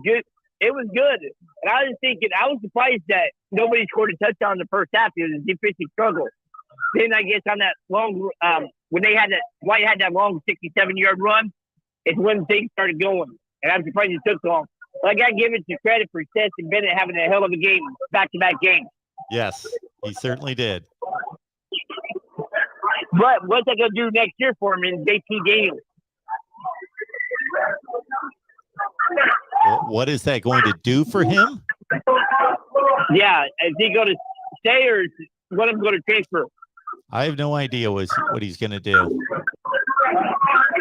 Good. It was good. And I was thinking, I was surprised that nobody scored a touchdown in the first half. It was a defensive struggle. Then I guess on that long, when they had that, White had that long 67-yard run, it's when things started going. And I'm surprised it took so long. But I got to give it to credit for Seth and Bennett having a hell of a game, back-to-back games. Yes, he certainly did. But what's that going to do next year for him in JT Daniels? What is that going to do for him? Yeah, is he going to stay or is one of them going to transfer? I have no idea what he's going to do.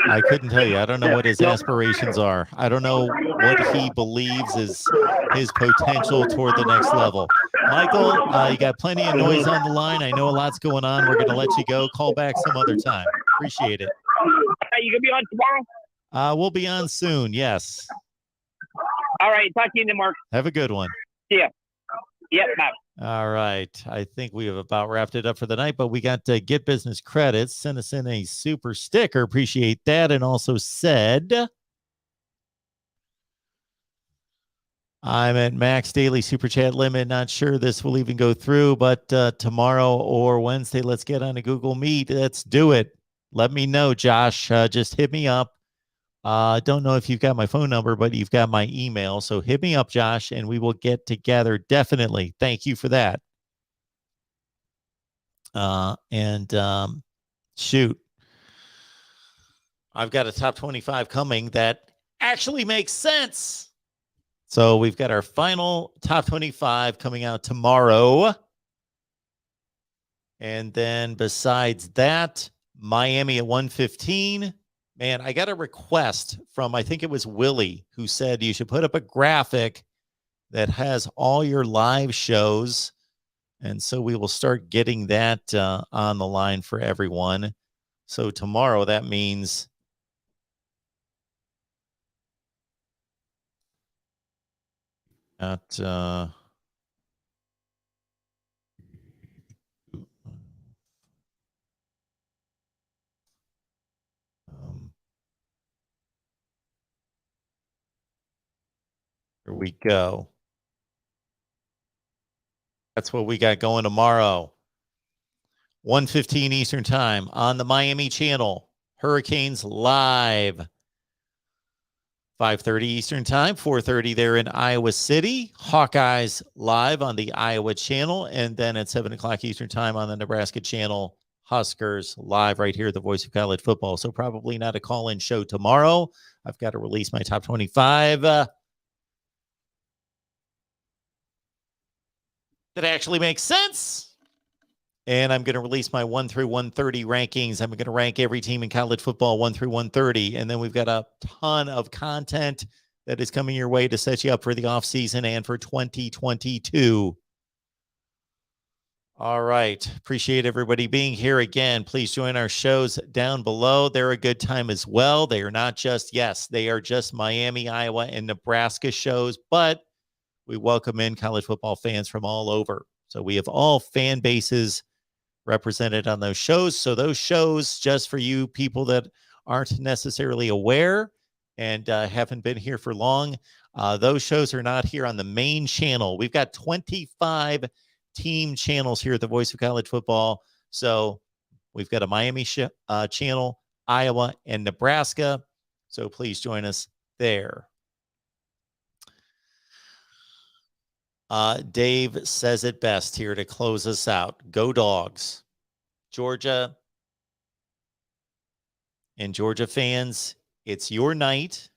I couldn't tell you. I don't know what his aspirations are. I don't know what he believes is his potential toward the next level. Michael, you got plenty of noise on the line. I know a lot's going on. We're going to let you go. Call back some other time. Appreciate it. Are you going to be on tomorrow? We'll be on soon. Yes. All right. Talk to you then, Mark. Have a good one. See ya. Yep. Bye. All right. I think we have about wrapped it up for the night, but we got to Get Business Credits. Send us in a super sticker. Appreciate that. And also said, I'm at max daily super chat limit. Not sure this will even go through, but tomorrow or Wednesday, let's get on a Google Meet. Let's do it. Let me know, Josh. Just hit me up. Don't know if you've got my phone number, but you've got my email. So hit me up, Josh, and we will get together. Definitely. Thank you for that. Shoot. I've got a top 25 coming that actually makes sense. So we've got our final top 25 coming out tomorrow. And then besides that, Miami at 115. Man, I got a request from, I think it was Willie, who said you should put up a graphic that has all your live shows. And so we will start getting that on the line for everyone. So tomorrow, that means at here we go. That's what we got going tomorrow. 1:15 Eastern Time on the Miami channel. Hurricanes live. 5:30 Eastern Time, 4:30 there in Iowa City. Hawkeyes live on the Iowa channel. And then at 7 o'clock Eastern Time on the Nebraska channel, Huskers live right here at the Voice of College Football. So probably not a call-in show tomorrow. I've got to release my top 25. That actually makes sense. And I'm going to release my 1 through 130 rankings. I'm going to rank every team in college football 1 through 130. And then we've got a ton of content that is coming your way to set you up for the offseason and for 2022. All right. Appreciate everybody being here again. Please join our shows down below. They're a good time as well. They are not just, yes, they are just Miami, Iowa, and Nebraska shows, but we welcome in college football fans from all over. So we have all fan bases represented on those shows. So those shows, just for you people that aren't necessarily aware and haven't been here for long, those shows are not here on the main channel. We've got 25 team channels here at the Voice of College Football. So we've got a Miami channel, Iowa, and Nebraska. So please join us there. Dave says it best here to close us out. Go Dogs. Georgia And Georgia fans, it's your night.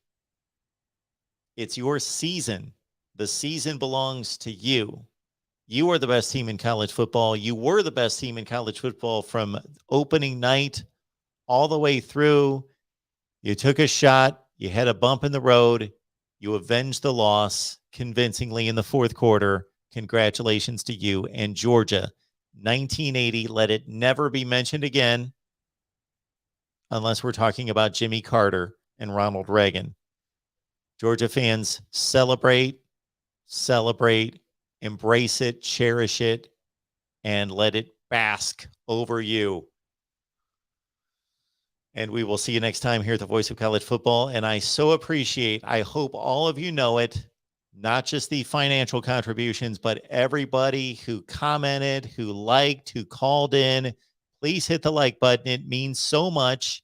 It's your season. The season belongs to you. You are the best team in college football. You were the best team in college football from opening night all the way through. You took a shot. You had a bump in the road. You avenged the loss convincingly in the fourth quarter. Congratulations to you and Georgia. 1980, let it never be mentioned again unless we're talking about Jimmy Carter and Ronald Reagan. Georgia fans, celebrate, embrace it, cherish it, and let it bask over you. And we will see you next time here at the Voice of College Football. And I so appreciate, I hope all of you know it, not just the financial contributions, but everybody who commented, who liked, who called in. Please hit the like button. It means so much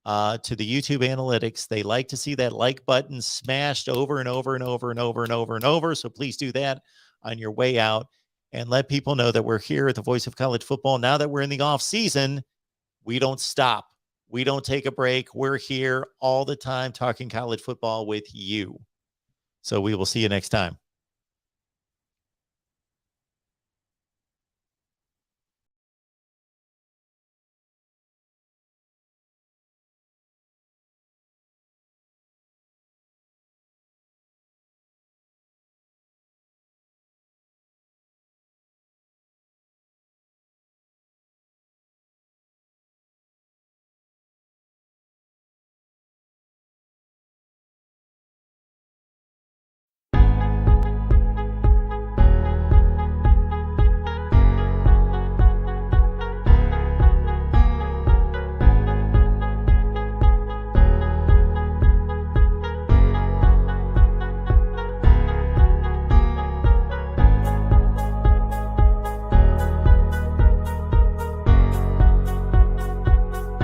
to the YouTube analytics. They like to see that like button smashed over and over and over and over and over and over. So please do that on your way out and let people know that we're here at the Voice of College Football. Now that we're in the off season, we don't stop. We don't take a break. We're here all the time talking college football with you. So we will see you next time.